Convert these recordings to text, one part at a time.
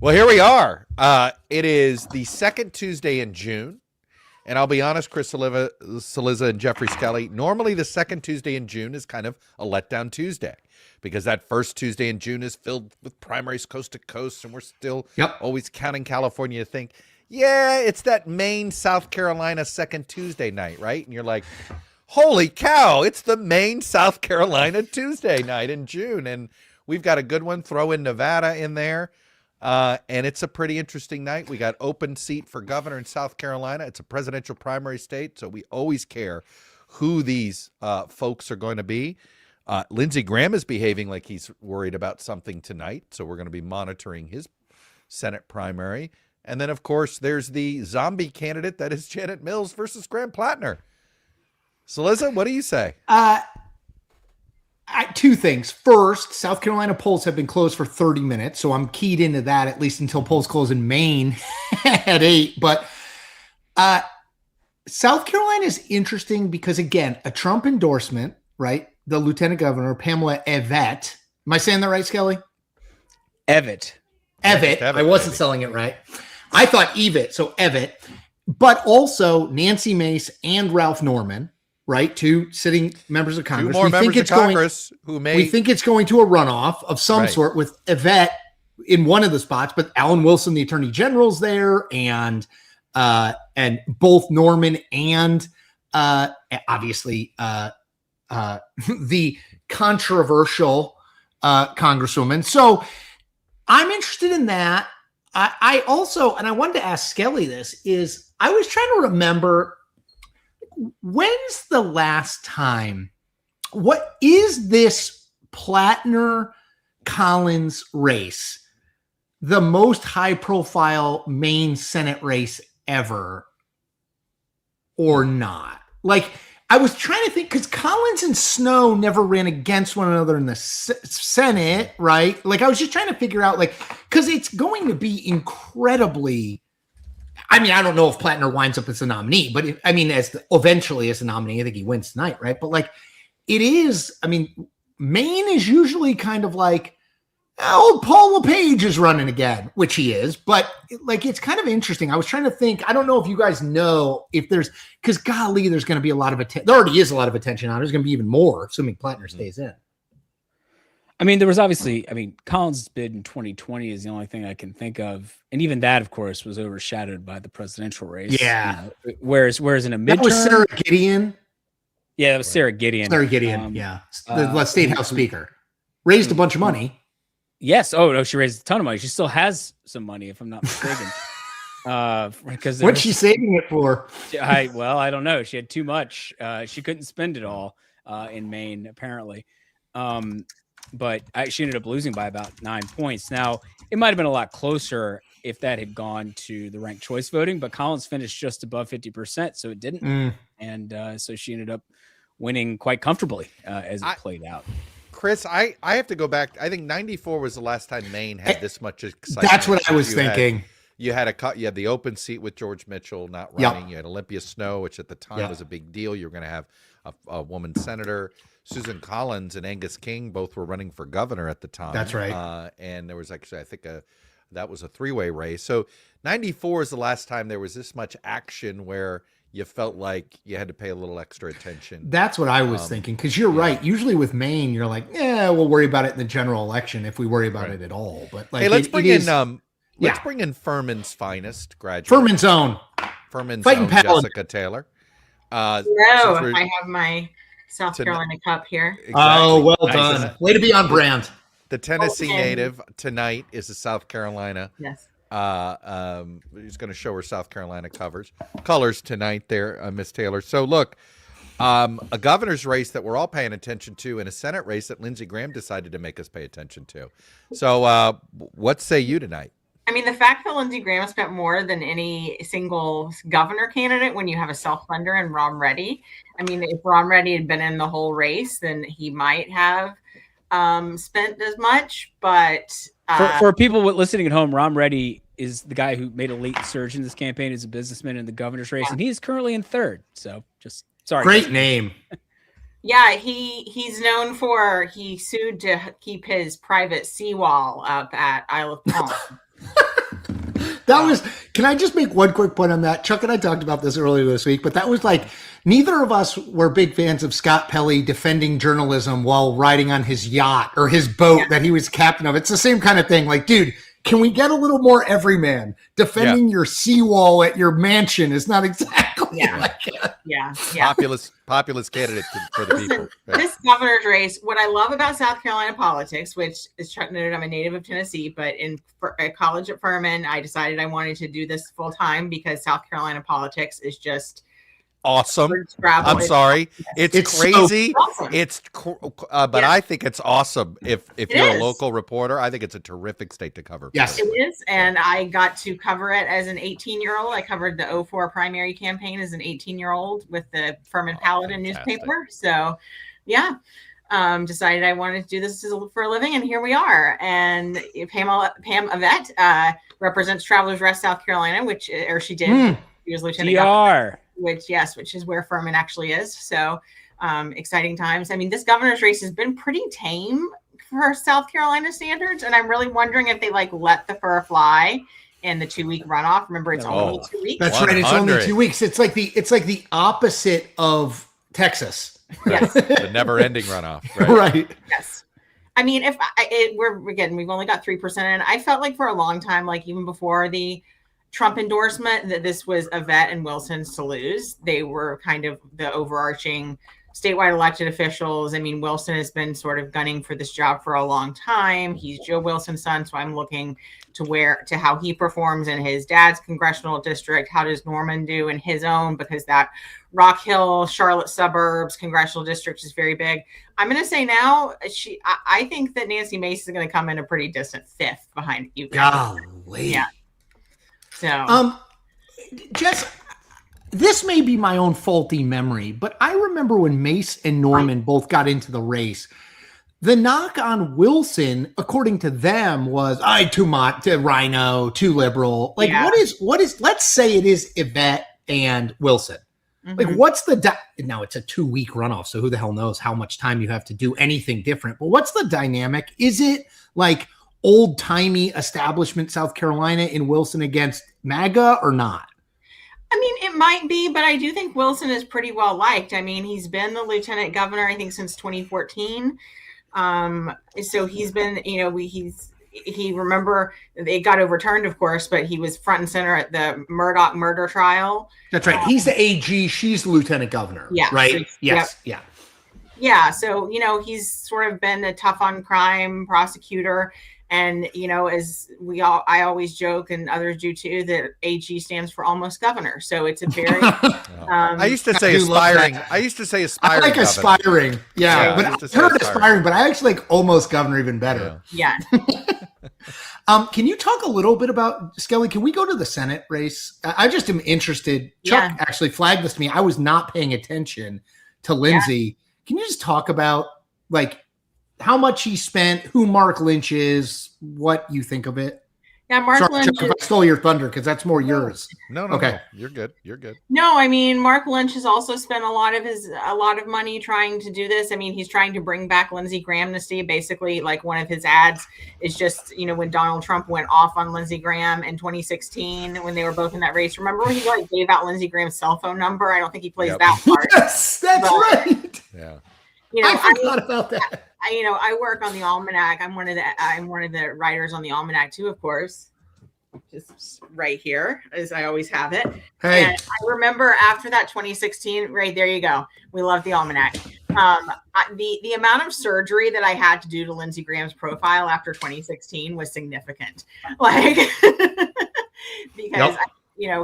Well, here we are. It is the second Tuesday in June. And I'll be honest, Chris Cillizza and Jeffrey Skelly, normally the second Tuesday in June is kind of a letdown Tuesday because that first Tuesday in June is filled with primaries coast to coast, and we're still always counting California to think, yeah, it's that Maine, South Carolina second Tuesday night, right? And you're like, holy cow, it's the Maine, South Carolina Tuesday night in June. And we've got a good one. Throw in Nevada in there. And it's a pretty interesting night. We got open seat for governor in South Carolina. It's a presidential primary state, so we always care who these folks are going to be. Lindsey Graham is behaving like he's worried about something tonight, so we're going to be monitoring his Senate primary. And then, of course, there's the zombie candidate that is Janet Mills versus Graham Platner. Cillizza, what do you say? Two things. First, South Carolina polls have been closed for 30 minutes, so I'm keyed into that at least until polls close in Maine at 8. But South Carolina is interesting because, again, a Trump endorsement, right? The lieutenant governor, Pamela Evette. Am I saying that right, Skelly? Evette. I wasn't selling it right. I thought Evette, so Evette. But also Nancy Mace and Ralph Norman. Right, two sitting members of Congress. Two more members of Congress who may. We think it's going to a runoff of some sort with Yvette in one of the spots, but Alan Wilson, the Attorney General's there, and both Norman and obviously the controversial Congresswoman. So I'm interested in that. I also, and I wanted to ask Skelly this, is I was trying to remember. When's the last time? What is this Platner-Collins race? The most high-profile Maine Senate race ever, or not? Like, I was trying to think because Collins and Snow never ran against one another in the Senate, right? Like, I was just trying to figure out, like, because it's going to be incredibly. I mean, I don't know if Platner winds up as a nominee, but eventually as a nominee, I think he wins tonight, right? But like, it is. I mean, Maine is usually kind of like, old Paul LePage is running again, which he is. But like, it's kind of interesting. I was trying to think. I don't know if you guys know if there's because golly, there's going to be a lot of attention. There already is a lot of attention on it. There's going to be even more, assuming Platner stays in. I mean, there was obviously, Collins' bid in 2020 is the only thing I can think of. And even that, of course, was overshadowed by the presidential race. Yeah. Whereas in a midterm. That was Sarah Gideon. Yeah, that was Sarah Gideon. The state house speaker. Raised a bunch of money. Yes. Oh, no, she raised a ton of money. She still has some money, if I'm not mistaken. What's she saving it for? I don't know. She had too much. She couldn't spend it all in Maine, apparently. But she ended up losing by about 9 points. Now, it might have been a lot closer if that had gone to the ranked choice voting, but Collins finished just above 50%, so it didn't. And so she ended up winning quite comfortably as it played out. Chris, I have to go back. I think 94 was the last time Maine had this much excitement. That's what I was thinking. You had the open seat with George Mitchell not running. Yep. You had Olympia Snow, which at the time was a big deal. You were going to have a woman senator. Susan Collins and Angus King both were running for governor at the time. That's right. And there was actually, I think, that was a three-way race. So 94 is the last time there was this much action where you felt like you had to pay a little extra attention. That's what I was thinking, because you're right. Usually with Maine, you're like, we'll worry about it in the general election if we worry about it at all. But like, hey, let's bring in Furman's finest graduate. Furman's own Jessica Taylor. Hello, I have my South Carolina cup here. Exactly. Oh, well done. Way to be on brand. The Tennessee native tonight is a South Carolina. Yes. He's going to show her South Carolina colors tonight there, Miss Taylor. So look, a governor's race that we're all paying attention to and a Senate race that Lindsey Graham decided to make us pay attention to. So what say you tonight? I mean, the fact that Lindsey Graham spent more than any single governor candidate when you have a self-funder and Ron Reddy. I mean, if Ron Reddy had been in the whole race, then he might have spent as much. But for people listening at home, Ron Reddy is the guy who made a late surge in this campaign as a businessman in the governor's race, and he's currently in third. So just sorry. Great name. Yeah, he's known he sued to keep his private seawall up at Isle of Palm. That was, can I just make one quick point on that? Chuck and I talked about this earlier this week, but that was like, neither of us were big fans of Scott Pelley defending journalism while riding on his yacht or his boat that he was captain of. It's the same kind of thing. Like, dude, can we get a little more everyman? Defending your seawall at your mansion is not exactly like populist candidate for the people. Yeah. This governor's race, what I love about South Carolina politics, which as Chuck noted, I'm a native of Tennessee, but in college at Furman, I decided I wanted to do this full time because South Carolina politics is just awesome. I'm sorry. It's crazy. So awesome. But I think it's awesome. If you're a local reporter, I think it's a terrific state to cover. Yes, it is. And I got to cover it as an 18-year-old. I covered the 2004 primary campaign as an 18-year-old with the Furman Paladin newspaper. So, decided I wanted to do this for a living, and here we are. And Pam Avett represents Travelers Rest, South Carolina, or she did. She was lieutenant governor. Which is where Furman actually is. So exciting times. I mean, this governor's race has been pretty tame for South Carolina standards. And I'm really wondering if they let the fur fly in the 2-week runoff. Remember, it's only 2 weeks. That's right. It's only 2 weeks. It's like the opposite of Texas. Yes. The never ending runoff. Right. Yes. I mean, we've only got 3% in. I felt like for a long time, like even before the Trump endorsement, that this was Avett and Wilson's to lose. They were kind of the overarching statewide elected officials. I mean, Wilson has been sort of gunning for this job for a long time. He's Joe Wilson's son, so I'm looking to how he performs in his dad's congressional district. How does Norman do in his own? Because that Rock Hill, Charlotte suburbs congressional district is very big. I'm going to say now, I think that Nancy Mace is going to come in a pretty distant fifth behind you guys. Golly. Yeah. So, Jess, this may be my own faulty memory, but I remember when Mace and Norman both got into the race, the knock on Wilson, according to them, was too much, too rhino, too liberal. Like, what is? Let's say it is Avett and Wilson. Like, what's now it's a 2-week runoff, so who the hell knows how much time you have to do anything different? But what's the dynamic? Is it like old-timey establishment South Carolina in Wilson against MAGA or not? I mean, it might be, but I do think Wilson is pretty well liked. I mean, he's been the lieutenant governor, I think, since 2014. So he's been, remember, it got overturned, of course, but he was front and center at the Murdoch murder trial. That's right. He's the AG. She's the lieutenant governor. Yeah. Right? So, yes. Yep. Yeah. Yeah. So, he's sort of been a tough on crime prosecutor. And, I always joke, and others do too, that AG stands for almost governor. So it's a very, I used to say aspiring. I used to say aspiring. I like governor. aspiring. Yeah. But I heard aspiring, but I actually like almost governor even better. Yeah. Can you talk a little bit about, Skelly, can we go to the Senate race? I just am interested. Chuck actually flagged this to me. I was not paying attention to Lindsay. Yeah. Can you just talk about how much he spent, who Mark Lynch is, what you think of it? Yeah, Mark Lynch. Chuck, if I stole your thunder, because that's more yours. No. Okay. You're good. You're good. No, I mean, Mark Lynch has also spent a lot of money trying to do this. I mean, he's trying to bring back Lindsey Graham amnesty. Basically, like one of his ads is just, when Donald Trump went off on Lindsey Graham in 2016 when they were both in that race. Remember when he gave out Lindsey Graham's cell phone number? I don't think he plays that part. Yes, that's right. Yeah. I forgot about that. I work on the Almanac. I'm one of the writers on the Almanac too, of course. Just right here, as I always have it. Hey. And I remember after that 2016, right there you go. We love the Almanac. The amount of surgery that I had to do to Lindsey Graham's profile after 2016 was significant. Because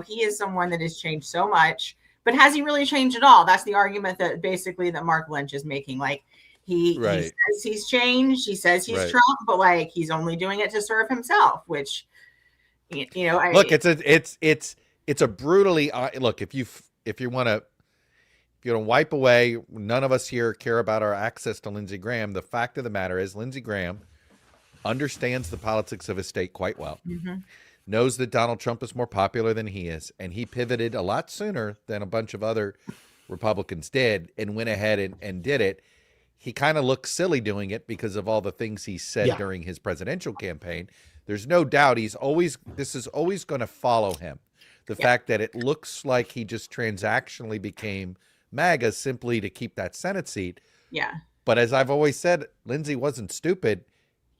he is someone that has changed so much. But has he really changed at all? That's the argument that Mark Lynch is making. He says he's changed. He says he's Trump, but he's only doing it to serve himself. Which, look, it's a brutally look. If you want to wipe away, none of us here care about our access to Lindsey Graham. The fact of the matter is, Lindsey Graham understands the politics of his state quite well. Mm-hmm. Knows that Donald Trump is more popular than he is, and he pivoted a lot sooner than a bunch of other Republicans did and went ahead and did it. he kind of looks silly doing it because of all the things he said during his presidential campaign. There's no doubt this is always going to follow him. The fact that it looks like he just transactionally became MAGA simply to keep that Senate seat. Yeah. But as I've always said, Lindsey wasn't stupid.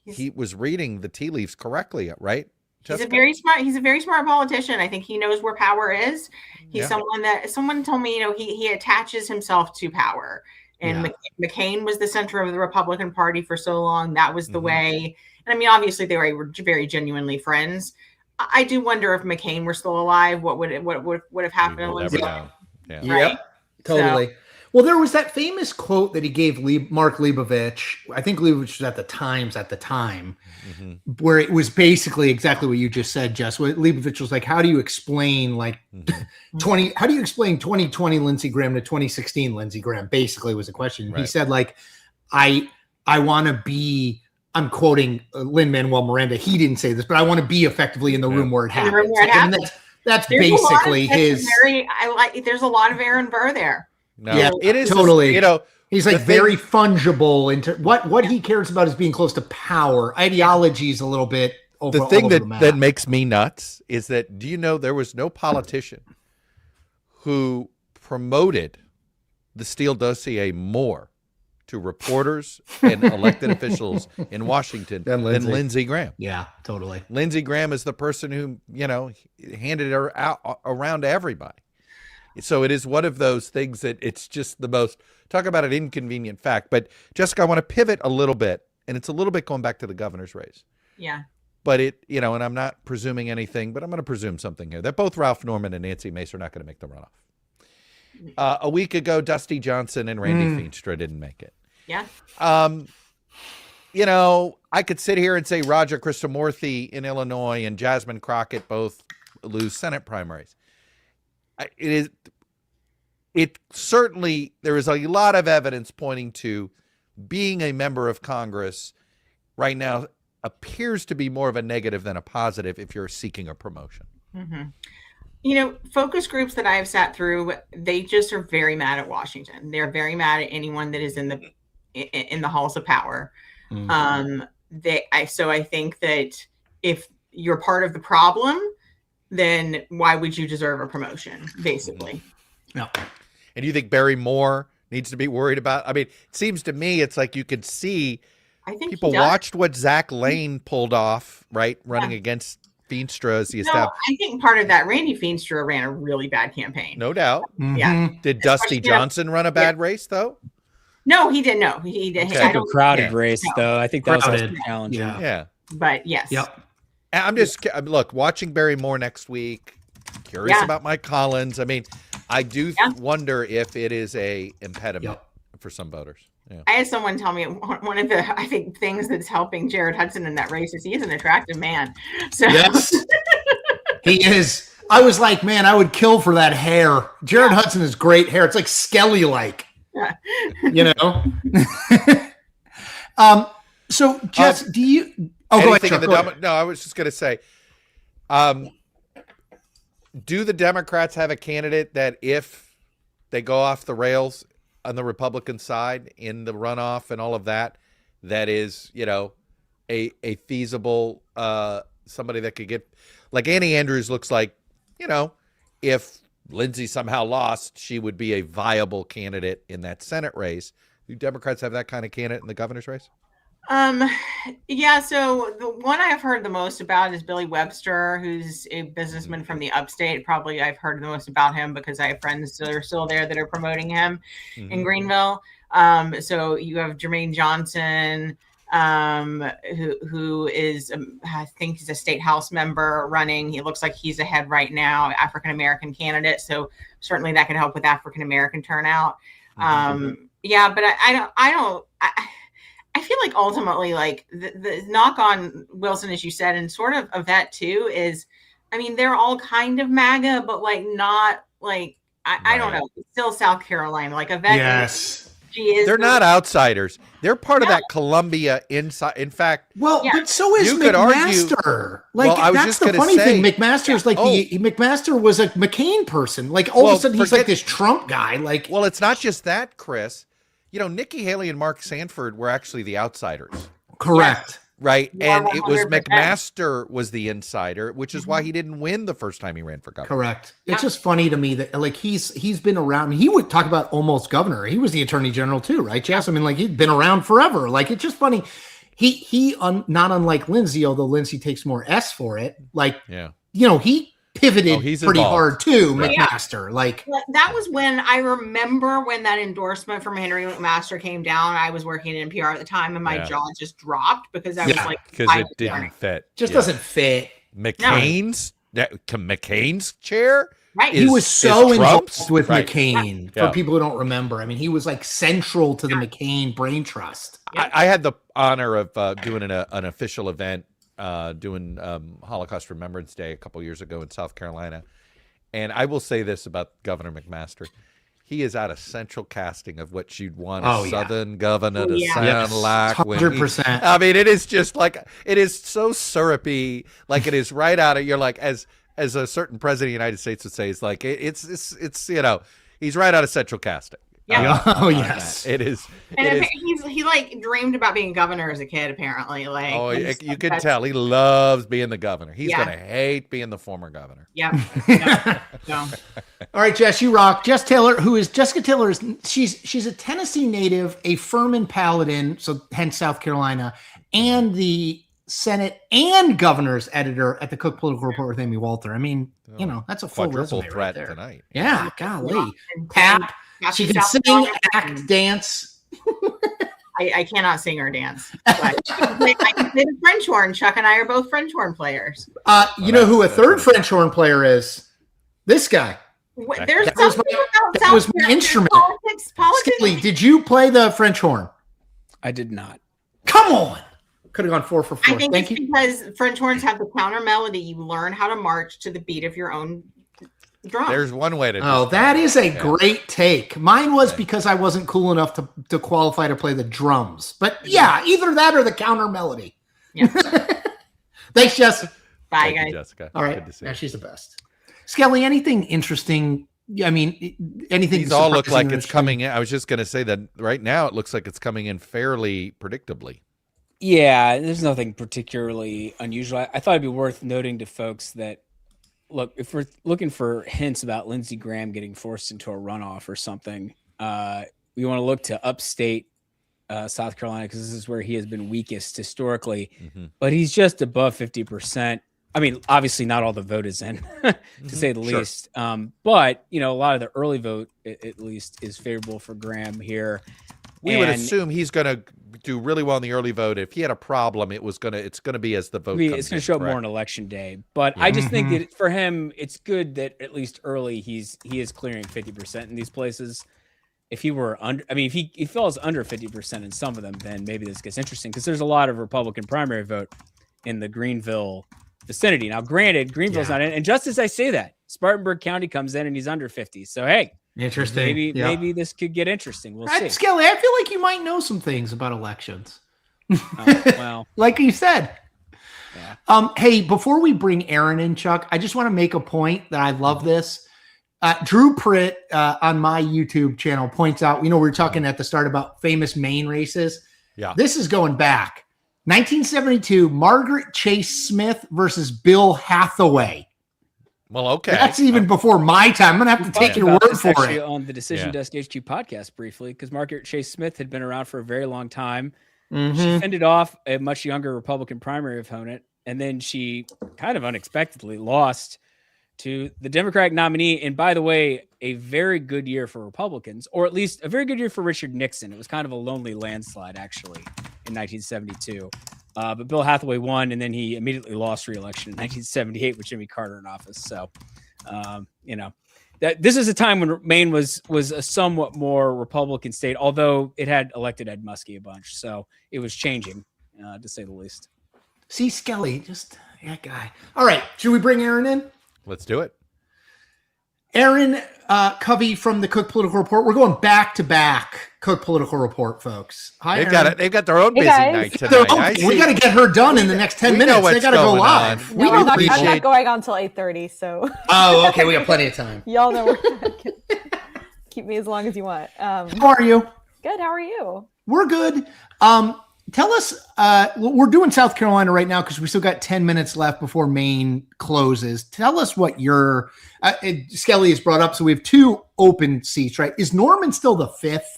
He was reading the tea leaves correctly, right? He's a very smart politician. I think he knows where power is. He's someone told me, he attaches himself to power. And McCain was the center of the Republican Party for so long. That was the way. And I mean, obviously they were very genuinely friends. I do wonder if McCain were still alive, what would have happened to Lindsey? Yeah. Right? Yep, totally. So, well, there was that famous quote that he gave Mark Leibovich. I think Leibovich was at the Times at the time, where it was basically exactly what you just said, Jess. What Leibovich was like, how do you explain 2020 Lindsey Graham to 2016 Lindsey Graham? Basically was the question. Right. He said, like, I want to be, I'm quoting Lin-Manuel Miranda. He didn't say this, but I want to be effectively in the room where it happens. That's basically his. There's a lot of Aaron Burr there. No, it is totally. He's like very fungible into what he cares about is being close to power. Ideology is a little bit over. The thing that makes me nuts is that, do you know there was no politician who promoted the Steele dossier more to reporters and elected officials in Washington than Lindsey Graham? Yeah, totally. Lindsey Graham is the person who, handed her out around to everybody. So it is one of those things that it's just the most, talk about an inconvenient fact. But Jessica, I want to pivot a little bit, and it's a little bit going back to the governor's race. Yeah. But and I'm not presuming anything, but I'm going to presume something here, that both Ralph Norman and Nancy Mace are not going to make the runoff. A week ago, Dusty Johnson and Randy Feenstra didn't make it. Yeah. I could sit here and say Roger Krishnamurthy in Illinois and Jasmine Crockett both lose Senate primaries. It certainly, there is a lot of evidence pointing to being a member of Congress right now appears to be more of a negative than a positive if you're seeking a promotion. Focus groups that I've sat through, they just are very mad at Washington. They're very mad at anyone that is in the halls of power. So I think that if you're part of the problem, then why would you deserve a promotion, basically? Yeah. And do you think Barry Moore needs to be worried about? I mean, it seems to me it's like you could see people watched what Zach Lane pulled off, right? Running against Feenstra as the established. I think part of that, Randy Feenstra ran a really bad campaign. No doubt. Yeah. Did Dusty Johnson run a bad race, though? No, he didn't. No, he did. It's a crowded race, though. I think that was also challenging. Yeah. But yes. Yep. I'm just watching Barry Moore next week. Curious about Mike Collins. I mean, I do wonder if it is a impediment for some voters. Yeah. I had someone tell me one of the things that's helping Jared Hudson in that race is he is an attractive man. So yes, he is. I was like, man, I would kill for that hair. Jared Hudson has great hair. It's like Skelly-like. So Jess, do you? Oh, go ahead. No, I was just going to say, do the Democrats have a candidate that if they go off the rails on the Republican side in the runoff and all of that, that is, a feasible somebody that could get, like Annie Andrews looks like, if Lindsey somehow lost, she would be a viable candidate in that Senate race. Do Democrats have that kind of candidate in the governor's race? Yeah, so the one I've heard the most about is Billy Webster, who's a businessman from the upstate. Probably I've heard the most about him because I have friends that are still there that are promoting him in Greenville. So you have Jermaine Johnson, who is, I think he's a state house member running. He looks like he's ahead right now, African-American candidate. So certainly that could help with African-American turnout. Yeah, but I feel like ultimately, like the knock on Wilson, as you said, and sort of that too is, I mean, they're all kind of MAGA, but like not like, I don't know, it's still South Carolina, like Yvette. Yes. They're not outsiders. They're part of that Columbia inside. In fact, but so is McMaster. That's the funny thing. McMaster's McMaster was a McCain person. Like all of a sudden he's like this Trump guy. Like, well, it's not just that, Chris. Nikki Haley and Mark Sanford were actually the outsiders. Correct. Right. Yeah, And it was 100%. McMaster was the insider, which is why he didn't win the first time he ran for governor. Correct. It's just funny to me that like he's been around. He would talk about almost governor. He was the attorney general too, right, Jess? I mean, like he'd been around forever. Like it's just funny. He not unlike Lindsay, although Lindsay takes more S for it. Like he pivoted he's pretty involved. hard too, Right. McMaster. Like that was when I remember when that endorsement from Henry McMaster came down. I was working in NPR at the time, and my jaw just dropped because I was like, because it didn't fit. just doesn't fit. McCain's chair. Right. He was so Trump's? involved with Right. McCain. Yeah. For people who don't remember, I mean, he was like central to the McCain brain trust. I had the honor of doing an official event, doing Holocaust Remembrance Day a couple years ago in South Carolina. And I will say this about Governor McMaster. He is out of central casting of what you'd want a Southern governor to sound like. 100%. I mean, it is just like, it is so syrupy. Like it is right out of, you're like, as a certain president of the United States would say, it's like, it's he's right out of central casting. Yeah. Oh yes. It is. And he like dreamed about being governor as a kid, apparently. Like, you can tell he loves being the governor. He's gonna hate being the former governor. Yeah. So. All right, Jess, you rock. Jessica Taylor she's a Tennessee native, a Furman Paladin, so hence South Carolina, and the Senate and governor's editor at the Cook Political Report with Amy Walter. I mean, that's a full Quadruple resume threat right there. tonight. Yeah, golly. Tap. She can sing, act, dance. I cannot sing or dance. But I can play the French horn. Chuck and I are both French horn players. You know who a third French horn player is? This guy. There's That was something my- about that South was my Carolina instrument. Politics. Skelly, did you play the French horn? I did not. Come on. Could have gone 4 for 4. I think Thank it's you. because French horns have the counter melody. You learn how to march to the beat of your own drum. There's one way to. Oh, that is a great take. Mine was because I wasn't cool enough to qualify to play the drums. But yeah, either that or the counter melody. Yeah. Thanks, Jess. Bye, Thank you, guys. Jessica. All right. Good to see Yeah, you. she's the best. Skelly, anything interesting? I mean, anything These all look surprising like or it's coming in. I was just going to say that right now it looks like it's coming in fairly predictably. Yeah, there's nothing particularly unusual. I thought it'd be worth noting to folks that, look, if we're looking for hints about Lindsey Graham getting forced into a runoff or something, we want to look to upstate South Carolina because this is where he has been weakest historically. Mm-hmm. But he's just above 50%. I mean, obviously not all the vote is in, to say the least. But, a lot of the early vote, at least, is favorable for Graham here. We would assume he's going to do really well in the early vote. If he had a problem, it's going to be as the vote comes it's going in, to show up correct? more on election day. But I just think that for him, it's good that at least early he is clearing 50% in these places. If he were if he falls under 50% in some of them, then maybe this gets interesting because there's a lot of Republican primary vote in the Greenville vicinity. Now, granted, Greenville's not in, and just as I say that, Spartanburg County comes in and he's under 50. So hey, interesting. Maybe this could get interesting. We'll see. Skelly, I feel like you might know some things about elections. Well, like you said. Yeah. Hey, before we bring Aaron in, Chuck, I just want to make a point that I love this. Drew Pritt on my YouTube channel points out, we were talking at the start about famous Maine races. Yeah. This is going back. 1972, Margaret Chase Smith versus Bill Hathaway. Well, okay. That's even before my time. I'm going to have to take your word for actually it. on the Decision Desk HQ podcast briefly because Margaret Chase Smith had been around for a very long time. Mm-hmm. She fended off a much younger Republican primary opponent, and then she kind of unexpectedly lost to the Democratic nominee. And by the way, a very good year for Republicans, or at least a very good year for Richard Nixon. It was kind of a lonely landslide, actually, in 1972. But Bill Hathaway won, and then he immediately lost re-election in 1978 with Jimmy Carter in office. So, that this is a time when Maine was a somewhat more Republican state, although it had elected Ed Muskie a bunch. So it was changing, to say the least. See, Skelly, just that guy. All right, should we bring Aaron in? Let's do it. Aaron Covey from the Cook Political Report. We're going back to back Cook Political Report, folks. Hi, They've Aaron. got it. They've got their own busy guys. night tonight. I We see. got to get her done in the next 10 we know minutes. They what's got to go going live. on. We No, I'm appreciate. not going on until 8:30, so Oh, okay. We got plenty of time. y'all know where keep me as long as you want. How are you? Good. How are you? We're good. Tell us, we're doing South Carolina right now because we still got 10 minutes left before Maine closes. Tell us what your, Skelly has brought up. So we have 2 open seats, right? Is Norman still the 5th?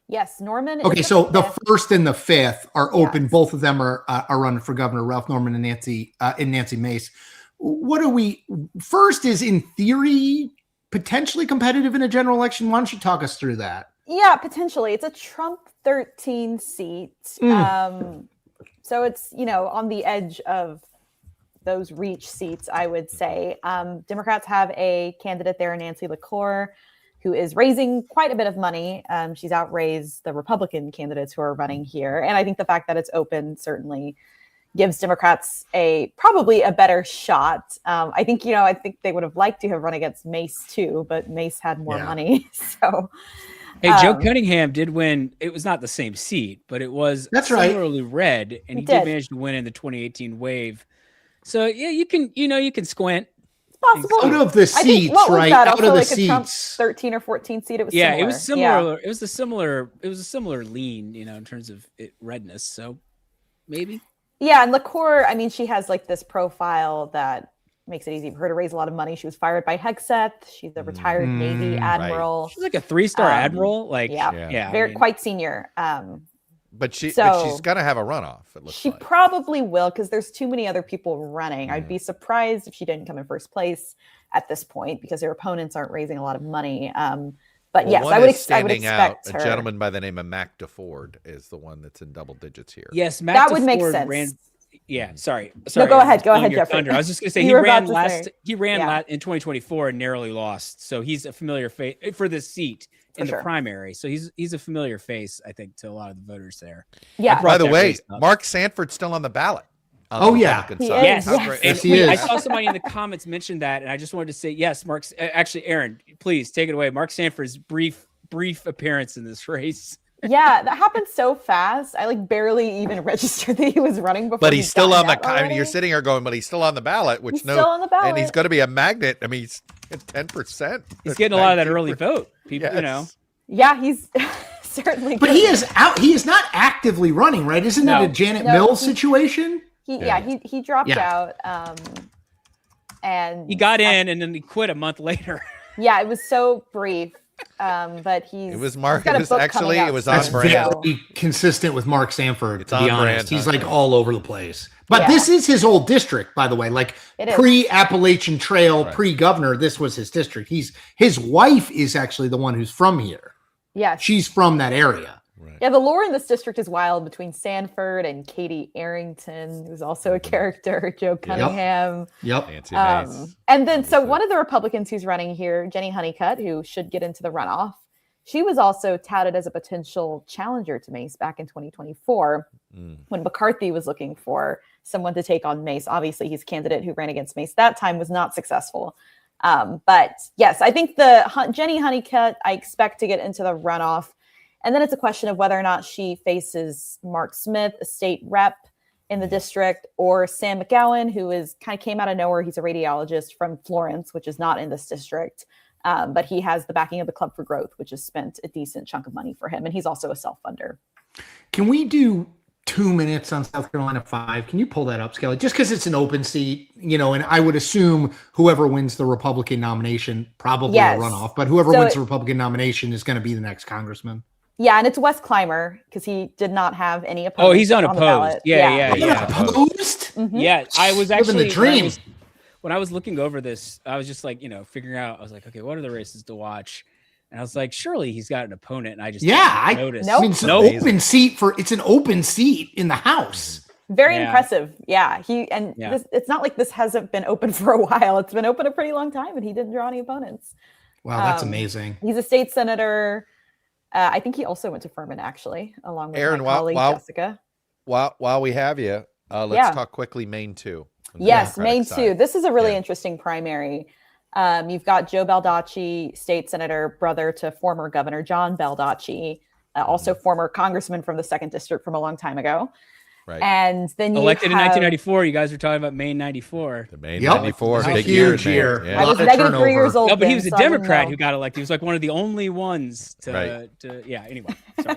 Yes, Norman. Okay, so the 1st and the 5th are open. Yes. Both of them are running for governor. Ralph Norman and Nancy Mace. What are we? First is in theory potentially competitive in a general election. Why don't you talk us through that? Yeah, potentially. It's a Trump 13 seat. So it's, on the edge of those reach seats, I would say. Democrats have a candidate there, Nancy LaCour, who is raising quite a bit of money. She's outraised the Republican candidates who are running here. And I think the fact that it's open certainly gives Democrats probably a better shot. I think they would have liked to have run against Mace too, but Mace had more money. So hey, Joe Cunningham did win. It was not the same seat, but it was similarly red, and he did manage to win in the 2018 wave. So yeah, you can squint. It's possible. Out of the seats, right? Out of the seats. 13 or 14 seat. It was similar. It was similar. Yeah. It was a similar lean, in terms of redness. So maybe. Yeah, and LaCour, she has like this profile that makes it easy for her to raise a lot of money. She was fired by Hegseth. She's a retired Navy admiral. Right. She's like a 3-star admiral. Quite senior. But she's going to have a runoff. It looks she probably will, because there's too many other people running. I'd be surprised if she didn't come in first place at this point, because her opponents aren't raising a lot of money. But yes, I would expect her. A gentleman by the name of Mac DeFord is the one that's in double digits here. Yes, Mac that DeFord would make sense. Sorry. No, go ahead, Jeffrey. I was just going to say he ran in 2024 and narrowly lost. So he's a familiar face for this seat in the primary. So he's a familiar face, I think, to a lot of the voters there. Yeah. By the way, Mark Sanford's still on the ballot. Yes. He is. I saw somebody in the comments mention that, and I just wanted to say yes. Actually, Aaron, please take it away. Mark Sanford's brief appearance in this race. Yeah, that happened so fast. I barely even registered that he was running before. But he's still on the. You're sitting here going, but he's still on the ballot. Still on the ballot, and he's going to be a magnet. He's at 10%. He's getting a lot of that early vote. People, Yeah, he's certainly. But he is not actively running, right? Isn't it a Janet Mills situation? He dropped out, and he got in, and then he quit a month later. Yeah, it was so brief. But it was Mark. It was on brand. Very consistent with Mark Sanford. To be honest, he's all over the place. But this is his old district, by the way. Pre-Appalachian Trail, pre-governor, this was his district. His wife is actually the one who's from here. Yes, she's from that area. Right. Yeah, the lore in this district is wild between Sanford and Katie Arrington, who's also a character, Joe Cunningham. Yep. Nancy Mace. And then, so one of the Republicans who's running here, Jenny Honeycutt, who should get into the runoff, she was also touted as a potential challenger to Mace back in 2024 when McCarthy was looking for someone to take on Mace. Obviously, he's a candidate who ran against Mace. That time was not successful. But yes, I think Jenny Honeycutt, I expect to get into the runoff. And then it's a question of whether or not she faces Mark Smith, a state rep in the district, or Sam McGowan, who came out of nowhere. He's a radiologist from Florence, which is not in this district. But he has the backing of the Club for Growth, which has spent a decent chunk of money for him. And he's also a self-funder. Can we do 2 minutes on South Carolina 5? Can you pull that up, Skelly? Just because it's an open seat, and I would assume whoever wins the Republican nomination, probably a runoff, but whoever wins the Republican nomination is going to be the next congressman. Yeah, and it's Wes Clymer, because he did not have any opponents. Oh, he's unopposed. Yeah. Unopposed? Mm-hmm. Yeah, I was actually living the dream. When I was looking over this, I was just figuring out. I was like, okay, what are the races to watch? And I was like, surely he's got an opponent. And I just noticed. Nope. It's an open seat it's an open seat in the House. Very impressive. Yeah, it's not like this hasn't been open for a while. It's been open a pretty long time, and he didn't draw any opponents. Wow, that's amazing. He's a state senator. I think he also went to Furman, actually, along with Aaron, my colleague Jessica. While we have you, let's talk quickly Maine 2. Yes, Maine 2. This is a really interesting primary. You've got Joe Baldacci, state senator, brother to former Governor John Baldacci, also former congressman from the 2nd District from a long time ago. Right. And then you Elected in have, 1994. You guys were talking about Maine 94. The Maine Yep. 94, It was a big year. in huge Maine. year. Yeah. I was lot of negative 3 turnover. years old. No, but he then, was a so I wouldn't Democrat know. who got elected. He was like one of the only ones to, Right. yeah, anyway. Sorry.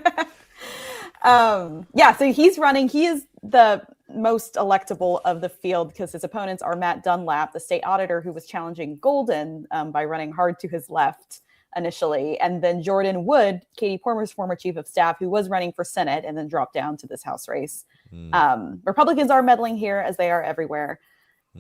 Yeah, so he's running. He is the most electable of the field because his opponents are Matt Dunlap, the state auditor who was challenging Golden by running hard to his left initially, and then Jordan Wood, Katie Porter's former chief of staff, who was running for Senate and then dropped down to this House race. Republicans are meddling here as they are everywhere.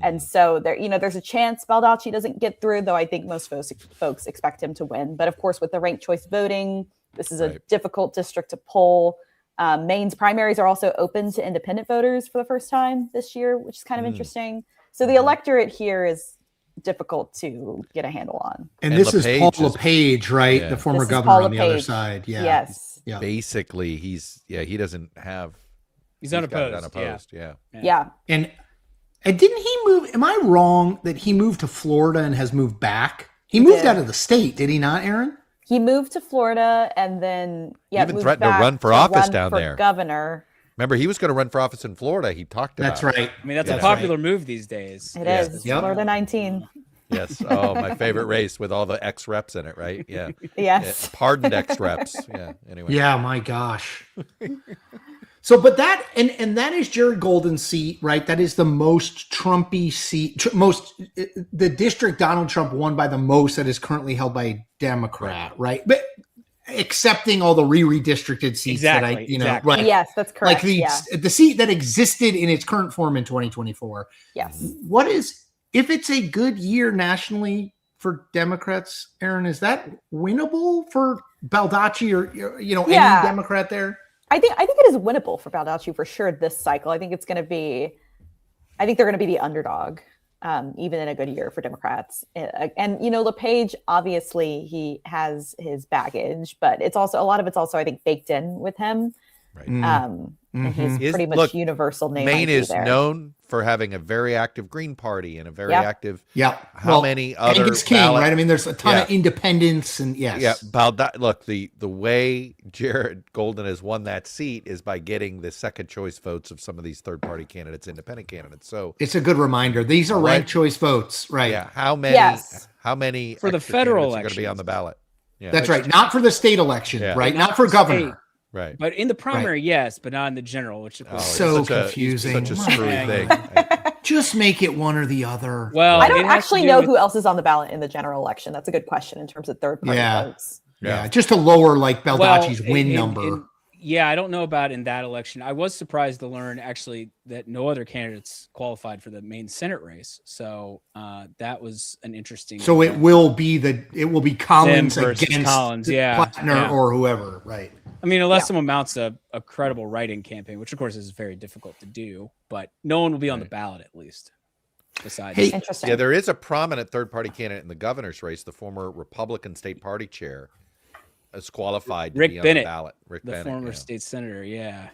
And so there's a chance Baldacci doesn't get through, though I think most folks expect him to win. But of course, with the ranked choice voting, this is a difficult district to poll. Maine's primaries are also open to independent voters for the first time this year, which is kind of interesting. So the electorate here is difficult to get a handle on. And this is Paul LePage LePage, right? Yeah. The former This is governor Paul on the other LePage. side. Yeah. Yes. Yeah. Basically, he doesn't have. He's got it unopposed. unopposed. Yeah. Yeah. And didn't he move? Am I wrong that he moved to Florida and has moved back? He moved did. out of the state, did he not, Aaron? He moved to Florida and then even moved threatened to back run for office down for there. Governor. Remember, he was going to run for office in Florida. He talked about That's it. right. I mean, that's Yeah. a popular move these days. It Yes. is. It's Yep. Florida 19. Yes. Oh, my favorite race with all the ex-reps in it, right? Yeah. Yes. Pardoned ex-reps. Yeah. Anyway. Yeah, my gosh. So, but that and that is Jared Golden's seat, right? That is the most Trumpy seat, the district Donald Trump won by the most that is currently held by a Democrat, right? But accepting all the redistricted seats that Exactly. right? Yes, that's correct. Like the seat that existed in its current form in 2024. Yes. What is, if it's a good year nationally for Democrats, Aaron, is that winnable for Baldacci or any Democrat there? I think it is winnable for Baldacci for sure this cycle. I think they're going to be the underdog, even in a good year for Democrats. And LePage, obviously he has his baggage, but it's also, a lot of it's also, I think, baked in with him. Right. And he's pretty much universal name. Maine ID is there. known for having a very active Green Party and a very active. Yeah. Many other Angus King, ballot, right? I mean, there's a ton of independents and yes. Yeah. Look, the way Jared Golden has won that seat is by getting the second choice votes of some of these third party candidates, independent candidates. So it's a good reminder. These are ranked choice votes, right? Yeah. How many For the extra federal candidates are going to be elections. on the ballot? Yeah. That's right. Not for the state election, right? Not for governor. Right. But in the primary, yes, but not in the general, which of course So it's confusing. Such a screwy thing. Just make it one or the other. Well, I don't it has to actually do know with- who else is on the ballot in the general election. That's a good question in terms of third party votes. Yeah, just to lower like Baldacci's win number. I don't know about in that election. I was surprised to learn actually that no other candidates qualified for the Maine Senate race. So that was an interesting. So it will be Collins Them versus against Collins, Platner or whoever, right? I mean, unless someone mounts a credible write-in campaign, which of course is very difficult to do, but no one will be on the ballot at least. Besides, Interesting. Yeah, there is a prominent third-party candidate in the governor's race. The former Republican state party chair is qualified to Rick be on Bennett, the ballot. Rick the Bennett, former state senator. Yeah.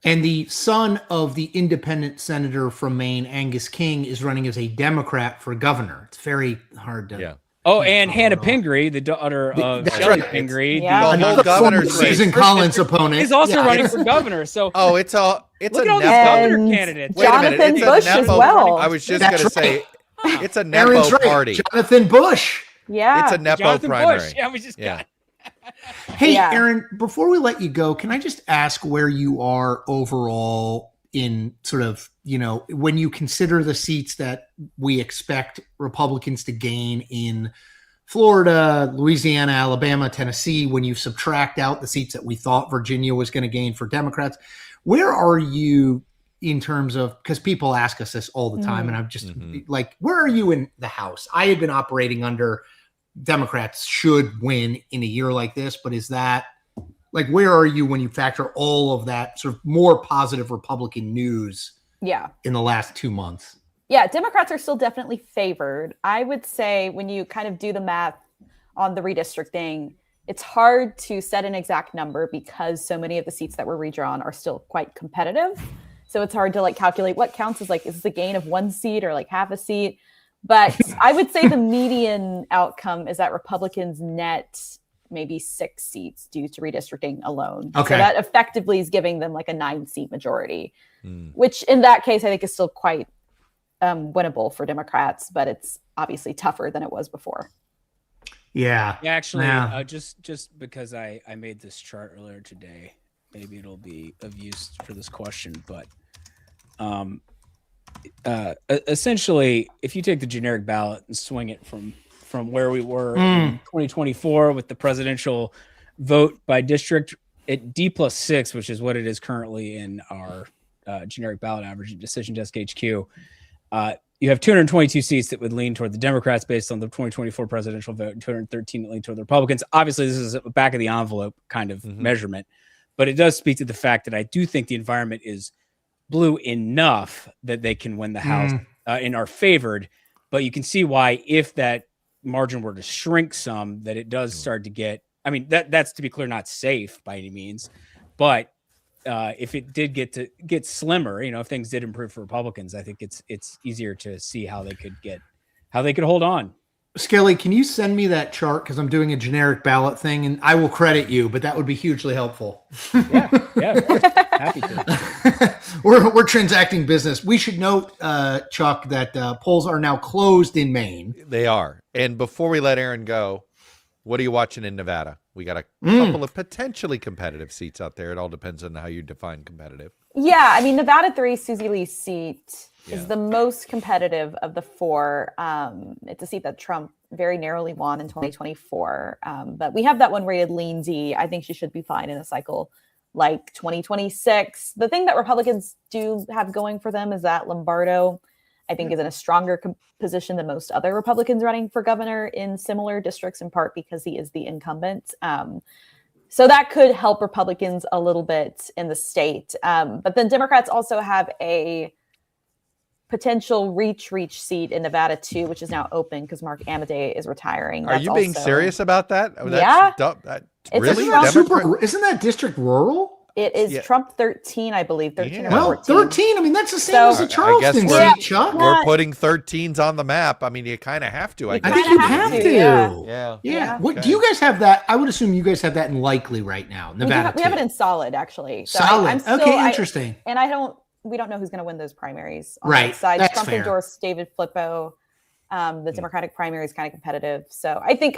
And the son of the independent senator from Maine, Angus King, is running as a Democrat for governor. It's very hard to. Yeah. Oh, and Hannah Pingree, the daughter of That's Shelley right. Pingree, The whole governor's race. Susan Collins' opponent, is also running for governor. So Oh, it's look a at all these nepo. governor And candidates. Wait a minute, Jonathan it's a Bush as nepo- well. I was just That's going to say, right. it's a Aaron's nepo right. party. Jonathan Bush. Yeah. It's a nepo Jonathan primary. Bush. Yeah, we just got. Hey, Yeah. Aaron, before we let you go, can I just ask where you are overall in sort of, when you consider the seats that we expect Republicans to gain in Florida, Louisiana, Alabama, Tennessee, when you subtract out the seats that we thought Virginia was going to gain for Democrats, where are you in terms of, because people ask us this all the time, and I'm just like, where are you in the House? I had been operating under Democrats should win in a year like this, but is that like, where are you when you factor all of that sort of more positive Republican news in the last 2 months? Yeah, Democrats are still definitely favored. I would say when you kind of do the math on the redistricting, it's hard to set an exact number because so many of the seats that were redrawn are still quite competitive. So it's hard to like calculate what counts as like, is this a gain of one seat or like half a seat? But I would say the median outcome is that Republicans net maybe 6 seats due to redistricting alone. Okay. So that effectively is giving them like a 9-seat majority, which in that case, I think is still quite winnable for Democrats, but it's obviously tougher than it was before. Yeah. Yeah, actually, Yeah. just because I made this chart earlier today, maybe it'll be of use for this question, but essentially, if you take the generic ballot and swing it from where we were in 2024 with the presidential vote by district at D+6, which is what it is currently in our generic ballot average at Decision Desk HQ, you have 222 seats that would lean toward the Democrats based on the 2024 presidential vote, and 213 that lean toward the Republicans. Obviously, this is a back of the envelope kind of measurement, but it does speak to the fact that I do think the environment is blue enough that they can win the House and are favored. But you can see why, if that margin were to shrink some, that it does start to get, I mean, that's, to be clear, not safe by any means, but if it did get slimmer, if things did improve for Republicans, I think it's easier to see how they could hold on. Skelly, can you send me that chart? Because I'm doing a generic ballot thing, and I will credit you, but that would be hugely helpful. Yeah, of course. Happy to. We're transacting business. We should note, Chuck, that polls are now closed in Maine. They are. And before we let Aaron go, what are you watching in Nevada? We got a couple of potentially competitive seats out there. It all depends on how you define competitive. Yeah, I mean, Nevada 3, Susie Lee's seat is the most competitive of the 4. It's a seat that Trump very narrowly won in 2024. But we have that one rated lean D. I think she should be fine in a cycle like 2026. The thing that Republicans do have going for them is that Lombardo, I think, is in a stronger position than most other Republicans running for governor in similar districts, in part because he is the incumbent. So that could help Republicans a little bit in the state. But then Democrats also have a potential reach seat in Nevada too, which is now open because Mark Amadei is retiring. Are you being serious about that? Yeah. Really? Isn't that district rural? It is Trump 13, I believe. 13 or 14. 13. I mean, that's the same as the Charleston seat, Chuck. We're putting 13s on the map. I mean, you kind of have to. I think you have to. Yeah. What do you guys have that? I would assume you guys have that in likely right now. Nevada. We have it in solid, actually. So solid. Okay, interesting. We don't know who's going to win those primaries. On right. Side. That's Trump fair. endorsed David Flippo. The Democratic primary is kind of competitive. So I think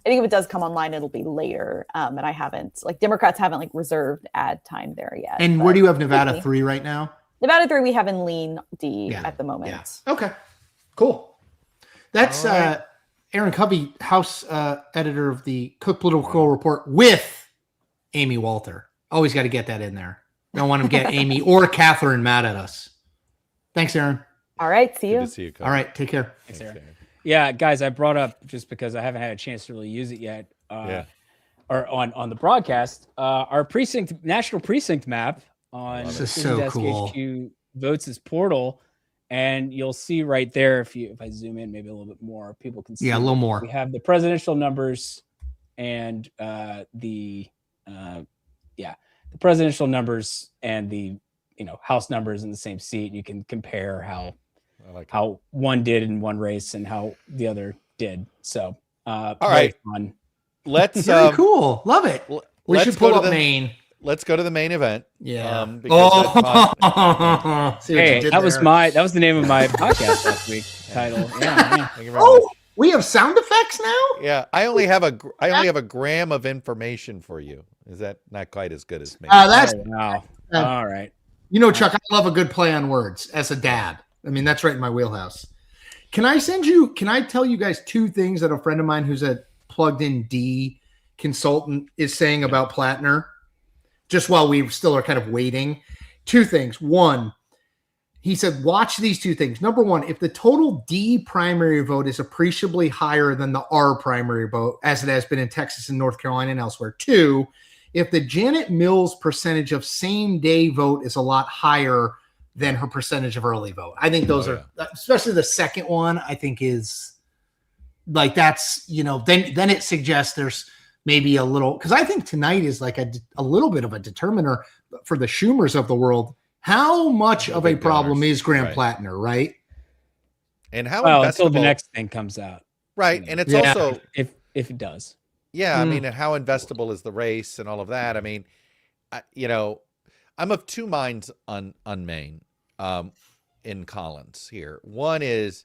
if it does come online, it'll be later. And Democrats haven't reserved ad time there yet. And where do you have Nevada 3 right now? Nevada 3 we have in lean D at the moment. Yeah. Okay, cool. That's Aaron Covey, House editor of the Cook Political Report with Amy Walter. Always got to get that in there. Don't want to get Amy or Catherine mad at us. Thanks, Aaron. All right. See you. Good to see you, all right. Take care. Thanks, Aaron. Yeah, guys, I brought up, just because I haven't had a chance to really use it yet, or on the broadcast, our national precinct map on this is so cool. HQ Votes' portal, and you'll see right there, if I zoom in maybe a little bit more, people can see. Yeah, a little more. We have the presidential numbers and the presidential numbers and the House numbers in the same seat. You can compare how one did in one race and how the other did. So, all right, fun. Let's very cool. Love it. We should pull up Maine. Let's go to the main event. Yeah. Hey, that was the name of my podcast last week. Title. Yeah. Thank you very much. We have sound effects now. Yeah, I only have a gram of information for you. Is that not quite as good as me? That's wow. All right. Chuck, I love a good play on words as a dad. I mean, that's right in my wheelhouse. Can I tell you guys 2 things that a friend of mine who's a plugged in D consultant is saying about Platner, just while we still are kind of waiting? 2 things. One, he said, watch these 2 things. Number 1, if the total D primary vote is appreciably higher than the R primary vote, as it has been in Texas and North Carolina and elsewhere. 2, if the Janet Mills percentage of same day vote is a lot higher than her percentage of early vote. I think those are, especially the second one, I think is that's, then it suggests there's maybe a little, because I think tonight is like a little bit of a determiner for the Schumers of the world. How much of a problem is Graham Platner, right? And how until the next thing comes out. Right. And it's also, if it does. Yeah, I mean, and how investable is the race and all of that? I mean, I'm of two minds on Maine in Collins here. One is,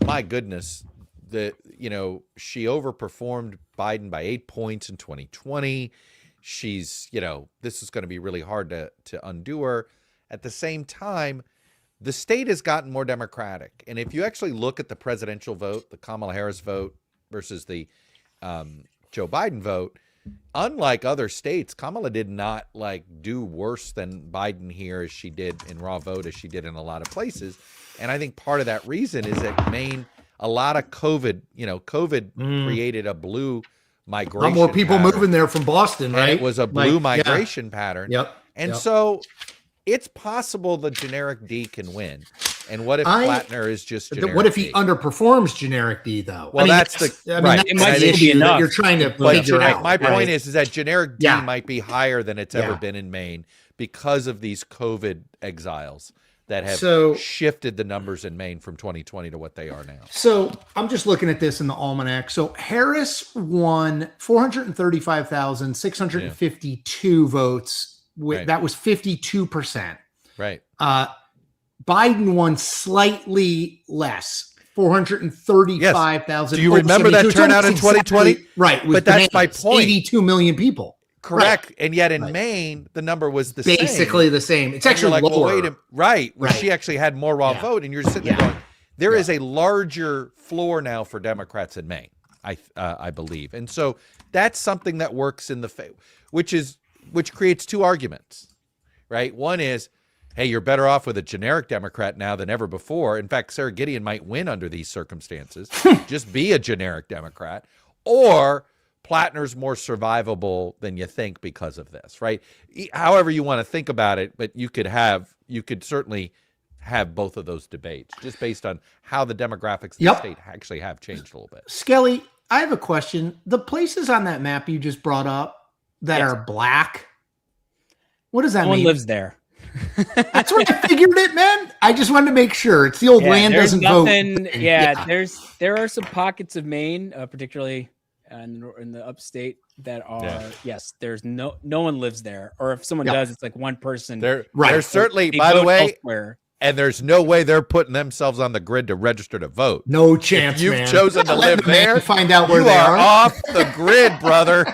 my goodness, she overperformed Biden by 8 points in 2020. She's, this is going to be really hard to undo her. At the same time, the state has gotten more Democratic. And if you actually look at the presidential vote, the Kamala Harris vote versus the Joe Biden vote, unlike other states, Kamala did not do worse than Biden here as she did in raw vote, as she did in a lot of places. And I think part of that reason is that Maine, a lot of COVID created a blue migration. A lot more people pattern. moving there from Boston, right? And it was a blue migration pattern. Yep. And so it's possible the generic D can win. And what if Platner is just generic What if he D? underperforms generic D, though? Well, that's right. It might still be enough. You're trying to figure out. My point is that generic D Yeah. might be higher than it's ever been in Maine because of these COVID exiles that have shifted the numbers in Maine from 2020 to what they are now. So I'm just looking at this in the almanac. So Harris won 435,652 votes. That was 52%. Right. Biden won slightly less, 435,000. Do you remember that turnout in 2020? Right. But that's my point. 82 million people. Correct. Right. And yet in Maine, the number was the same. Basically the same. It's actually lower. Where she actually had more raw vote. And you're sitting there going, there is a larger floor now for Democrats in Maine, I believe. And so that's something that works in the which creates two arguments, right? One is, hey, you're better off with a generic Democrat now than ever before. In fact, Sarah Gideon might win under these circumstances. Just be a generic Democrat. Or Platner's more survivable than you think because of this, right? However you want to think about it, but you could certainly have both of those debates just based on how the demographics of the state actually have changed a little bit. Skelly, I have a question. The places on that map you just brought up that are black, what does that mean? No one lives there. That's what I figured it meant. I just wanted to make sure. It's the old land doesn't vote. There are some pockets of Maine, particularly in the upstate, that are there's no one lives there, or if someone does, it's like one person. There's certainly, by the way, and there's no way they're putting themselves on the grid to register to vote. No chance. If you've man. chosen to live there, find out where you they are are off the grid, brother.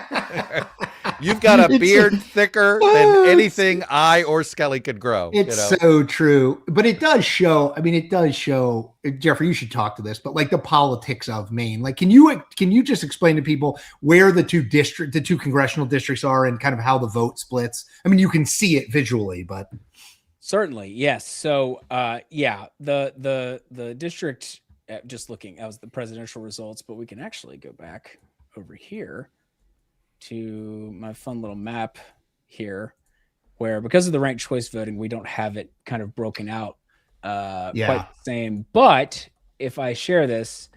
You've got a beard thicker than anything I or Skelly could grow. It's so true. But it does show. I mean, it does show. Jeffrey, you should talk to this. But the politics of Maine. Can you just explain to people where the two congressional districts are and kind of how the vote splits? I mean, you can see it visually, but certainly yes. So the district. Just looking, that was the presidential results, but we can actually go back over here to my fun little map here, where because of the ranked choice voting, we don't have it kind of broken out quite the same. But if I share this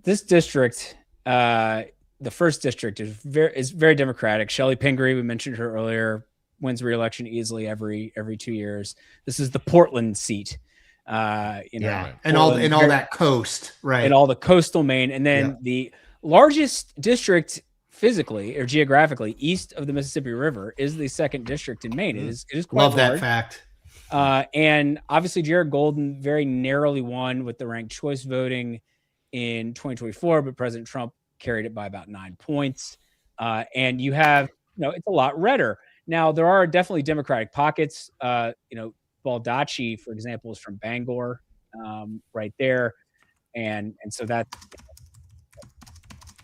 district, the first district is very Democratic. Shelley Pingree, we mentioned her earlier, wins re-election easily every 2 years. This is the Portland seat. And all that coast, right? And all the coastal Maine, and then the largest district physically or geographically east of the Mississippi River is the second district in Maine. It is quite love large. that fact. And obviously Jared Golden very narrowly won with the ranked choice voting in 2024, but President Trump carried it by about 9 points. And you have, it's a lot redder. Now there are definitely Democratic pockets. Baldacci, for example, is from Bangor, right there. And so that's,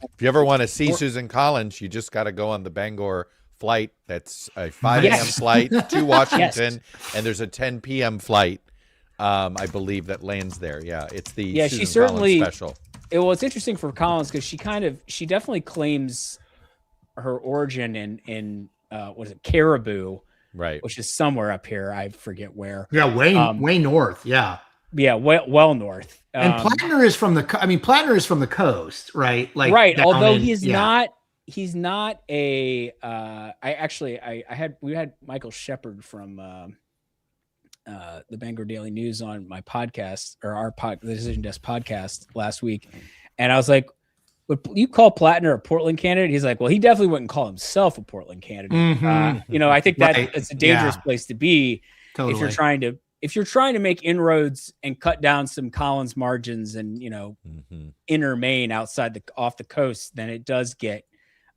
if you ever want to see Susan Collins, you just got to go on the Bangor flight. That's a 5 a.m. flight to Washington, and there's a 10 p.m. flight, I believe, that lands there. Yeah, it's the Susan she certainly Collins special. It's interesting for Collins because she definitely claims her origin in what is it, Caribou, right? Which is somewhere up here. I forget where. Yeah, way north. Yeah. Yeah, well north. And Platner is from the coast, right? Right. Although he's not a. We had Michael Shepard from the Bangor Daily News on my podcast, or the Decision Desk podcast last week, and I was like, would you call Platner a Portland candidate? He's like, well, he definitely wouldn't call himself a Portland candidate. I think that's a dangerous place to be if you're trying to make inroads and cut down some Collins margins and inner Maine off the coast. Then it does get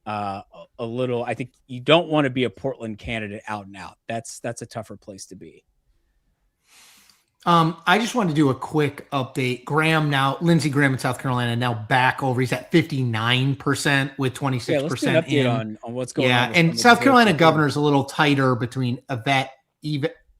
a little. I think you don't want to be a Portland candidate out and out. That's a tougher place to be. I just wanted to do a quick update. Lindsey Graham in South Carolina now back over. He's at 59% with 26%. Yeah, let's do an update on what's going on. Yeah, and South Carolina governor's a little tighter between Evitt.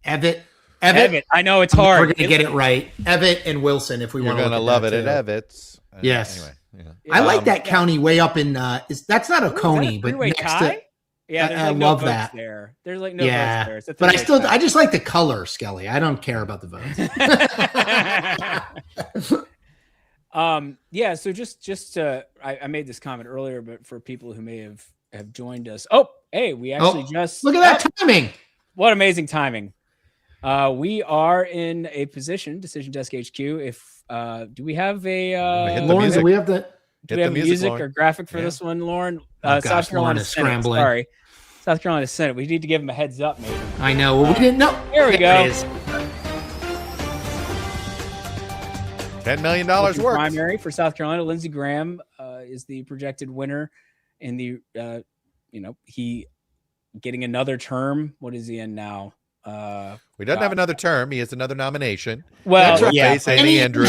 I know it's hard. We're going to get it right. Evitt and Wilson, if we want to. You're going to love it at Evitt's. Yes. Anyway, I like that county way up in. That's not Oconee, but next to. Yeah, there's I no love votes that. There. There's like no votes there. But I just like the color, Skelly. I don't care about the votes. So just I made this comment earlier, but for people who may have joined us. Oh, hey, we actually just look at that timing. What amazing timing. We are in a position, Decision Desk HQ. If do we have a Lauren, do we have the music or graphic for this one, Lauren? South Carolina Senate. Scrambling. Sorry. South Carolina Senate. We need to give them a heads up, maybe. I know. Well, we didn't know. Here we go. $10 million worth. Primary for South Carolina. Lindsey Graham is the projected winner in the, he getting another term. What is he in now? He doesn't have another term. He has another nomination. Well, Any Andrews.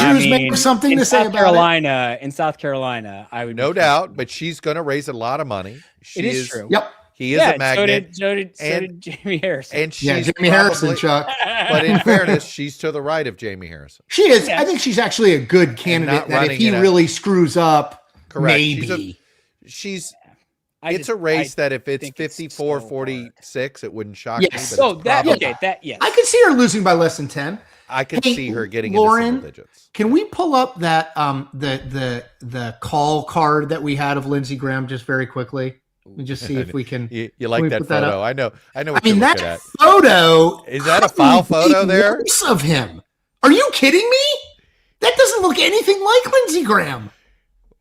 Something to say about it? In South Carolina, I would no doubt, but she's going to raise a lot of money. It is true. Yep. He is a magnet. So did Jamie Harrison. And she's Jamie Harrison, Chuck. But in fairness, she's to the right of Jamie Harrison. She is. Yes. I think she's actually a good candidate. That if he really screws up, maybe It's a race that if it's 54-46, it wouldn't shock me. But yes. I could see her losing by less than 10. I could see her getting Lauren, into single digits. Can we pull up that the call card that we had of Lindsey Graham just very quickly? We just see if we can. You like that photo? I know. What you're that looking at. Photo is that a file photo there of him? Are you kidding me? That doesn't look anything like Lindsey Graham.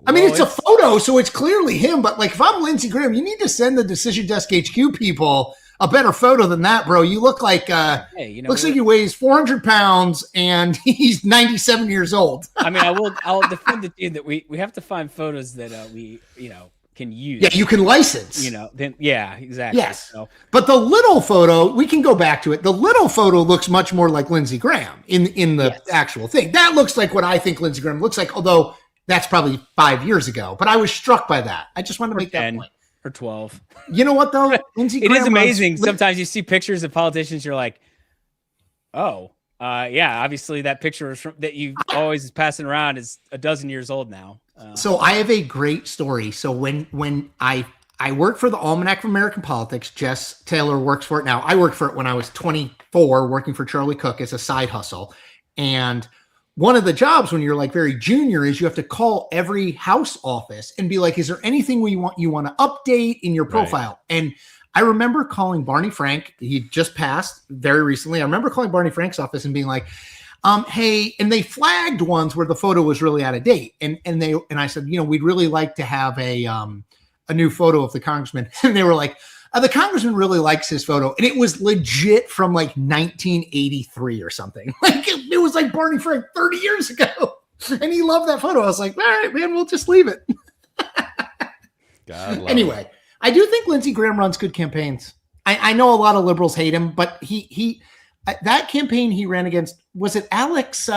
I mean, it's a photo, so it's clearly him. But like, if I'm Lindsey Graham, you need to send the Decision Desk HQ people a better photo than that, bro. You look like looks like he weighs 400 pounds and he's 97 years old. I mean, I'll defend the team that we have to find photos that we can use. Yeah, you can license. Then exactly. Yes. So. But the little photo, we can go back to it. The little photo looks much more like Lindsey Graham in the actual thing. That looks like what I think Lindsey Graham looks like, although that's probably 5 years ago. But I was struck by that. I just wanted to make that point. Or 12. You know what though? Lindsey Graham is amazing. Sometimes you see pictures of politicians, you're like, oh, obviously that picture that you always is passing around is a dozen years old now. So I have a great story. So when I worked for the Almanac of American Politics, Jess Taylor works for it now. I worked for it when I was 24, working for Charlie Cook as a side hustle. And one of the jobs when you're like very junior is you have to call every House office and be like, is there anything you want to update in your profile? Right. And I remember calling Barney Frank. He just passed very recently. I remember calling Barney Frank's office and being like, hey, and they flagged ones where the photo was really out of date. And I said, we'd really like to have a new photo of the congressman. And they were like, the congressman really likes his photo. And it was legit from like 1983 or something. Like it was like Barney Frank 30 years ago. And he loved that photo. I was like, all right, man, we'll just leave it. Anyway, I do think Lindsey Graham runs good campaigns. I know a lot of liberals hate him, but he that campaign he ran against, was it Alex?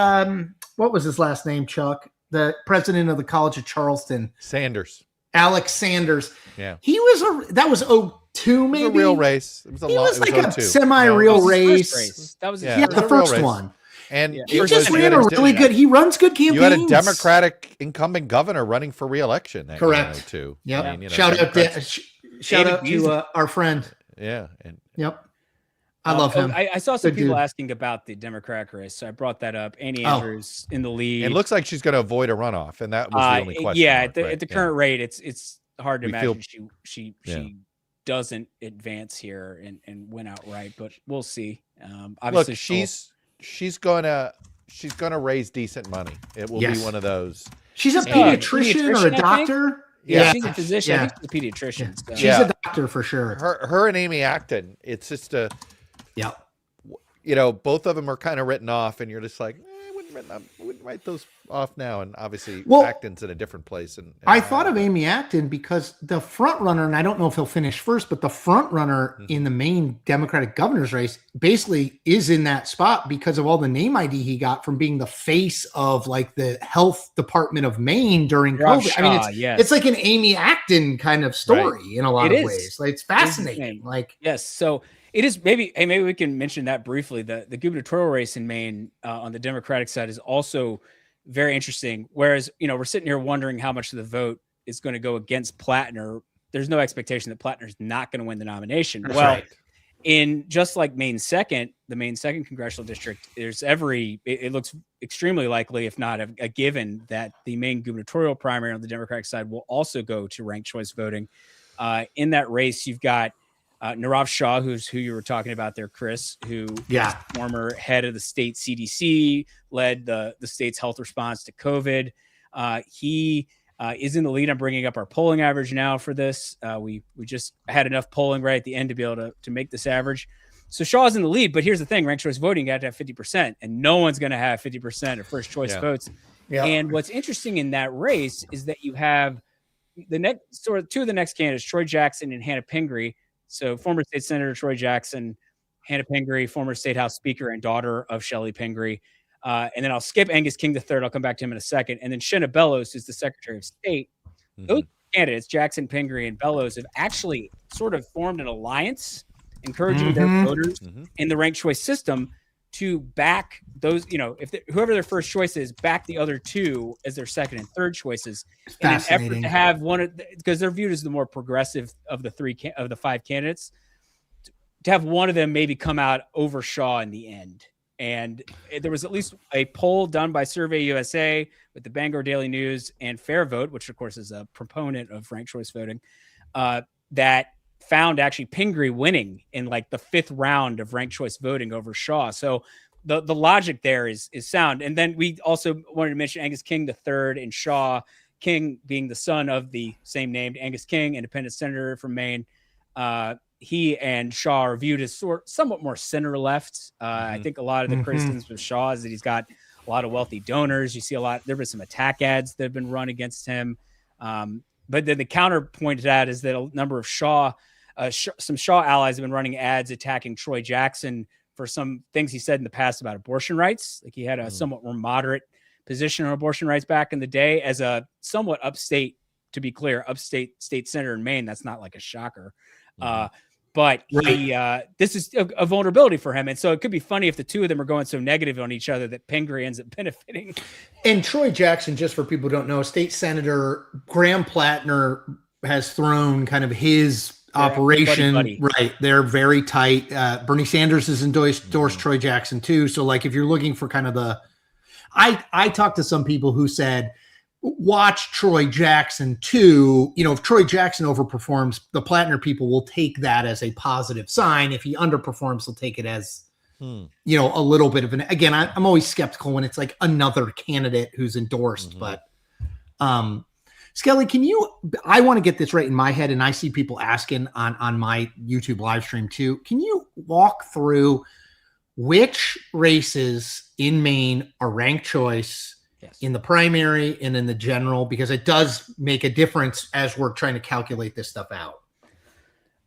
What was his last name, Chuck? The president of the College of Charleston. Sanders. Alex Sanders. Yeah. That was 02 maybe. It was a real race. It was like a semi-real race. That was the first one. And he just ran a really good. He runs good campaigns. You had a Democratic incumbent governor running for re-election. Correct. Too. Yep. I mean, shout out to our friend. Yeah. Yep. I love him. I saw some people asking about the Democratic race, so I brought that up. Annie Andrews in the lead. It looks like she's going to avoid a runoff, and that was the only question. Yeah, at the current rate, it's hard to imagine she doesn't advance here and win outright, but we'll see. Obviously, look, she's going to raise decent money. It will be one of those. She's a She's a pediatrician or a pediatrician, I think. doctor. Yeah, she's a physician. Yeah. I think she's a pediatrician. So. She's Yeah. a doctor for sure. Her and Amy Acton. It's just Yeah. Both of them are kind of written off, and you're just like, I wouldn't write those off now. And obviously, Acton's in a different place. And I thought of Amy Acton because the front runner, and I don't know if he'll finish first, but the front runner in the Maine Democratic governor's race basically is in that spot because of all the name ID he got from being the face of like the health department of Maine during COVID. I mean, it's like an Amy Acton kind of story in a lot of ways. Like, it's fascinating. Yes. So it is maybe we can mention that briefly. The gubernatorial race in Maine on the Democratic side is also very interesting. Whereas, we're sitting here wondering how much of the vote is going to go against Platner. There's no expectation that Platner's not going to win the nomination. In just like the Maine 2nd congressional district, it looks extremely likely, if not a given, that the Maine gubernatorial primary on the Democratic side will also go to ranked choice voting. In that race, you've got Nirav Shah, who you were talking about there, Chris, who is former head of the state CDC, led the state's health response to COVID. He is in the lead. I'm bringing up our polling average now for this. We just had enough polling right at the end to be able to make this average. So Shaw's in the lead, but here's the thing: ranked choice voting, you have to have 50%, and no one's going to have 50% of first choice votes. Yeah. And what's interesting in that race is that you have two of the next candidates, Troy Jackson and Hannah Pingree. So former state senator Troy Jackson, Hannah Pingree, former state house speaker and daughter of Shelley Pingree. And then I'll skip Angus King III. I'll come back to him in a second. And then Shenna Bellows, who's the Secretary of State. Those candidates, Jackson, Pingree, and Bellows, have actually sort of formed an alliance, encouraging their voters in the ranked choice system to back those, whoever their first choice is, back the other two as their second and third choices in an effort to have because they're viewed as the more progressive of the five candidates, to have one of them maybe come out over Shaw in the end. And there was at least a poll done by Survey USA with the Bangor Daily News and Fair Vote, which of course is a proponent of ranked choice voting, that found actually Pingree winning in like the 5th round of ranked choice voting over Shaw. So the logic there is sound. And then we also wanted to mention Angus King III and Shaw, King being the son of the same named Angus King, independent senator from Maine. He and Shaw are viewed as somewhat more center left. I think a lot of the criticisms with Shaw is that he's got a lot of wealthy donors. You see there've been some attack ads that have been run against him. But then the counterpoint to that is that a number of some Shaw allies have been running ads attacking Troy Jackson for some things he said in the past about abortion rights. Like he had a somewhat more moderate position on abortion rights back in the day as a somewhat upstate, to be clear, upstate state senator in Maine. That's not like a shocker. But this is a vulnerability for him. And so it could be funny if the two of them are going so negative on each other that Pingree ends up benefiting. And Troy Jackson, just for people who don't know, State Senator Graham Platner has thrown kind of his operation. Buddy. Right. They're very tight. Bernie Sanders has endorsed Troy Jackson too. So like if you're looking for kind of I talked to some people who said, watch Troy Jackson too. If Troy Jackson overperforms, the Platner people will take that as a positive sign. If he underperforms, they'll take it as, a little bit of again, I'm always skeptical when it's like another candidate who's endorsed, but, Skelly, I want to get this right in my head. And I see people asking on my YouTube live stream too. Can you walk through which races in Maine are ranked choice in the primary and in the general, because it does make a difference as we're trying to calculate this stuff out.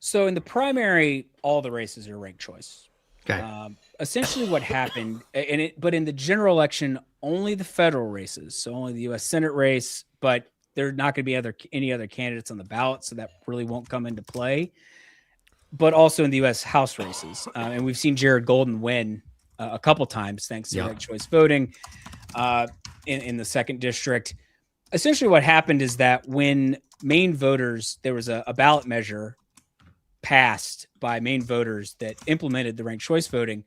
So in the primary, all the races are ranked choice. Okay. Essentially what happened, but in the general election, only the federal races, so only the U.S. Senate race, but there are not going to be any other candidates on the ballot, so that really won't come into play. But also in the U.S. House races, and we've seen Jared Golden win a couple times thanks to ranked choice voting. In the 2nd district, essentially what happened is that when Maine voters, there was a ballot measure passed by Maine voters that implemented the ranked choice voting,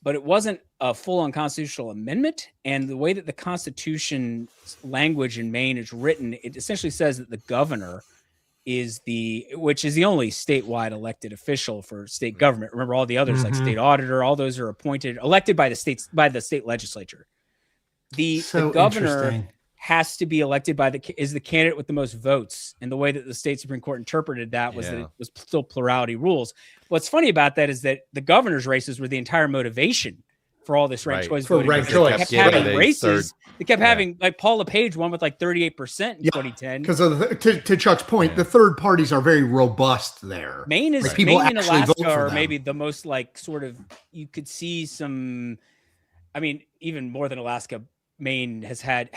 but it wasn't a full unconstitutional amendment. And the way that the Constitution language in Maine is written, it essentially says that the governor which is the only statewide elected official for state government. Remember all the others like state auditor, all those are elected by the state legislature. The governor has to be elected by is the candidate with the most votes. And the way that the state Supreme Court interpreted that was that it was still plurality rules. What's funny about that is that the governor's races were the entire motivation for all this ranked choice voting. Ranked choice. They kept having races. They kept having, like, Paul LePage won with like 38% in 2010. Because to Chuck's point, the third parties are very robust there. Maine is Maine and Alaska are maybe the most, like, sort of, you could see some, I mean, even more than Alaska, Maine has had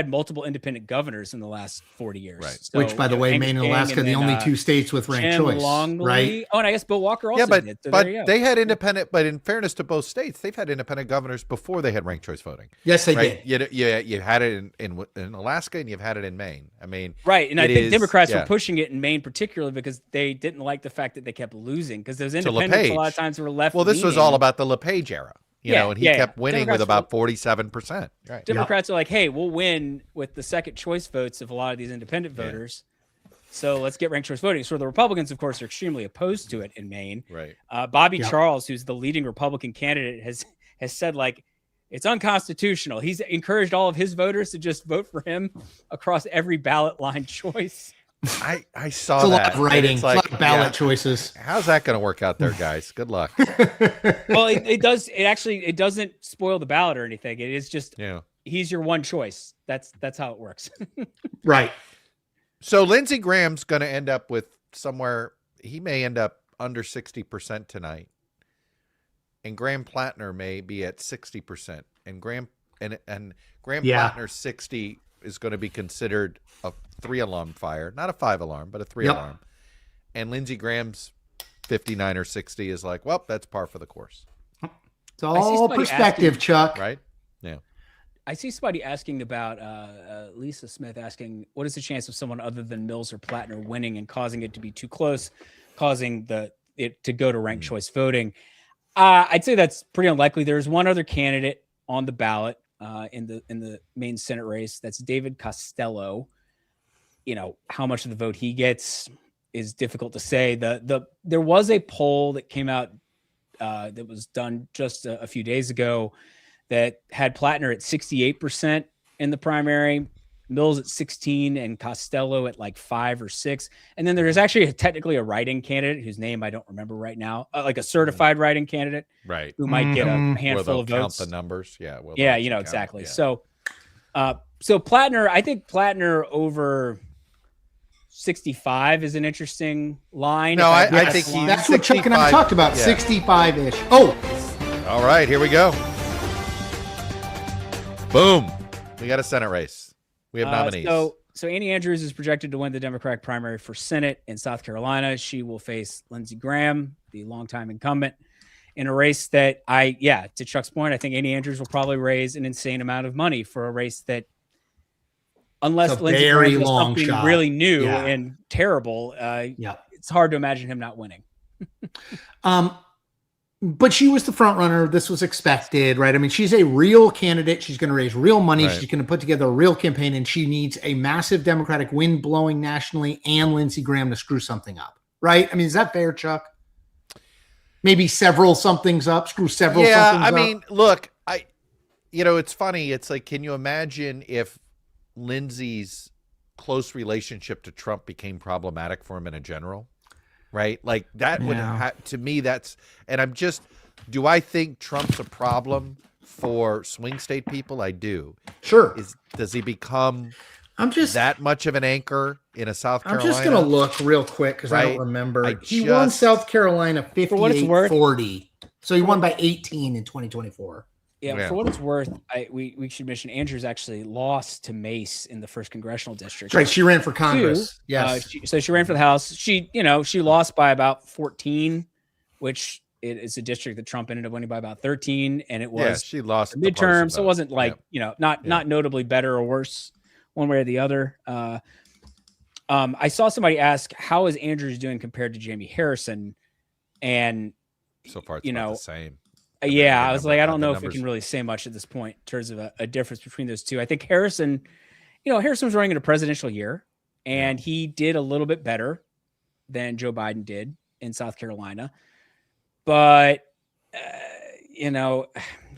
multiple independent governors in the last 40 years. Right. So, which, by the way, Maine and Alaska are the only two states with ranked choice. Longley, right. Oh, and I guess Bill Walker also did. So but they had independent, but in fairness to both states, they've had independent governors before they had ranked choice voting. Yes, they did. You had it in Alaska and you've had it in Maine. I mean, right. And I think Democrats were pushing it in Maine particularly because they didn't like the fact that they kept losing, because those independents a lot of times were left. Well, this was all about the LePage era. You know, and he kept winning with about 47%. Right. Democrats are like, hey, we'll win with the second choice votes of a lot of these independent voters. So let's get ranked choice voting. So the Republicans, of course, are extremely opposed to it in Maine. Right. Bobby Charles, who's the leading Republican candidate, has said, like, it's unconstitutional. He's encouraged all of his voters to just vote for him across every ballot line choice. I saw it's a that. lot of writing, like, a lot of ballot choices. How's that going to work out there, guys? Good luck. Well, it does. It doesn't spoil the ballot or anything. It is just he's your one choice. That's how it works. Right. So Lindsey Graham's going to end up with somewhere. He may end up under 60% tonight, and Graham Platner may be at 60%. And Graham Platner's 60 is going to be considered a 3-alarm fire, not a 5-alarm, but a 3-alarm. And Lindsey Graham's 59 or 60 is like, well, that's par for the course. It's all perspective, Chuck. Right? Yeah. I see somebody asking about Lisa Smith asking, what is the chance of someone other than Mills or Platner winning and causing it to be too close, causing it to go to ranked choice voting? I'd say that's pretty unlikely. There's one other candidate on the ballot in the Maine Senate race. That's David Costello. You know, how much of the vote he gets is difficult to say. There was a poll that came out that was done just a few days ago that had Platner at 68% in the primary, Mills at 16, and Costello at like 5 or 6. And then there's actually technically a write-in candidate whose name I don't remember right now, like a certified write-in candidate, right? Who might get a handful of votes. Count the numbers, exactly. So Platner, I think Platner over 65 is an interesting line. No, I think that's what Chuck and I talked about. 65-ish. Oh, all right, here we go. Boom. We got a Senate race. We have nominees. So Annie Andrews is projected to win the Democratic primary for Senate in South Carolina. She will face Lindsey Graham, the longtime incumbent, in a race that to Chuck's point, I think Annie Andrews will probably raise an insane amount of money for a race that, unless Lindsey Graham does something really new and terrible, it's hard to imagine him not winning. But she was the front runner. This was expected, right? I mean, she's a real candidate. She's going to raise real money. Right. She's going to put together a real campaign, and she needs a massive Democratic wind blowing nationally and Lindsey Graham to screw something up, right? I mean, is that fair, Chuck? Maybe several somethings up, screw several somethings up. Yeah, I mean, look, it's funny. It's like, can you imagine if Lindsey's close relationship to Trump became problematic for him in a general? Right? Like that would to me, that's, and do I think Trump's a problem for swing state people? I do. Sure. Does he become that much of an anchor in a South Carolina? I'm just going to look real quick because I don't remember. He won South Carolina 58-40. So he won by 18 in 2024. Yeah, for what it's worth, we should mention Andrews actually lost to Mace in the first congressional district. That's right, she ran for Congress. Yes. So she ran for the House. She lost by about 14, which is a district that Trump ended up winning by about 13, and it was she lost the midterm, so it wasn't like not notably better or worse one way or the other. I saw somebody ask, how is Andrews doing compared to Jamie Harrison? And so far it's about the same. I was like, I don't know if we can really say much at this point in terms of a difference between those two. I think Harrison was running in a presidential year, and he did a little bit better than Joe Biden did in South Carolina. But,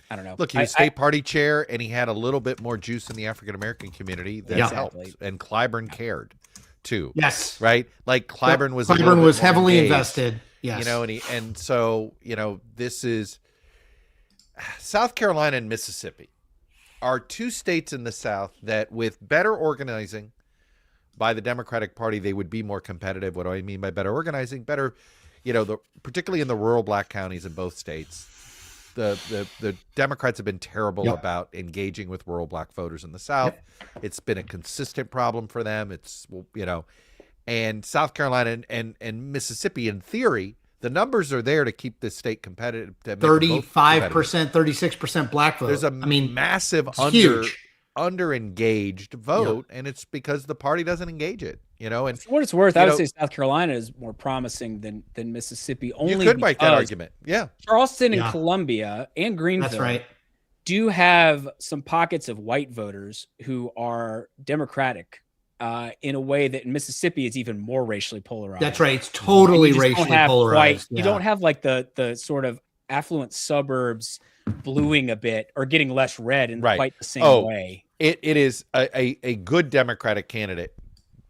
I don't know. Look, he was state party chair, and he had a little bit more juice in the African American community that helped. And Clyburn cared too. Yes. Right. Like Clyburn was. Clyburn was heavily invested. Yes. You know, and so this is South Carolina and Mississippi are two states in the South that, with better organizing by the Democratic Party, they would be more competitive. What do I mean by better organizing? Better, particularly in the rural black counties in both states. The Democrats have been terrible about engaging with rural black voters in the South. It's been a consistent problem for them. It's, and South Carolina and Mississippi, in theory, the numbers are there to keep the state competitive. 35%, 36% black vote. There's a massive under-engaged vote, and it's because the party doesn't engage it. And for what it's worth, I would say South Carolina is more promising than Mississippi. Only you could make that argument. Yeah, Charleston and Columbia and Greenville do have some pockets of white voters who are Democratic in a way that in Mississippi is even more racially polarized. That's right. It's totally racially polarized. You don't have like the sort of affluent suburbs bluing a bit or getting less red in quite the same way. It is a good Democratic candidate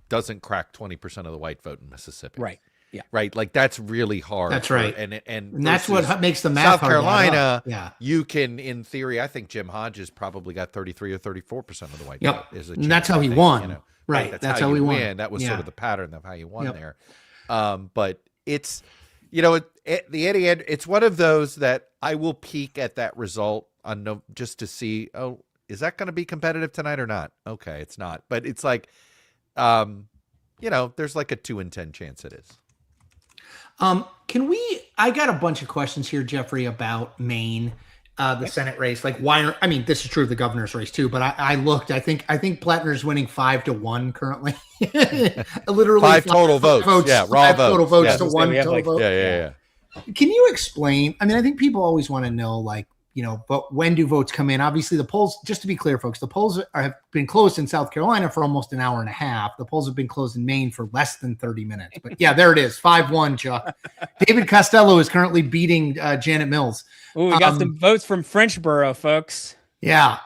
doesn't crack 20% of the white vote in Mississippi. Right. Yeah. Right. Like that's really hard. That's right. And that's what makes the math South Carolina, hard. You can, in theory, I think Jim Hodges probably got 33 or 34% of the white vote. And that's how he won. Right. That's how he won. That was sort of the pattern of how you won there. But it's, it's one of those that I will peek at that result just to see, is that going to be competitive tonight or not? Okay, it's not. But it's like, there's like a 2 in 10 chance it is. I got a bunch of questions here, Jeffrey, about Maine, the Senate race. Like this is true of the governor's race too, but I looked, I think Platner's winning 5-1 currently. Literally 5 total votes. Yeah. Raw votes. Total votes to 1 total vote. Yeah. Can you explain? I think people always want to know, but when do votes come in? Obviously, the polls, just to be clear, folks, the polls have been closed in South Carolina for almost an hour and a half. The polls have been closed in Maine for less than 30 minutes. But yeah, there it is, 5-1, Chuck. David Costello is currently beating Janet Mills. Oh, we got some votes from Frenchboro, folks. Yeah.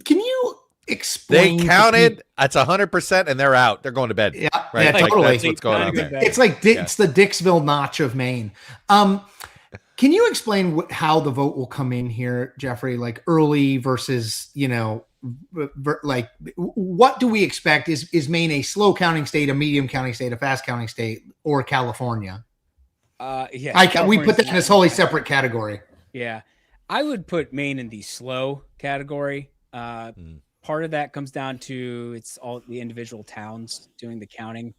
Can you explain? They counted. It's 100%, and they're out. They're going to bed. Yeah, right. Totally. That's what's going on there. It's like it's the Dixville notch of Maine. Can you explain how the vote will come in here, Jeffrey? Like early versus, what do we expect? Is Maine a slow counting state, a medium counting state, a fast counting state, or California? We put that in a wholly separate category. Yeah, I would put Maine in the slow category. Part of that comes down to it's all the individual towns doing the counting,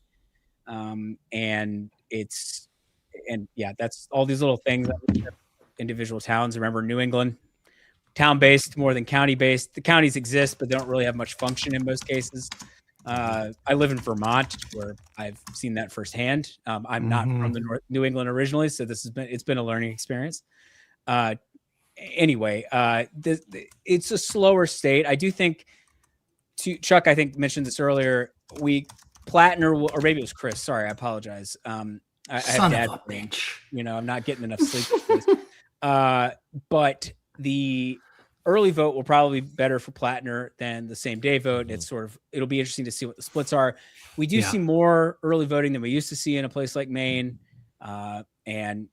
that's all these little things that individual towns. Remember, New England, town-based more than county-based. The counties exist, but they don't really have much function in most cases. I live in Vermont, where I've seen that firsthand. I'm not from the New England originally, so it's been a learning experience. Anyway, it's a slower state. I do think. Chuck, I think mentioned this earlier. Platner, or maybe it was Chris. Sorry, I apologize. I have dad brain. I'm not getting enough sleep. But the early vote will probably be better for Platner than the same day vote. It'll be interesting to see what the splits are. We do see more early voting than we used to see in a place like Maine. And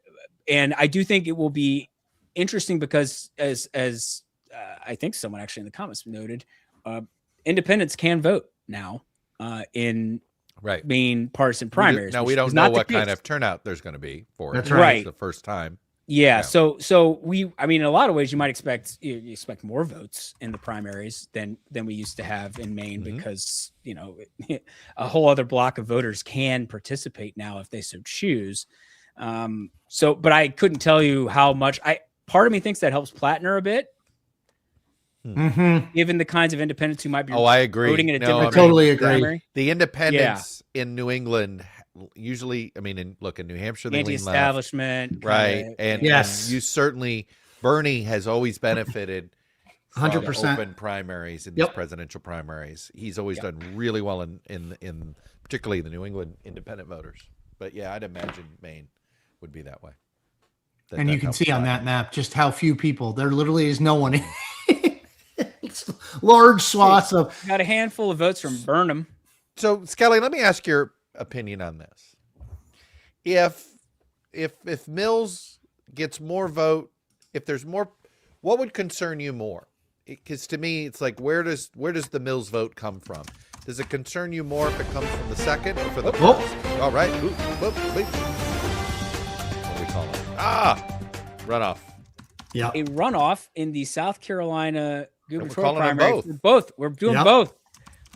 I do think it will be interesting because as I think someone actually in the comments noted, independents can vote now in Maine partisan primaries. Now we don't know what kind of turnout there's going to be for it. That's right. It's the first time. Yeah. So in a lot of ways you might expect more votes in the primaries than we used to have in Maine because, a whole other block of voters can participate now if they so choose. But I couldn't tell you how much part of me thinks that helps Platner a bit. Given the kinds of independents who might be I agree. voting in a I totally agree. primary. The independents in New England usually, in New Hampshire, they lean left. Anti-establishment. Right. And you certainly, Bernie has always benefited 100% open primaries in these presidential primaries. He's always done really well in particularly the New England independent voters. But yeah, I'd imagine Maine would be that way. And you can see on that map just how few people. There literally is no one. It's large swaths of. Got a handful of votes from Burnham. So, Skelly, let me ask your opinion on this. If Mills gets more vote, if there's more, what would concern you more? Because to me, it's like, where does the Mills vote come from? Does it concern you more if it comes from the second or for the first? All right. What do we call it? Runoff. Yeah. A runoff in the South Carolina gubernatorial calling them primary. both. We're doing both.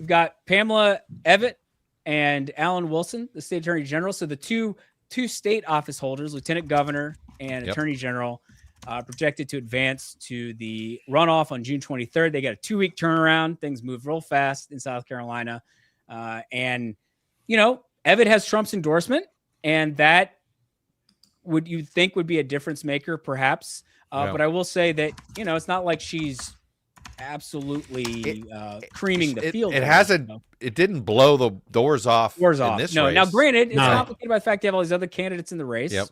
We've got Pamela Evitt and Alan Wilson, the state attorney general. So the two state office holders, lieutenant governor and attorney general, projected to advance to the runoff on June 23rd. They got a 2-week turnaround. Things move real fast in South Carolina. And, Evitt has Trump's endorsement, and that would you think would be a difference maker, perhaps. But I will say that, it's not like she's absolutely creaming the field. It didn't blow the doors off. In this no, race. now granted, it's complicated by the fact you have all these other candidates in the race. Yep.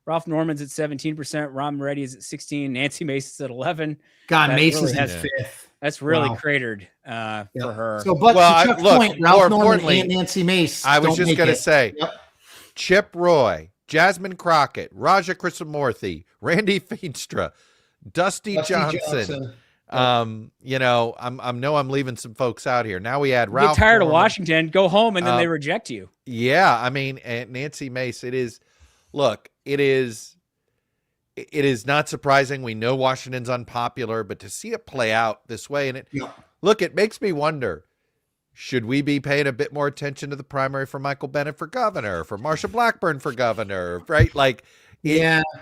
Ralph Norman's at 17%. Ron Moretti is at 16%. Nancy Mace is at 11%. God, Mace is really at 5th. That's really cratered for her. So, but to Chuck's point, Ralph Norman and Nancy Mace. I was just going to say, Chip Roy, Jasmine Crockett, Raja Krishnamurthy, Randy Feenstra, Dusty Johnson. I'm leaving some folks out here. Now we add Ralph. Get tired Norman. of Washington, go home, and then they reject you. Yeah, I mean, and Nancy Mace. It is not surprising. We know Washington's unpopular, but to see it play out this way, and it makes me wonder: should we be paying a bit more attention to the primary for Michael Bennet for governor, for Marsha Blackburn for governor, right? Like,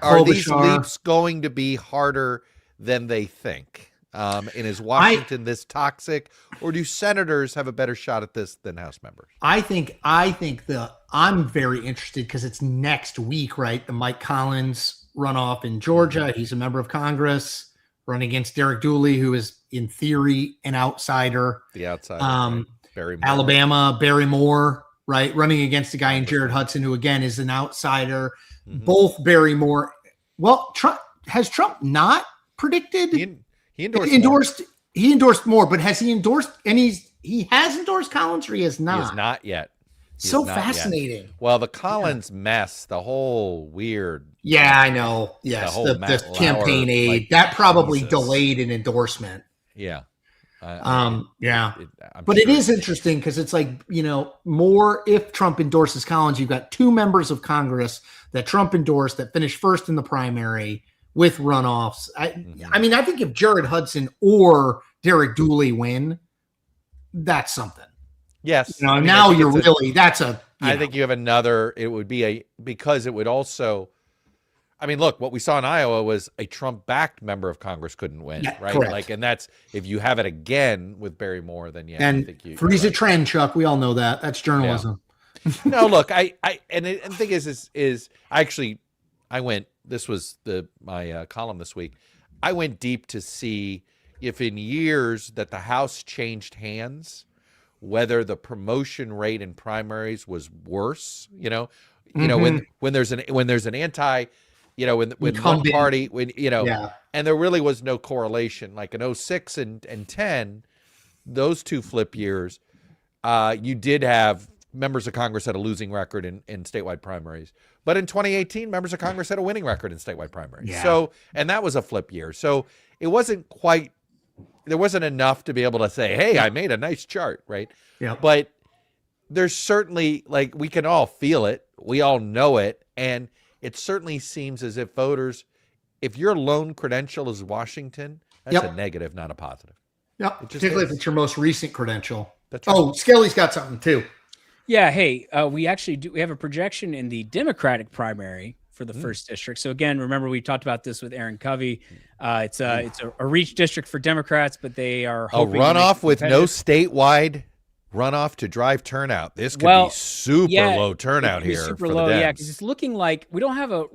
are these leaps going to be harder than they think? And is Washington this toxic, or do senators have a better shot at this than House members? I think I'm very interested because it's next week, right? The Mike Collins runoff in Georgia. He's a member of Congress running against Derek Dooley, who is in theory an outsider. The outsider. Barry Moore. Alabama, Barry Moore, right? Running against a guy in Jared Hudson, who again is an outsider. Mm-hmm. Both Barry Moore. Well, has Trump not predicted? He endorsed more. He endorsed more, but has he endorsed he has endorsed Collins, or he has not? He has not yet. So fascinating. Well, the Collins mess, the whole weird. Yeah, I know. Yes, the campaign aid that probably delayed an endorsement. Yeah. But it is interesting because it's like, more if Trump endorses Collins, you've got 2 members of Congress that Trump endorsed that finished first in the primary with runoffs. I mean, I think if Jared Hudson or Derek Dooley win, that's something. Yes. Now you're really, that's a. I think you have another, it would be because it would also, I mean, look, what we saw in Iowa was a Trump-backed member of Congress couldn't win, right? Correct. Like, and that's, if you have it again with Barry Moore, then I think you. Three's a trend, Chuck. We all know that. That's journalism. Yeah. No, look, and the thing is I went, this was my column this week. I went deep to see if in years that the House changed hands, whether the promotion rate in primaries was worse, when there's an anti, when one party, and there really was no correlation, like in 06 and 10, those 2 flip years, you did have members of Congress had a losing record in statewide primaries. But in 2018, members of Congress had a winning record in statewide primaries. Yeah. So, and that was a flip year. So it wasn't quite, there wasn't enough to be able to say, hey, I made a nice chart, right? Yeah. But there's certainly, like, we can all feel it. We all know it. And it certainly seems as if voters, if your lone credential is Washington, that's a negative, not a positive. Yep. Particularly if it's your most recent credential. That's right. Oh, Skelly's got something too. Yeah. Hey, we have a projection in the Democratic primary for the first district. So again, remember we talked about this with Aaron Covey. It's a reach district for Democrats, but they are hoping a runoff with no statewide runoff to drive turnout. This could be super low turnout here. Super for low, the Dems. because it's looking like we don't have a.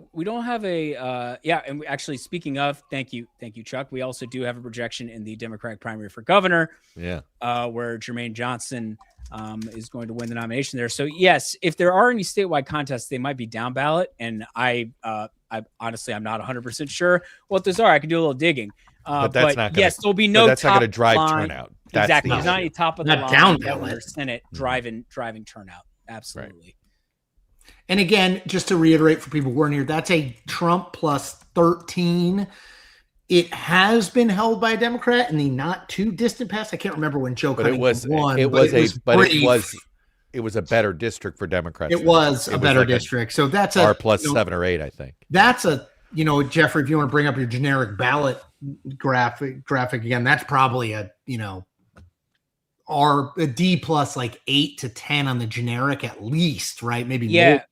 And we actually, speaking of, thank you, Chuck. We also do have a projection in the Democratic primary for governor. Yeah, where Jermaine Johnson is going to win the nomination there. So yes, if there are any statewide contests, they might be down ballot. And I honestly, I'm not 100% sure what those are. I can do a little digging. But that's not gonna, yes, there'll be no. That's not going to drive line. turnout. That's exactly. The There's not any top of the not line down governor, ballot. Senate driving turnout. Absolutely. Right. And again, just to reiterate for people who weren't here, that's a Trump plus 13. It has been held by a Democrat in the not too distant past. I can't remember when Joe But Cunningham won. it was a better district for Democrats. It was a better like district. So that's a R plus 7 or 8, I think. That's a, Jeffrey, if you want to bring up your generic ballot graphic again, that's probably a D plus like 8 to 10 on the generic at least, right? Maybe more.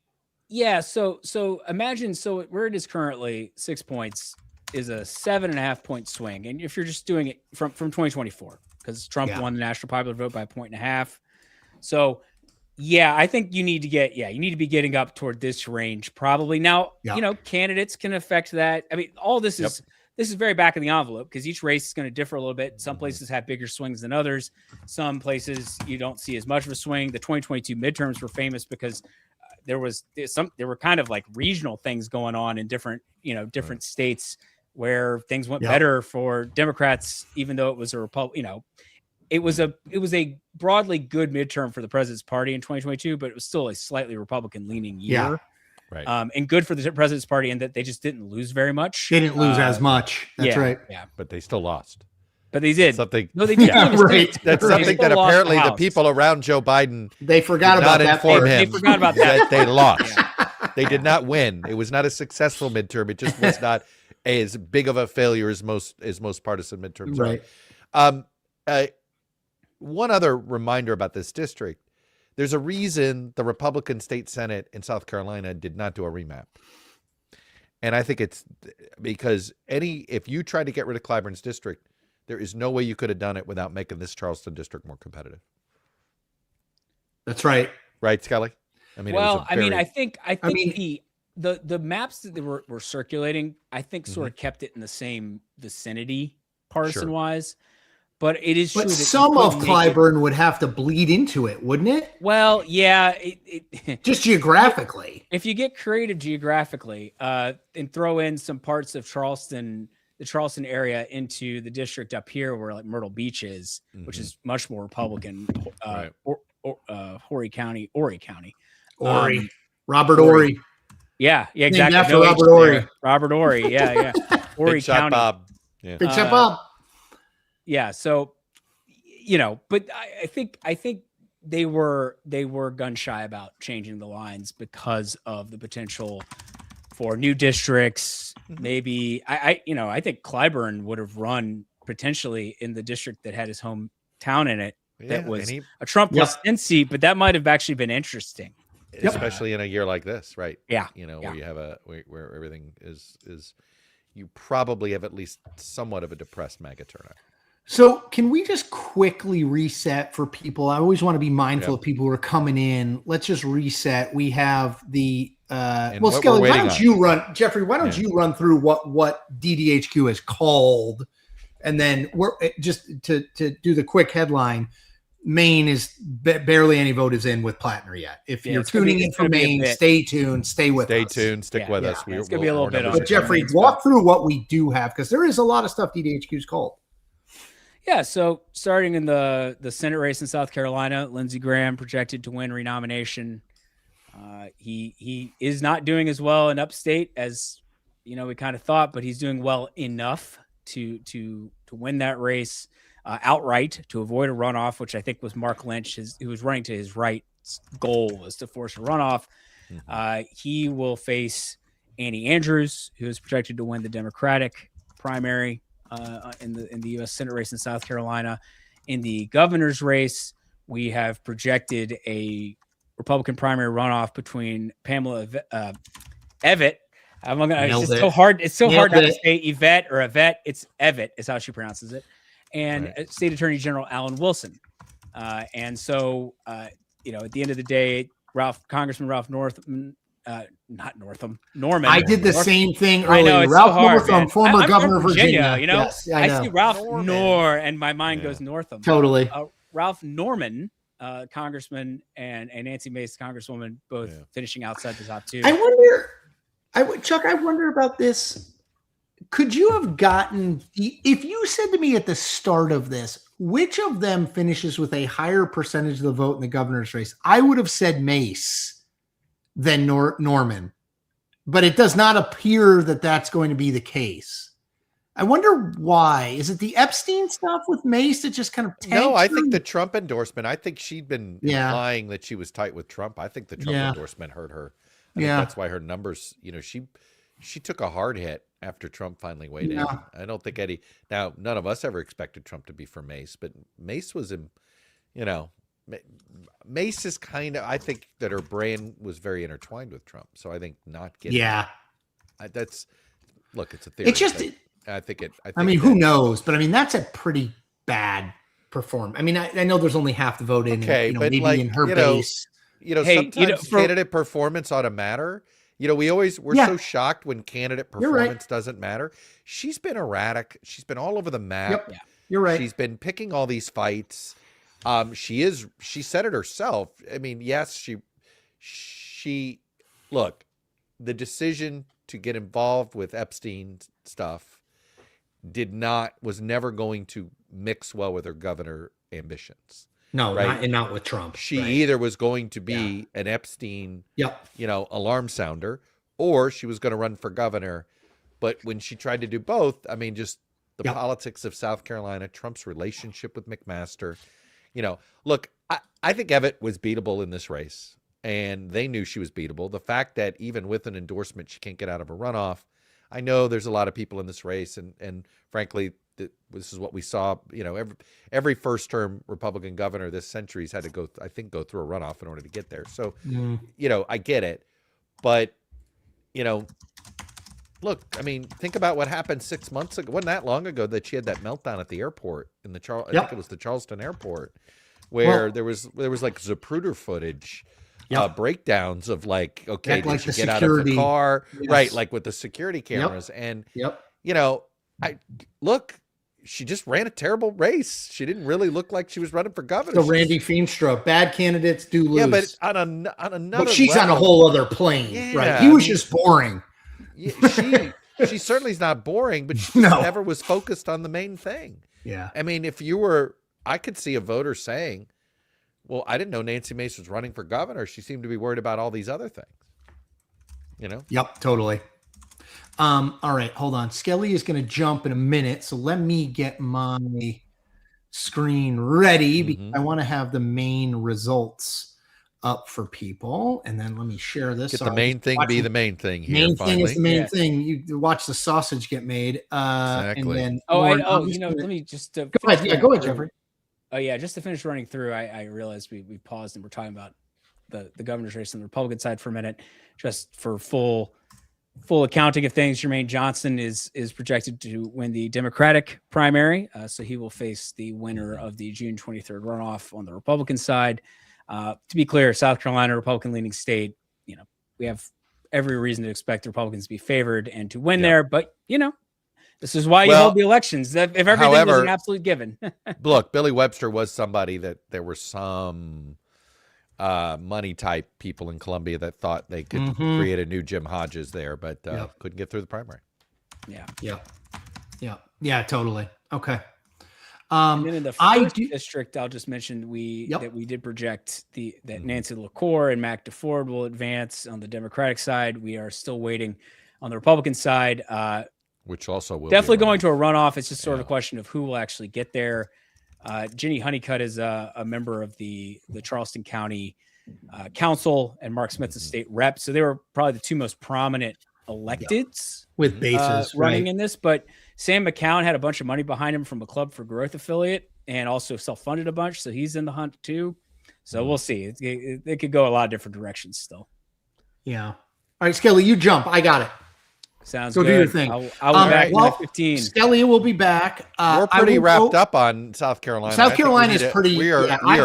Yeah. So imagine, where it is currently, 6 points is a 7.5 point swing. And if you're just doing it from 2024, because Trump won the national popular vote by 1.5. So yeah, I think you need to be getting up toward this range probably. Now, candidates can affect that. I mean, all this is, this is very back of the envelope because each race is going to differ a little bit. Some places have bigger swings than others. Some places you don't see as much of a swing. The 2022 midterms were famous because there were kind of like regional things going on in different states where things went better for Democrats, even though it was a Republican, it was a broadly good midterm for the president's party in 2022, but it was still a slightly Republican leaning year. Yeah. Right. And good for the president's party in that they just didn't lose very much. They didn't lose as much. That's right. Yeah. But they still lost. But they did. No, they did. Right. That's something that apparently the people around Joe Biden they forgot about that. They forgot about that. They lost. They did not win. It was not a successful midterm. It just was not as big of a failure as most partisan midterms. Right. One other reminder about this district. There's a reason the Republican state Senate in South Carolina did not do a remap. And I think it's because if you tried to get rid of Clyburn's district, there is no way you could have done it without making this Charleston district more competitive. That's right. Right, Skelly? I mean, I think the maps that they were circulating, I think sort of kept it in the same vicinity partisan wise. But it is true that some of Clyburn would have to bleed into it, wouldn't it? Well, yeah. Just geographically. If you get creative geographically and throw in some parts of Charleston, the Charleston area into the district up here where like Myrtle Beach is, which is much more Republican, Horry County. Robert Horry. Yeah, exactly. After Robert Horry. Robert Horry, yeah. Horry County. Bob. Yeah. Big shot Bob. Yeah, so but I think they were gun shy about changing the lines because of the potential for new districts. Maybe I think Clyburn would have run potentially in the district that had his hometown in it. That was a Trump plus 10 seat, but that might have actually been interesting, especially in a year like this, right? Yeah, where you have where everything is you probably have at least somewhat of a depressed MAGA turnout. So can we just quickly reset for people? I always want to be mindful of people who are coming in. Let's just reset. We have the Skelly, why don't you run, Jeffrey? Why don't you run through what DDHQ is called, and then we're just to do the quick headline. Maine is barely any vote is in with Platner yet. If you're tuning in from Maine, stay tuned. Stay with us. Stay tuned. Stick with us. It's gonna be a little bit. But Jeffrey, walk through what we do have because there is a lot of stuff DDHQ is called. Yeah, so starting in the Senate race in South Carolina, Lindsey Graham projected to win renomination. He is not doing as well in upstate as we kind of thought, but he's doing well enough to win that race outright to avoid a runoff, which I think was Mark Lynch, who was running to his right. Goal was to force a runoff. He will face Annie Andrews, who is projected to win the Democratic primary. In the U.S. Senate race in South Carolina. In the governor's race, we have projected a Republican primary runoff between Pamela Evette. It's just so hard. It's so hard not to say Yvette or Evette. It's Evette is how she pronounces it. And State Attorney General Alan Wilson. And so, at the end of the day, Congressman Ralph Norman. I did the same thing earlier. I know, Ralph so hard, Northam, man. former I'm governor of from Virginia. Yes, I see Ralph Norman, and my mind goes Northam. Totally. Ralph Norman congressman and Nancy Mace, congresswoman, both finishing outside the top two. I wonder, Chuck, I wonder about this. Could you have gotten, if you said to me at the start of this, which of them finishes with a higher percentage of the vote in the governor's race, I would have said Mace than Norman. But it does not appear that that's going to be the case. I wonder why. Is it the Epstein stuff with Mace that just kind of tanked No, I her? think the Trump endorsement, I think she'd been implying that she was tight with Trump. I think the Trump endorsement hurt her. I think that's why her numbers, she took a hard hit after Trump finally weighed in. I don't think now none of us ever expected Trump to be for Mace, but Mace was Mace is kind of, I think that her brand was very intertwined with Trump. So I think not getting it's a theory. It's just, I mean, who knows? But I mean, that's a pretty bad performance. I mean, I know there's only half the vote in, but maybe in her base. Sometimes candidate performance ought to matter. We're so shocked when candidate performance doesn't matter. She's been erratic. She's been all over the map. Yep. Yeah. You're right. She's been picking all these fights. She said it herself. I mean, yes, look, the decision to get involved with Epstein stuff was never going to mix well with her governor ambitions. No, right? Not with Trump. She either was going to be an Epstein, alarm sounder, or she was going to run for governor. But when she tried to do both, I mean, just the politics of South Carolina, Trump's relationship with McMaster, look, I think Evett was beatable in this race, and they knew she was beatable. The fact that even with an endorsement, she can't get out of a runoff. I know there's a lot of people in this race, and frankly, this is what we saw. Every first-term Republican governor this century's had to go through a runoff in order to get there. So, I get it, but look, I mean, think about what happened 6 months ago. Wasn't that long ago that she had that meltdown at the airport I think it was the Charleston airport, where there was like Zapruder footage. Breakdowns of did she get out of the car? Yes. Right, like with the security cameras. And she just ran a terrible race. She didn't really look like she was running for governor. So Randy Feenstra, bad candidates do lose. Yeah, but on another but she's level, on a whole other plane, right? He was just boring. She certainly is not boring, but she never was focused on the main thing. Yeah. I mean, I could see a voter saying, well, I didn't know Nancy Mace was running for governor. She seemed to be worried about all these other things. Yep, totally. All right, hold on. Skelly is going to jump in a minute, so let me get my screen ready because I want to have the main results up for people, and then let me share this. Get the main thing be the main thing here. Main thing is the main thing. You watch the sausage get made. Exactly. And then let me just go ahead. Yeah, go ahead, Jeffrey. Oh yeah, just to finish running through, I realized we paused and we're talking about the governor's race on the Republican side for a minute, just for full accounting of things. Jermaine Johnson is projected to win the Democratic primary, so he will face the winner of the June 23rd runoff on the Republican side. To be clear, South Carolina, Republican-leaning state, we have every reason to expect the Republicans to be favored and to win there, but this is why you hold the elections. If everything was an absolute given. Look, Billy Webster was somebody that there were some money type people in Columbia that thought they could create a new Jim Hodges there, but couldn't get through the primary. Yeah, totally. Okay. And then in the first district, I'll just mention that we did project that Nancy LaCour and Mac DeFord will advance on the Democratic side. We are still waiting on the Republican side, which also will definitely going to a runoff. It's just sort of a question of who will actually get there. Ginny Honeycutt is a member of the Charleston County Council, and Mark Smith's a state rep. So they were probably the two most prominent electeds with bases running in this. But Sam McCown had a bunch of money behind him from a Club for Growth affiliate and also self-funded a bunch. So he's in the hunt too. So we'll see. It could go a lot of different directions still. Yeah. All right, Skelly, you jump. I got it. Sounds good. Do your thing. I'll be back in 15. Skelly will be back. We're pretty wrapped up on South Carolina. South Carolina is pretty. We are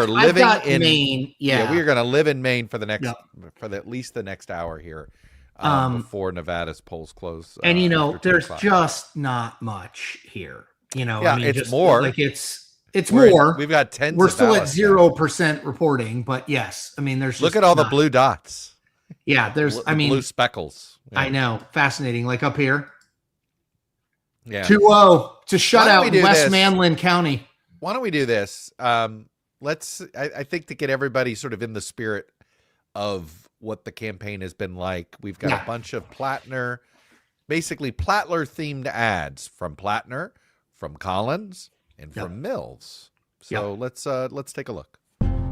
living in Maine. Yeah, we are going to live in Maine for the next at least the next hour here before Nevada's polls close. And there's just not much here. I mean, it's more like it's It's more. We've got tens. We're of still at ballots 0% reporting, but yes, I mean, there's. Look just at all the not- blue dots. Yeah, there's. I mean, blue speckles. Yeah. I know, fascinating. Like up here, Yeah. 2-0 to shut Why don't out we do Westmoreland County. Why don't we do this? Let's. I think to get everybody sort of in the spirit of what the campaign has been like. We've got a bunch of Platner, basically Platner themed ads from Platner, from Collins, and from Mills. So let's take a look.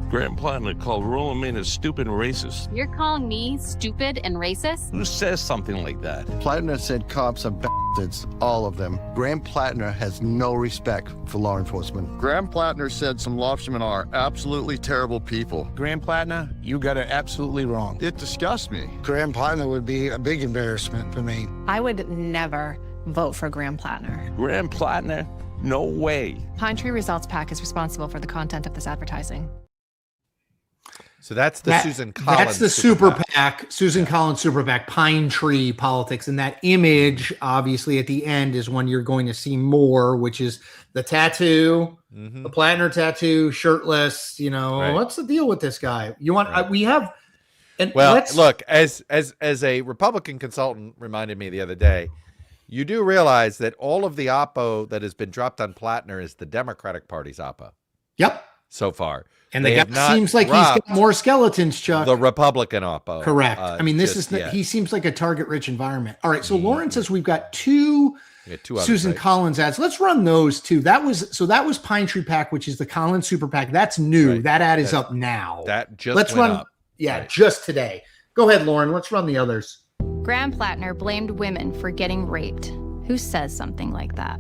Graham Platner called rural Maine a stupid and racist. You're calling me stupid and racist? Who says something like that? Platner said cops are bastards, all of them. Graham Platner has no respect for law enforcement. Graham Platner said some lobstermen are absolutely terrible people. Graham Platner, you got it absolutely wrong. It disgusts me. Graham Platner would be a big embarrassment for me. I would never vote for Graham Platner. Graham Platner? No way. Pine Tree Results PAC is responsible for the content of this advertising. So that's the Susan Collins. That's the super PAC, Susan Collins super PAC, Pine Tree Politics. And that image, obviously, at the end is when you're going to see more, which is the tattoo, the Platner tattoo, shirtless. You know, what's the deal with this guy? You want, we have, and look, as a Republican consultant reminded me the other day, you do realize that all of the oppo that has been dropped on Platner is the Democratic Party's oppo. Yep. So far. And the guy seems like he's got more skeletons, Chuck. The Republican oppo. Correct. I mean, he seems like a target-rich environment. All right, so Lauren says we've got two Susan Collins ads. Let's run those two. That was Pine Tree PAC, which is the Collins Super PAC. That's new. Right. That ad is up now. That just Let's went run. up. Yeah, just today. Go ahead, Lauren. Let's run the others. Graham Platner blamed women for getting raped. Who says something like that?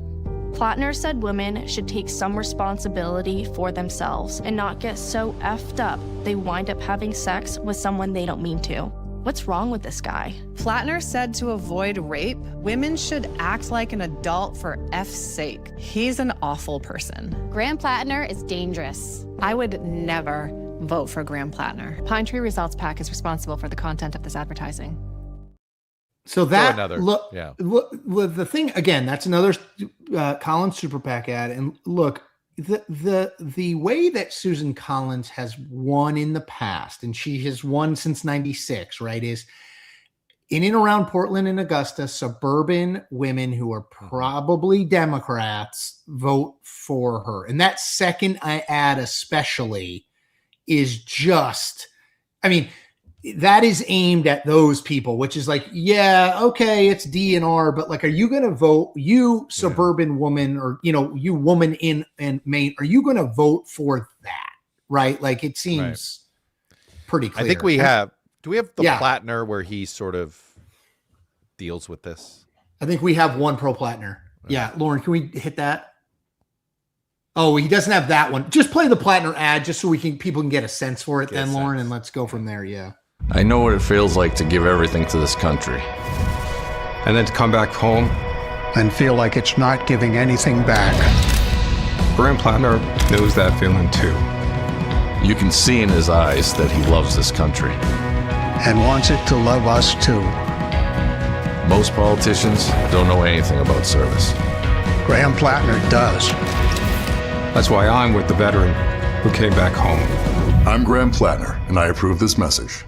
Platner said women should take some responsibility for themselves and not get so effed up they wind up having sex with someone they don't mean to. What's wrong with this guy? Platner said to avoid rape, women should act like an adult for F's sake. He's an awful person. Graham Platner is dangerous. I would never vote for Graham Platner. Pine Tree Results PAC is responsible for the content of this advertising. So that look, the thing again, that's another Collins Super PAC ad. And look, the way that Susan Collins has won in the past, and she has won since '96, right, is in and around Portland and Augusta, suburban women who are probably Democrats vote for her. And that second ad especially is just, I mean, that is aimed at those people, which is like, yeah, okay, it's DNR, but like, are you going to vote, you suburban woman, or, you know, you woman in Maine, are you going to vote for that? Right? Like, it seems pretty clear. I think we have, do we have the Platner where he sort of deals with this? I think we have one pro Platner. Yeah. Lauren, can we hit that? Oh, he doesn't have that one. Just play the Platner ad just so people can get a sense for it then, Lauren, and let's go from there. Yeah. I know what it feels like to give everything to this country. And then to come back home and feel like it's not giving anything back. Graham Platner knows that feeling too. You can see in his eyes that he loves this country. And wants it to love us too. Most politicians don't know anything about service. Graham Platner does. That's why I'm with the veteran who came back home. I'm Graham Platner, and I approve this message.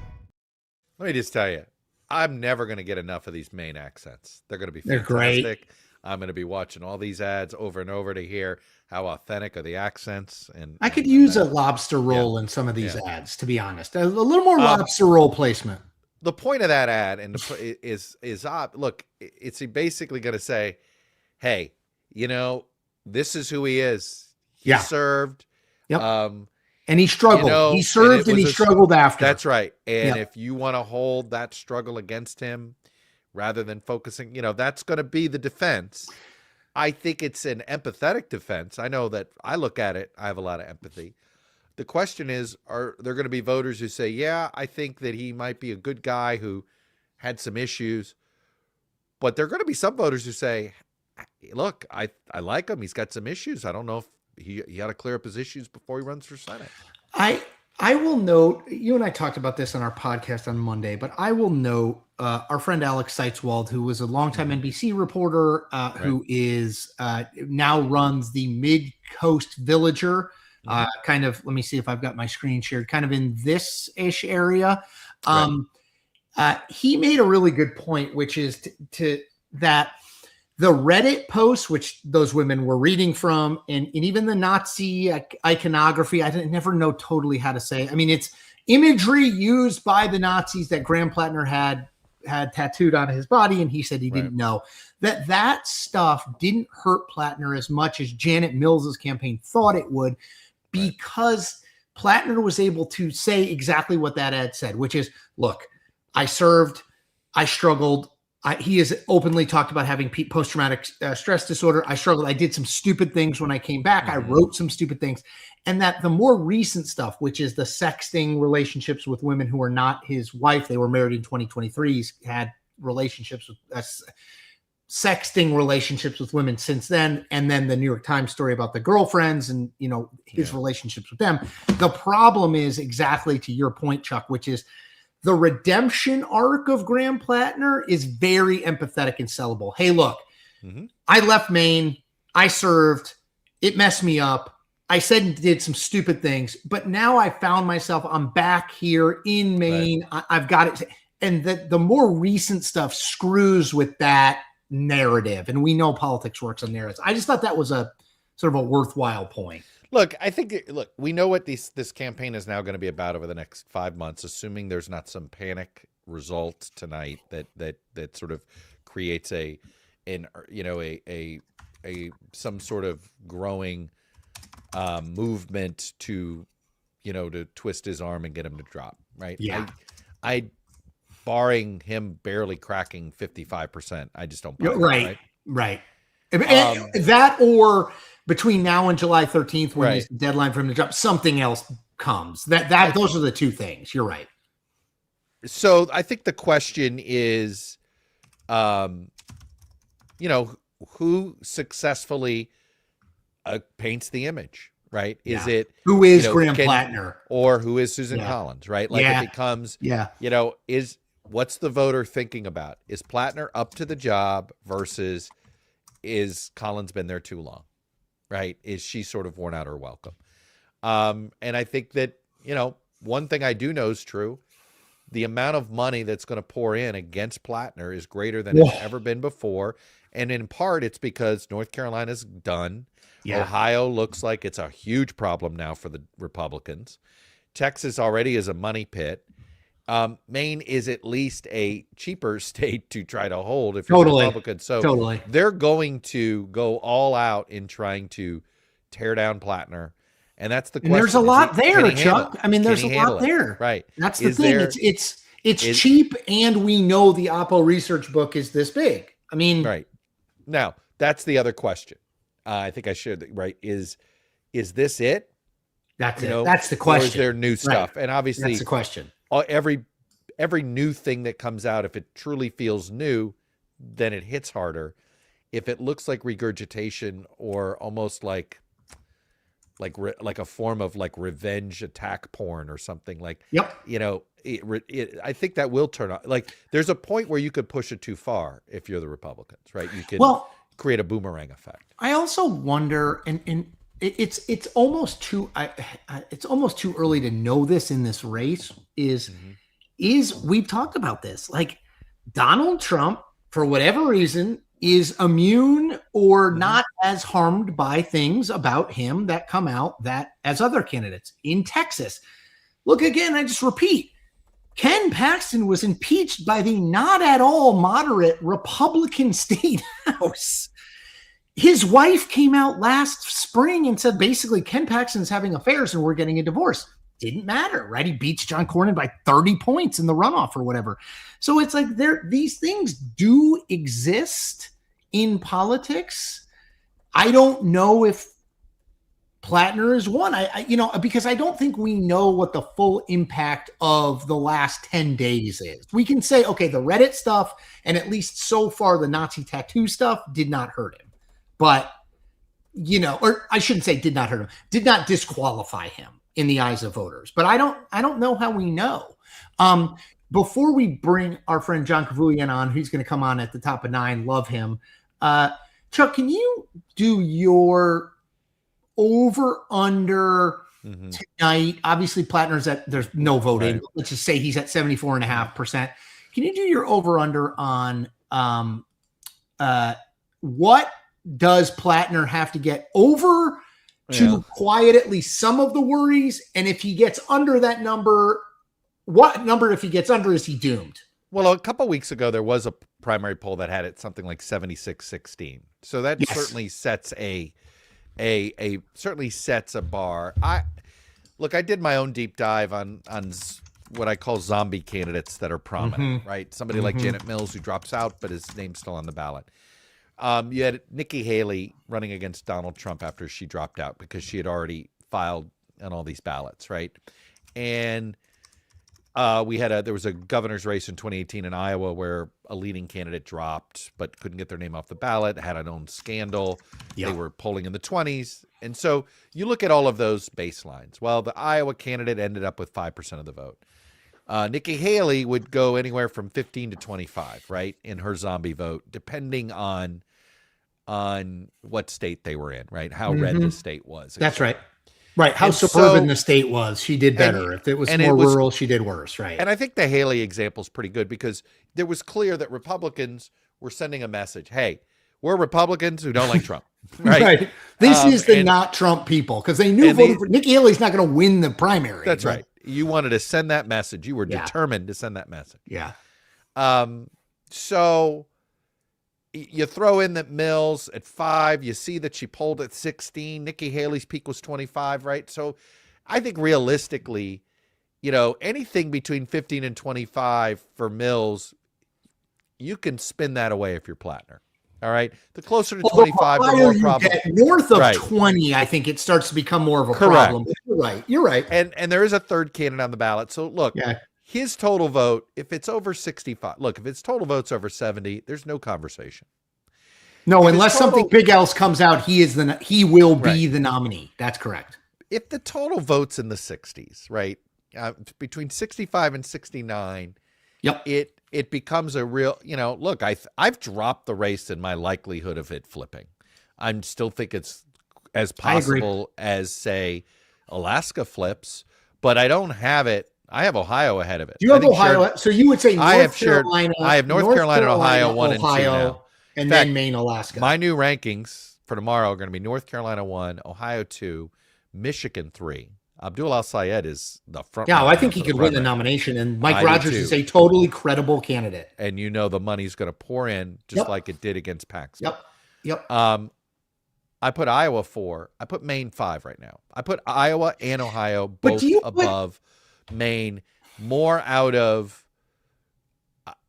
Let me just tell you, I'm never going to get enough of these Maine accents. They're going to be They're fantastic. great. I'm going to be watching all these ads over and over to hear how authentic are the accents. And I could use a lobster roll in some of these ads, to be honest. A little more lobster roll placement. The point of that ad is look, it's basically going to say, hey, you know, this is who he is. He served. Yep. And he struggled. You know, he served and he struggled after. That's right. And if you want to hold that struggle against him rather than focusing, you know, that's going to be the defense. I think it's an empathetic defense. I know that I look at it, I have a lot of empathy. The question is, are there going to be voters who say, yeah, I think that he might be a good guy who had some issues, but there are going to be some voters who say, look, I like him. He's got some issues. I don't know if he ought to clear up his issues before he runs for Senate. I will note, you and I talked about this on our podcast on Monday, but I will note our friend Alex Seitzwald, who was a longtime NBC reporter, who is now runs the Mid-Coast Villager, kind of, let me see if I've got my screen shared, kind of in this-ish area. He made a really good point, which is to that the Reddit posts, which those women were reading from, and even the Nazi iconography, I never know totally how to say. I mean, it's imagery used by the Nazis that Graham Platner had tattooed on his body, and he said he didn't know that stuff didn't hurt Platner as much as Janet Mills's campaign thought it would, because Platner was able to say exactly what that ad said, which is, look, I served, I struggled. He has openly talked about having post-traumatic stress disorder. I struggled. I did some stupid things when I came back. I wrote some stupid things. And that the more recent stuff, which is the sexting relationships with women who are not his wife, they were married in 2023. He's had relationships with sexting relationships with women since then. And then the New York Times story about the girlfriends and, his relationships with them. The problem is exactly to your point, Chuck, which is the redemption arc of Graham Platner is very empathetic and sellable. Hey, look, I left Maine. I served. It messed me up. I said and did some stupid things, but now I found myself, I'm back here in Maine. I've got it. And the more recent stuff screws with that narrative. And we know politics works on narratives. I just thought that was a sort of a worthwhile point. Look, I think, we know what this campaign is now going to be about over the next 5 months, assuming there's not some panic result tonight that sort of creates some sort of growing movement to twist his arm and get him to drop. Right. Yeah. I barring him barely cracking 55%, I just don't buy it. Right. And that, or between now and July 13th, when is the deadline for him to drop, something else comes. Those are the two things. You're right. So I think the question is, who successfully paints the image, right? Is it who is Graham Platner or who is Susan Collins, right? Like it becomes, what's the voter thinking about? Is Platner up to the job versus is Collins been there too long? Right? Is she sort of worn out her welcome? And I think that, one thing I do know is true. The amount of money that's going to pour in against Platner is greater than it's ever been before. And in part, it's because North Carolina's done. Yeah. Ohio looks like it's a huge problem now for the Republicans. Texas already is a money pit. Maine is at least a cheaper state to try to hold if you're Republican. So they're going to go all out in trying to tear down Platner. And that's the question. And there's a lot there, Chuck. I mean, there's a lot there. Right. That's the thing. It's cheap, and we know the Oppo research book is this big. I mean, right. Now, that's the other question. I think I shared that, right? Is this it? That's it. That's the question. Or is there new stuff? Right. And obviously that's the question. Every new thing that comes out, if it truly feels new, then it hits harder. If it looks like regurgitation or almost like a form of like revenge attack porn or something, like, I think that will turn on. Like, there's a point where you could push it too far if you're the Republicans, right? You could create a boomerang effect. I also wonder, and it's almost too early to know this in this race. Is we've talked about this, like Donald Trump, for whatever reason, is immune or not as harmed by things about him that come out that as other candidates in Texas. Look, again, I just repeat, Ken Paxton was impeached by the not at all moderate Republican state house. His wife came out last spring and said, basically, Ken Paxton's having affairs and we're getting a divorce. Didn't matter, right? He beats John Cornyn by 30 points in the runoff or whatever. So it's like these things do exist in politics. I don't know if Platner is one. Because I don't think we know what the full impact of the last 10 days is. We can say, okay, the Reddit stuff, and at least so far the Nazi tattoo stuff did not hurt him. But, or I shouldn't say did not hurt him, did not disqualify him. in the eyes of voters. But I don't know how we know. Before we bring our friend John Kavuyan on, who's going to come on at the top of 9, love him. Chuck, can you do your over-under tonight? Obviously, Platner's there's no voting. Right. Let's just say he's at 74.5%. Can you do your over-under on what does Platner have to get over to quiet at least some of the worries? And if he gets under that number, what number, if he gets under, is he doomed? Well, a couple of weeks ago, there was a primary poll that had it something like 76-16. So that certainly sets certainly sets a bar. I did my own deep dive on what I call zombie candidates that are prominent, right? Somebody like Janet Mills, who drops out, but his name's still on the ballot. You had Nikki Haley running against Donald Trump after she dropped out because she had already filed on all these ballots, right? And there was a governor's race in 2018 in Iowa where a leading candidate dropped but couldn't get their name off the ballot, had an own scandal. They were polling in the 20s. And so you look at all of those baselines. Well, the Iowa candidate ended up with 5% of the vote. Nikki Haley would go anywhere from 15 to 25, right, in her zombie vote, depending on what state they were in, right, how red the state was. That's right. Right. How suburban the state was, she did better. If it was more rural, she did worse. Right. And I think the Haley example is pretty good because there was clear that Republicans were sending a message. Hey, we're Republicans who don't like Trump. Right. This is the not Trump people, because they knew voting for Nikki Haley's not going to win the primary. That's right. You wanted to send that message. You were determined to send that message. Yeah. So you throw in that Mills at 5, you see that she polled at 16. Nikki Haley's peak was 25, right? So I think realistically, anything between 15 and 25 for Mills, you can spin that away if you're Platner. All right. The closer to 25, the more problem. North of 20, I think it starts to become more of a problem. You're right. You're right. And there is a third candidate on the ballot. So look, his total vote, if it's over 65, if his total vote's over 70, there's no conversation. No, unless something big else comes out, he will be the nominee. That's correct. If the total vote's in the 60s, right, between 65 and 69, it becomes a real, look, I've dropped the race in my likelihood of it flipping. I still think it's as possible as, say, Alaska flips, but I don't have it. I have Ohio ahead of it. You have Ohio. So you would say North Carolina. I have North Carolina and Ohio 1 and 2 now. And then Maine, Alaska. My new rankings for tomorrow are going to be North Carolina 1, Ohio 2, Michigan 3. Abdul Al-Sayed is the front. Yeah, I think he could win the nomination. And Mike Rogers is a totally credible candidate. And the money's going to pour in just like it did against Paxton. Yep. I put Iowa 4. I put Maine 5 right now. I put Iowa and Ohio both above Maine. More out of,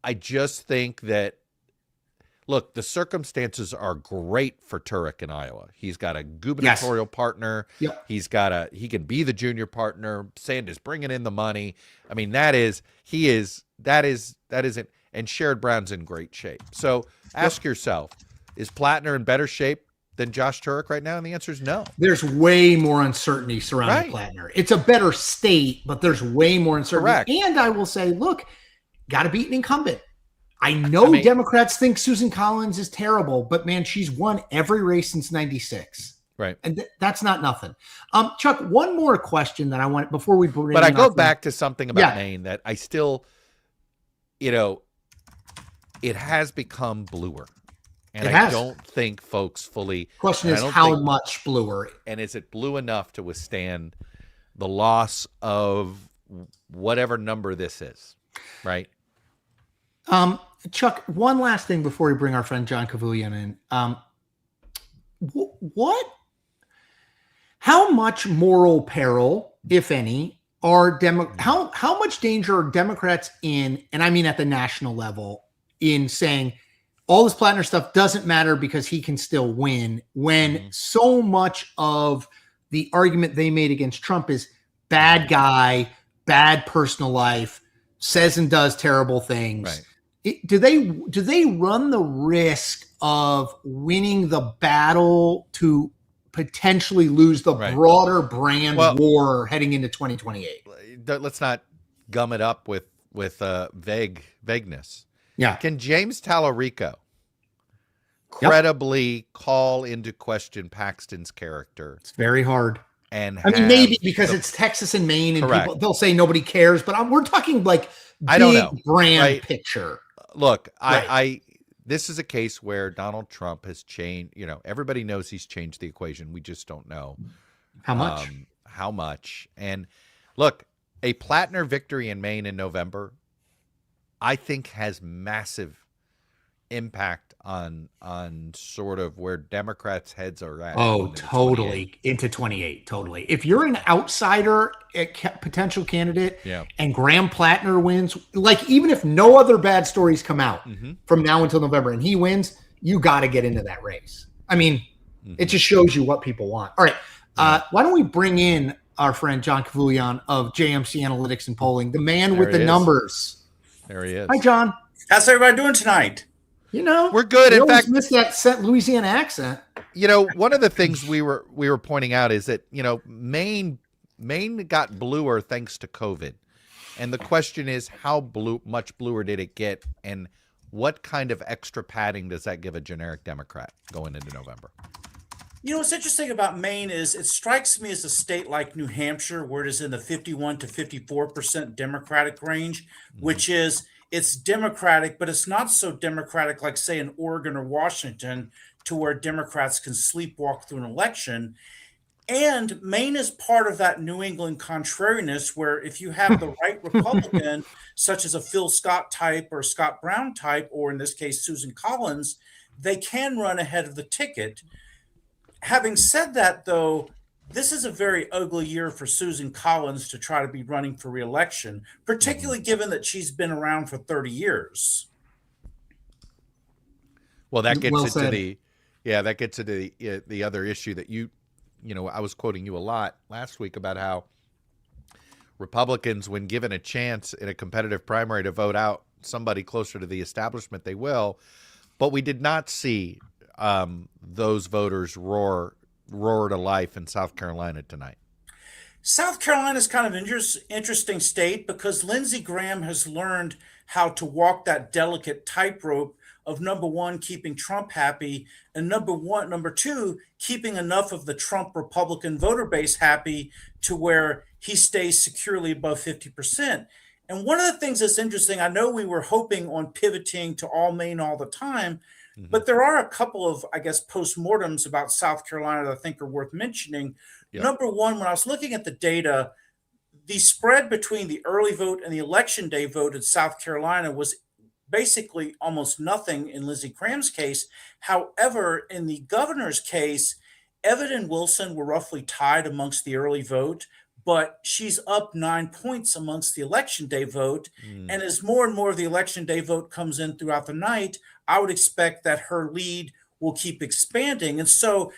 I just think that, look, the circumstances are great for Turek in Iowa. He's got a gubernatorial partner. He can be the junior partner. Sanders bringing in the money. I mean, that isn't. And Sherrod Brown's in great shape. So ask yourself, is Platner in better shape than Josh Turek right now? And the answer is no. There's way more uncertainty surrounding Platner. It's a better state, but there's way more uncertainty. Correct. And I will say, look, got to beat an incumbent. I know Democrats think Susan Collins is terrible, but man, she's won every race since 96. Right. And that's not nothing. Chuck, one more question that I want before we bring. But I go back to something about Maine that I still, it has become bluer. And I don't think folks fully. Question is how much bluer? And is it blue enough to withstand the loss of whatever number this is? Right. Chuck, one last thing before we bring our friend John Kavuyan in. How much moral peril, if any, how much danger are Democrats in, and I mean at the national level, in saying all this Platner stuff doesn't matter because he can still win, when so much of the argument they made against Trump is bad guy, bad personal life, says and does terrible things. Right. Do they run the risk of winning the battle to potentially lose the broader brand war heading into 2028. Let's not gum it up with vagueness. Yeah. Can James Tallarico credibly call into question Paxton's character? It's very hard. And I mean, maybe because it's Texas and Maine, and people, they'll say nobody cares. But we're talking like I don't know, brand picture. Look, this is a case where Donald Trump has changed. You know, everybody knows he's changed the equation. We just don't know how much. How much? And look, a Platner victory in Maine in November, I think, has massive impact on sort of where Democrats' heads are at. Oh, totally. Into 28. Totally. If you're an outsider potential candidate and Graham Platner wins, like even if no other bad stories come out from now until November and he wins, you got to get into that race. I mean, it just shows you what people want. All right. Why don't we bring in our friend John Kavulian of JMC Analytics and Polling, the man with the numbers. There he is. Hi, John. How's everybody doing tonight? You know, we're good. In fact, miss that Louisiana accent. You know, one of the things we were pointing out is that, you know, Maine got bluer thanks to COVID, and the question is how much bluer did it get, and what kind of extra padding does that give a generic Democrat going into November? You know, what's interesting about Maine is it strikes me as a state like New Hampshire, where it is in the 51 to 54% Democratic range, which is it's Democratic, but it's not so Democratic like, say, in Oregon or Washington, to where Democrats can sleepwalk through an election. And Maine is part of that New England contrariness, where if you have the right Republican, such as a Phil Scott type or Scott Brown type, or in this case, Susan Collins, they can run ahead of the ticket. Having said that, though, this is a very ugly year for Susan Collins to try to be running for re-election, particularly given that she's been around for 30 years. Well, that gets into the other issue that you know, I was quoting you a lot last week about how Republicans, when given a chance in a competitive primary to vote out somebody closer to the establishment, they will. But we did not see those voters roar to life in South Carolina tonight. South Carolina is kind of an interesting state because Lindsey Graham has learned how to walk that delicate tightrope of, number one, keeping Trump happy, and number two, keeping enough of the Trump Republican voter base happy to where he stays securely above 50%. And one of the things that's interesting, I know we were hoping on pivoting to all Maine all the time, but there are a couple of, I guess, postmortems about South Carolina that I think are worth mentioning. Yep. Number one, when I was looking at the data, the spread between the early vote and the election day vote in South Carolina was basically almost nothing in Lindsey Graham's case. However, in the governor's case, Evan and Wilson were roughly tied amongst the early vote, but she's up 9 points amongst the election day vote. And as more and more of the election day vote comes in throughout the night, I would expect that her lead will keep expanding. And so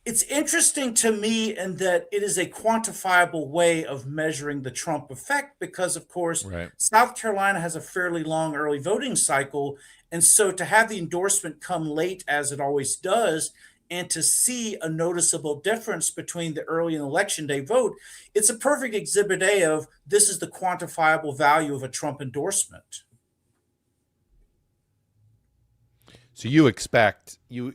it's interesting to me in that it is a quantifiable way of measuring the Trump effect because, of course, South Carolina has a fairly long early voting cycle. And so to have the endorsement come late, as it always does, and to see a noticeable difference between the early and election day vote, it's a perfect exhibit A of this is the quantifiable value of a Trump endorsement. So you expect you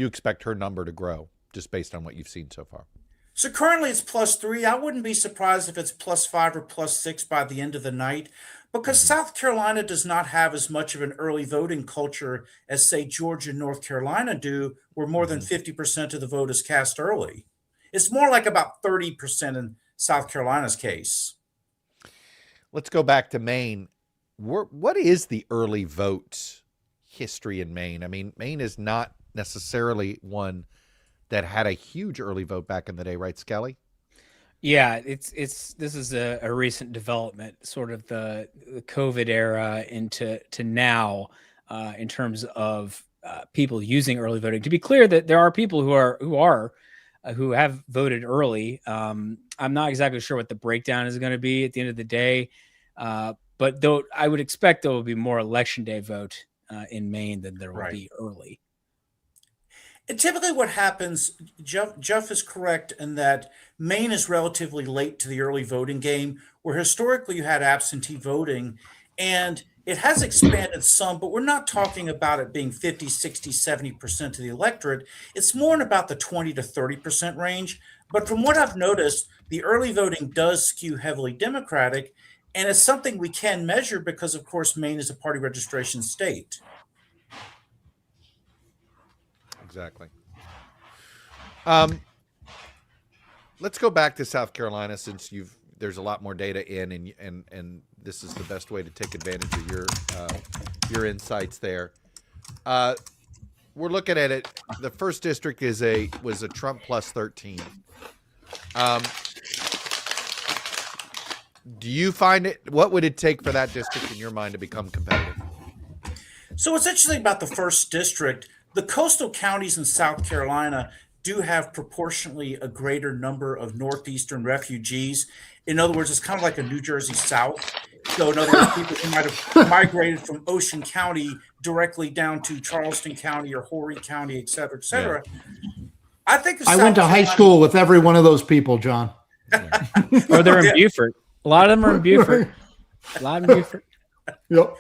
expect her number to grow just based on what you've seen so far. So currently it's +3. I wouldn't be surprised if it's +5 or +6 by the end of the night, because South Carolina does not have as much of an early voting culture as, say, Georgia and North Carolina do, where more than 50% of the vote is cast early. It's more like about 30% in South Carolina's case. Let's go back to Maine. What is the early vote history in Maine? I mean, Maine is not necessarily one that had a huge early vote back in the day, right, Skelly? Yeah, this is a recent development, sort of the COVID era into now, in terms of people using early voting. To be clear, that there are people who have voted early. I'm not exactly sure what the breakdown is going to be at the end of the day, but though I would expect there will be more election day vote in Maine than there will be early. And typically what happens, Jeff is correct in that Maine is relatively late to the early voting game, where historically you had absentee voting, and it has expanded some, but we're not talking about it being 50, 60, 70% of the electorate. It's more in about the 20 to 30% range. But from what I've noticed, the early voting does skew heavily Democratic, and it's something we can measure because, of course, Maine is a party registration state. Exactly. Let's go back to South Carolina, since there's a lot more data in, and this is the best way to take advantage of your insights there. We're looking at it. The first district was a Trump plus 13. Do you find it? What would it take for that district in your mind to become competitive? So what's interesting about the first district, the coastal counties in South Carolina do have proportionally a greater number of Northeastern refugees. In other words, it's kind of like a New Jersey South. So in other words, people who might have migrated from Ocean County directly down to Charleston County or Horry County, et cetera, et cetera. Yeah. I think I went to high school with every one of those people, John. Or they're in Beaufort. A lot of them are in Beaufort. A lot in Beaufort. Yep.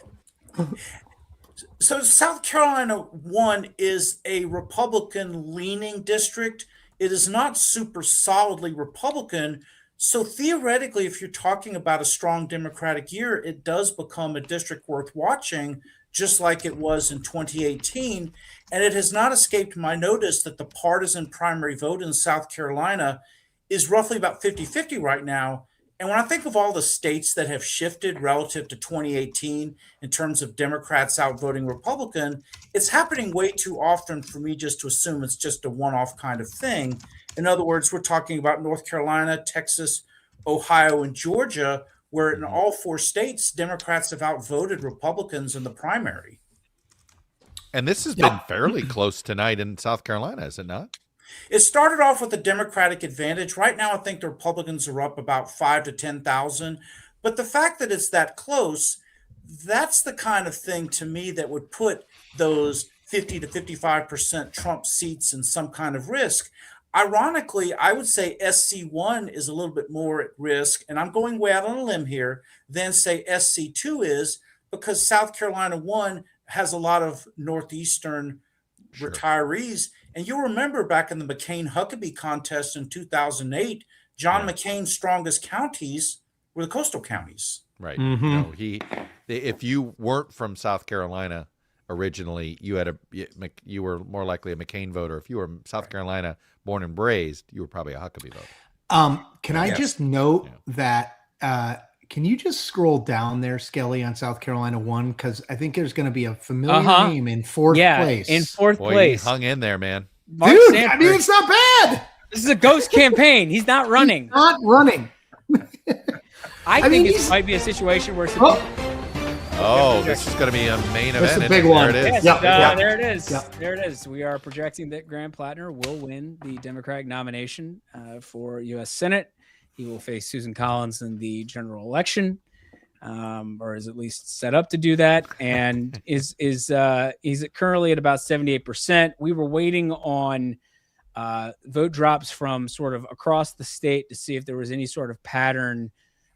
So South Carolina 1 is a Republican-leaning district. It is not super solidly Republican. So theoretically, if you're talking about a strong Democratic year, it does become a district worth watching, just like it was in 2018. And it has not escaped my notice that the partisan primary vote in South Carolina is roughly about 50-50 right now. And when I think of all the states that have shifted relative to 2018 in terms of Democrats outvoting Republican, it's happening way too often for me just to assume it's just a one-off kind of thing. In other words, we're talking about North Carolina, Texas, Ohio, and Georgia, where in all 4 states, Democrats have outvoted Republicans in the primary. And this has been fairly close tonight in South Carolina, is it not? It started off with a Democratic advantage. Right now, I think the Republicans are up about 5,000 to 10,000. But the fact that it's that close, that's the kind of thing to me that would put those 50 to 55% Trump seats in some kind of risk. Ironically, I would say SC1 is a little bit more at risk, and I'm going way out on a limb here, than say SC2 is, because South Carolina 1 has a lot of Northeastern retirees. And you'll remember back in the McCain-Huckabee contest in 2008, John McCain's strongest counties were the coastal counties. Right. Mm-hmm. You know, if you weren't from South Carolina originally, you were more likely a McCain voter. If you were South Carolina born and raised, you were probably a Huckabee voter. Can I just note that? Can you just scroll down there, Skelly, on South Carolina 1? Because I think there's going to be a familiar name in fourth place. In fourth place. He hung in there, man. Mark Dude, Sanford. I mean, it's not bad. This is a ghost campaign. He's not running. He's not running. I think it might be a situation where... this is going to be a main event. That's a big one. There it is. Yes, there it is. Yep. There it is. We are projecting that Graham Platner will win the Democratic nomination for U.S. Senate. He will face Susan Collins in the general election, or is at least set up to do that. And he's currently at about 78%. We were waiting on vote drops from sort of across the state to see if there was any sort of pattern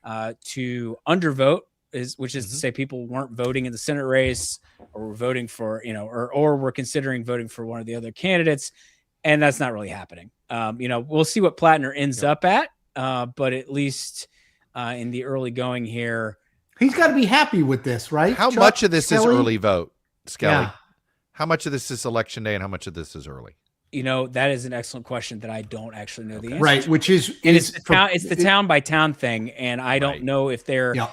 to undervote, which is to say people weren't voting in the Senate race, or were voting for, or were considering voting for one of the other candidates. And that's not really happening. We'll see what Platner ends up at. But at least in the early going here, he's got to be happy with this, right? How much of this is early vote, Skelly? Yeah. How much of this is election day, and how much of this is early? That is an excellent question that I don't actually know the answer. Right, to. which is it's the town by town thing, and I don't know if they're. Yeah.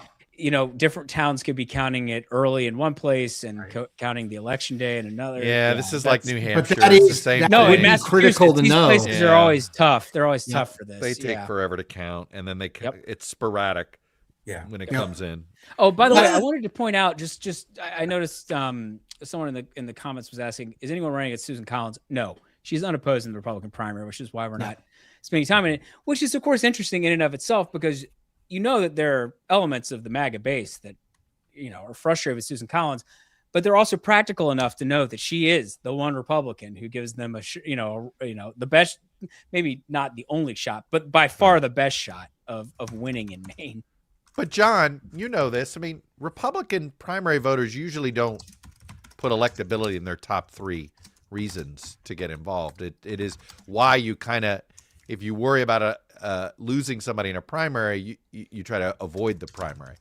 Different towns could be counting it early in one place and counting the election day in another. Yeah, this is like New Hampshire. But that it's is the same no, thing. in Massachusetts, critical to these know. places are always tough. They're always tough for this. They take forever to count, and then it's sporadic. Yeah, when it comes in. Oh, by the way, I wanted to point out I noticed someone in the comments was asking, is anyone running against Susan Collins? No, she's unopposed in the Republican primary, which is why we're not spending time in it. Which is of course interesting in and of itself, because that there are elements of the MAGA base that are frustrated with Susan Collins, but they're also practical enough to know that she is the one Republican who gives them the best, maybe not the only shot, but by far the best shot of winning in Maine. But John, you know this. I mean, Republican primary voters usually don't put electability in their top 3 reasons to get involved. It is why you kind of, if you worry about losing somebody in a primary, you try to avoid the primary.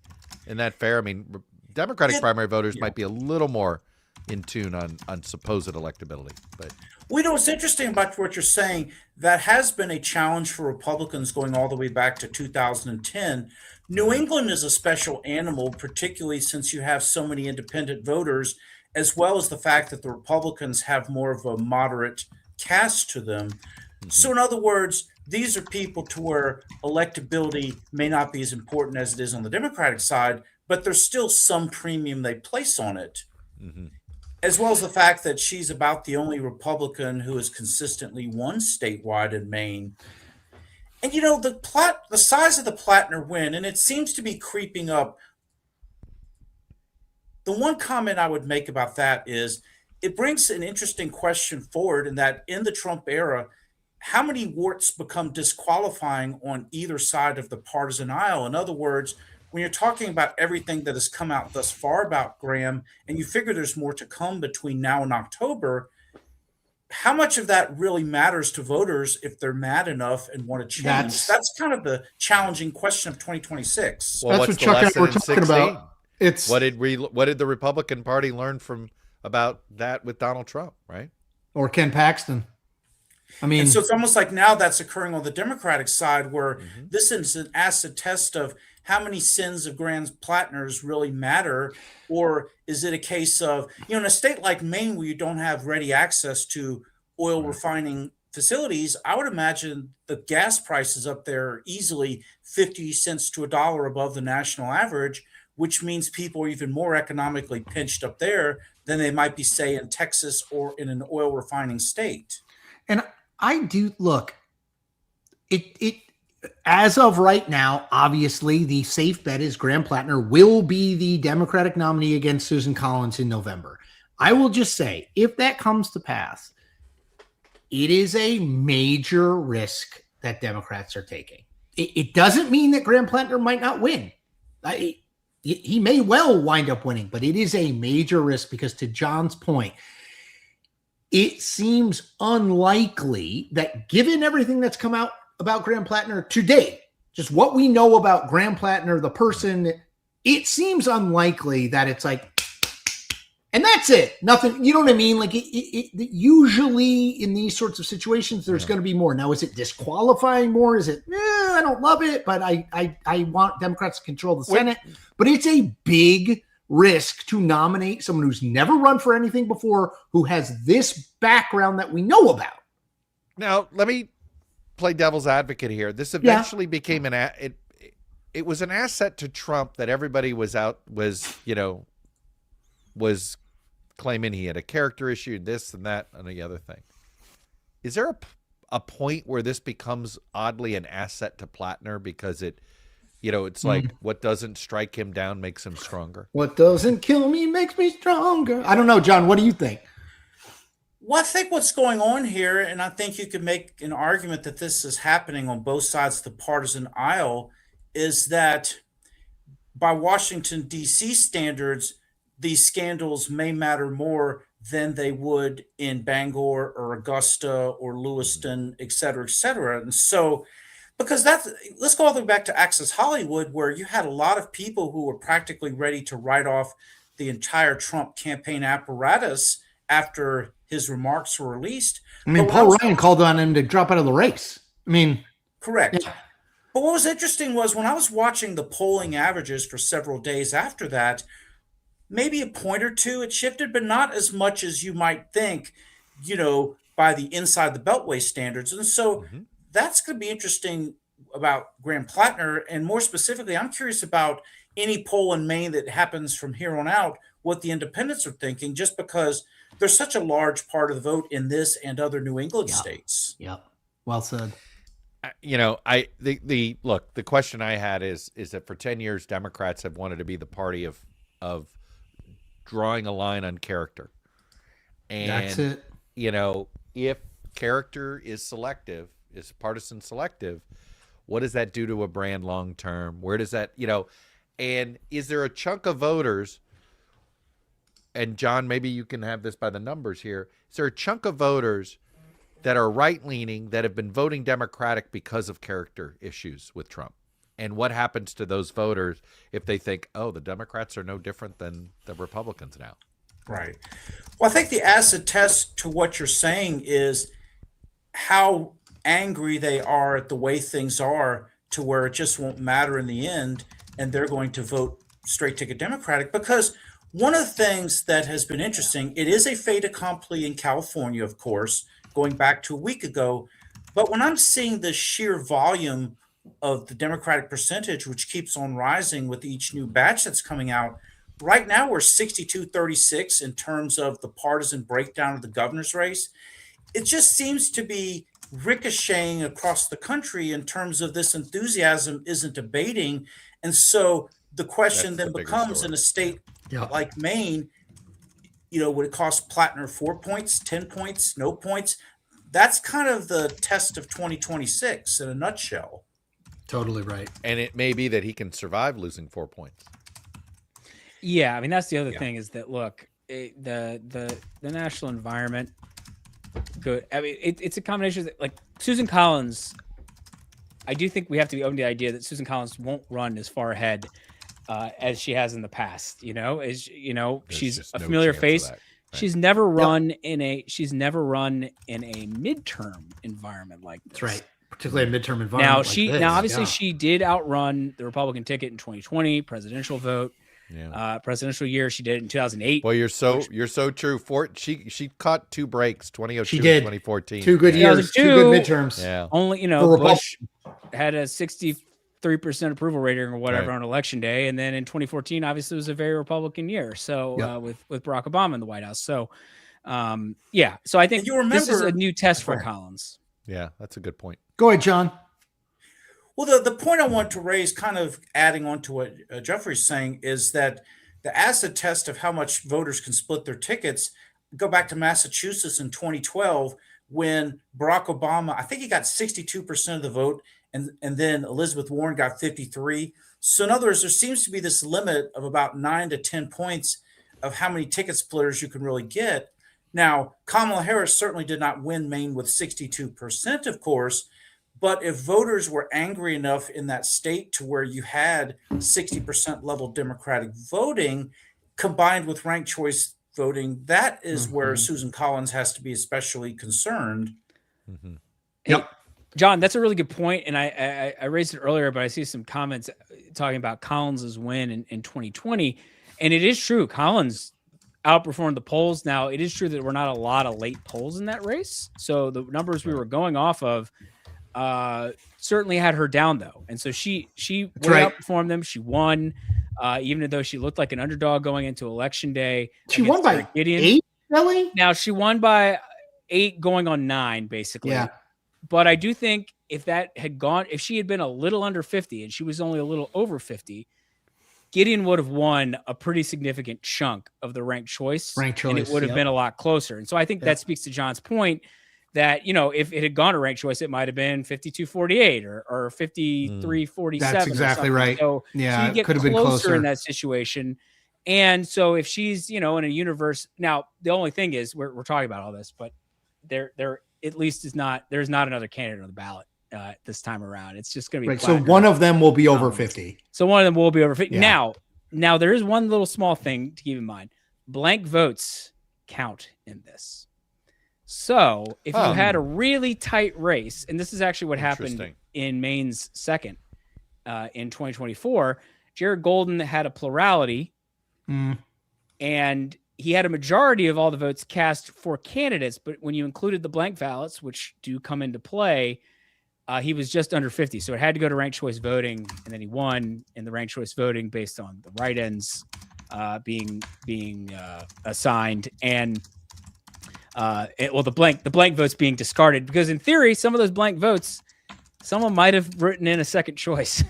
Isn't that fair? I mean, Democratic primary voters might be a little more in tune on supposed electability. But what's interesting about what you're saying, that has been a challenge for Republicans going all the way back to 2010. New England is a special animal, particularly since you have so many independent voters, as well as the fact that the Republicans have more of a moderate cast to them. So in other words, these are people to where electability may not be as important as it is on the Democratic side, but there's still some premium they place on it. As well as the fact that she's about the only Republican who has consistently won statewide in Maine. And the size of the Platner win, and it seems to be creeping up. The one comment I would make about that is it brings an interesting question forward, in that in the Trump era, how many warts become disqualifying on either side of the partisan aisle? In other words, when you're talking about everything that has come out thus far about Graham, and you figure there's more to come between now and October, how much of that really matters to voters if they're mad enough and want to change? That's kind of the challenging question of 2026. Well, that's what Chuck and I were talking about. It's what did the Republican Party learn about that with Donald Trump, right? Or Ken Paxton. I mean, and so it's almost like now that's occurring on the Democratic side, where this is an acid test of how many sins of Graham Platner's really matter, or is it a case of, in a state like Maine where you don't have ready access to oil refining facilities, I would imagine the gas prices up there easily 50 cents to $1 above the national average, which means people are even more economically pinched up there than they might be, say, in Texas or in an oil refining state. And I do look, it as of right now, obviously the safe bet is Graham Platner will be the Democratic nominee against Susan Collins in November. I will just say, if that comes to pass, it is a major risk that Democrats are taking. It doesn't mean that Graham Platner might not win. He may well wind up winning, but it is a major risk because, to John's point, it seems unlikely that, given everything that's come out about Graham Platner today, just what we know about Graham Platner, the person, it seems unlikely that it's like, and that's it. Nothing, you know what I mean? Like usually in these sorts of situations, there's going to be more. Now, is it disqualifying more? Is it, I don't love it, but I want Democrats to control the Senate. But it's a big risk to nominate someone who's never run for anything before, who has this background that we know about. Now, let me play devil's advocate here. This eventually became it was an asset to Trump that everybody was claiming he had a character issue, this and that and the other thing. Is there a point where this becomes oddly an asset to Platner because it's like what doesn't strike him down makes him stronger? What doesn't kill me makes me stronger. I don't know, John, what do you think? Well, I think what's going on here, and I think you could make an argument that this is happening on both sides of the partisan aisle, is that by Washington, D.C. standards, these scandals may matter more than they would in Bangor or Augusta or Lewiston, et cetera, et cetera. And so, because let's go all the way back to Access Hollywood, where you had a lot of people who were practically ready to write off the entire Trump campaign apparatus after his remarks were released. I mean, Paul Ryan called on him to drop out of the race. I mean, correct. Yeah. But what was interesting was when I was watching the polling averages for several days after that, maybe a point or two it shifted, but not as much as you might think, by the inside the Beltway standards. And so that's going to be interesting about Graham Platner. And more specifically, I'm curious about any poll in Maine that happens from here on out, what the independents are thinking, just because there's such a large part of the vote in this and other New England states. Yep. Well said. The question I had is that for 10 years, Democrats have wanted to be the party of drawing a line on character. And, that's it. You know, if character is selective, is partisan selective, what does that do to a brand long term? Where does that, you know, and is there a chunk of voters, and John, maybe you can have this by the numbers here, is there a chunk of voters that are right-leaning that have been voting Democratic because of character issues with Trump? And what happens to those voters if they think, oh, the Democrats are no different than the Republicans now? Right. Well, I think the acid test to what you're saying is how angry they are at the way things are to where it just won't matter in the end, and they're going to vote straight ticket Democratic. Because one of the things that has been interesting, it is a fait accompli in California, of course, going back to a week ago. But when I'm seeing the sheer volume of the Democratic percentage, which keeps on rising with each new batch that's coming out, right now we're 62-36 in terms of the partisan breakdown of the governor's race. It just seems to be ricocheting across the country in terms of this enthusiasm isn't abating. And so the question then becomes, in a state like Maine, you know, would it cost Platner 4 points, 10 points, no points? That's kind of the test of 2026 in a nutshell. Totally right. And it may be that he can survive losing 4 points. Yeah, I mean, that's the other thing is that, look, the national environment, good. I mean, it's a combination of, like, Susan Collins. I do think we have to be open to the idea that Susan Collins won't run as far ahead as she has in the past. You know, as you know, she's a familiar face. Right. She's never run in a midterm environment like this. That's right. Particularly a midterm environment. Now, obviously, she did outrun the Republican ticket in 2020 presidential vote. Yeah. Presidential year, she did it in 2008. Well, you're so true. She caught 2 breaks, 2002 and 2014. 2 good years, 2 good midterms. Yeah. Only, you know, Bush had a 63% approval rating or whatever on election day, and then in 2014, obviously, it was a very Republican year. So with Barack Obama in the White House. So, yeah. So I think this is a new test for Collins. Yeah, that's a good point. Go ahead, John. Well, the point I want to raise, kind of adding on to what Jeffrey's saying, is that the acid test of how much voters can split their tickets, go back to Massachusetts in 2012 when Barack Obama, I think he got 62% of the vote, and then Elizabeth Warren got 53%. So in other words, there seems to be this limit of about 9 to 10 points of how many ticket splitters you can really get. Now, Kamala Harris certainly did not win Maine with 62%, of course. But if voters were angry enough in that state to where you had 60% level Democratic voting combined with ranked choice voting, that is where Susan Collins has to be especially concerned. Mm-hmm. Hey, John, that's a really good point. And I raised it earlier, but I see some comments talking about Collins's win in 2020. And it is true. Collins outperformed the polls. Now, it is true that there were not a lot of late polls in that race. So the numbers we were going off of certainly had her down, though. And so she outperformed them. She won, even though she looked like an underdog going into election day. She won by Gideon. 8, really? Now, she won by 8 going on 9, basically. Yeah. But I do think if she had been a little under 50 and she was only a little over 50, Gideon would have won a pretty significant chunk of the ranked choice. And it would have been a lot closer. And so I think that speaks to John's point that, you know, if it had gone to ranked choice, it might have been 52-48 or 53-47. That's exactly right. So you get could have been closer in that situation. And so if she's, you know, in a universe, now the only thing is we're talking about all this, but there at least there's not another candidate on the ballot this time around. It's just going to be right. So one of them will be over 50. So one of them will be over 50. Yeah. Now there is one little small thing to keep in mind. Blank votes count in this. So if you had a really tight race, and this is actually what happened in Maine's second in 2024, Jared Golden had a plurality and he had a majority of all the votes cast for candidates. But when you included the blank ballots, which do come into play, he was just under 50. So it had to go to ranked choice voting. And then he won in the ranked choice voting based on the write-ins being assigned. And the blank votes being discarded, because in theory, some of those blank votes, someone might have written in a second choice.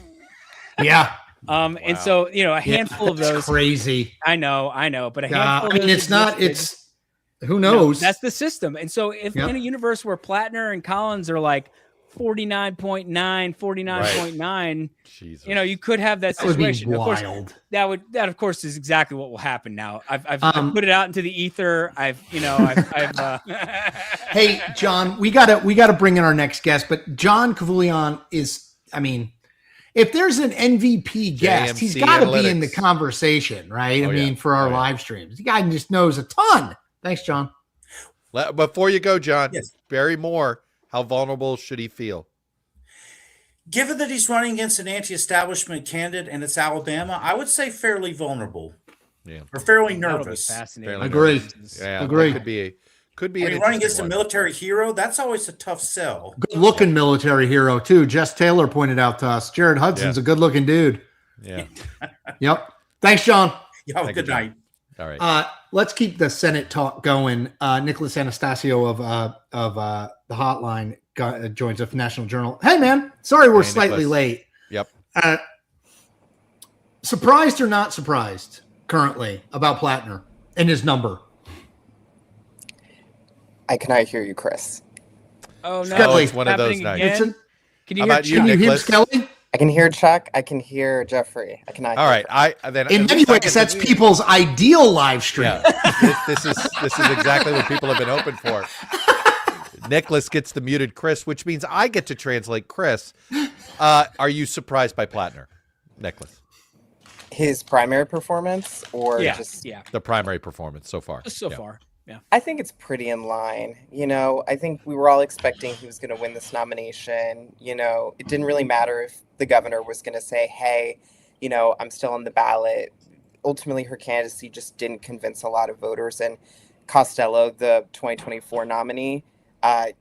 Yeah. And so, a handful of those. Crazy. I know, but a handful. I mean, it's not. It's who knows. That's the system. And so, if in a universe where Platner and Collins are like 49.9, 49.9, you could have that situation. Would be of wild. Course, that of course is exactly what will happen now. I've put it out into the ether. Hey, John, we gotta bring in our next guest, but John Kavoulian is, if there's an MVP guest, he's got to be in the conversation, right? For our live streams. The guy just knows a ton. Thanks, John. Before you go, John, Barry Moore, how vulnerable should he feel? Given that he's running against an anti-establishment candidate and it's Alabama, I would say fairly vulnerable. Yeah. Or fairly nervous. Fascinating. Agree. Yeah, agree. Could be. Running against a military hero, that's always a tough sell. Good-looking military hero too. Jess Taylor pointed out to us. Jared Hudson's a good-looking dude. Yeah. Yep. Thanks, John. You have a good night. All right. Let's keep the Senate talk going. Nicholas Anastasio of the Hotline joins us, National Journal. Hey, man. Sorry we're slightly late. Yep. Surprised or not surprised currently about Platner and his number? I cannot hear you, Chris. Oh, no. Skelly. It's one of those nights. Can you How hear about you, Can you hear Nicholas? Skelly? I can hear Chuck. I can hear Jeffrey. I cannot. All right. In many ways, that's people's ideal live stream. Yeah. this is exactly what people have been hoping for. Nicholas gets the muted Chris, which means I get to translate Chris. Are you surprised by Platner, Nicholas? His primary performance, or just the primary performance so far? So far. Yeah. I think it's pretty in line. I think we were all expecting he was going to win this nomination. It didn't really matter if the governor was going to say, hey, I'm still on the ballot. Ultimately, her candidacy just didn't convince a lot of voters. And Costello, the 2024 nominee,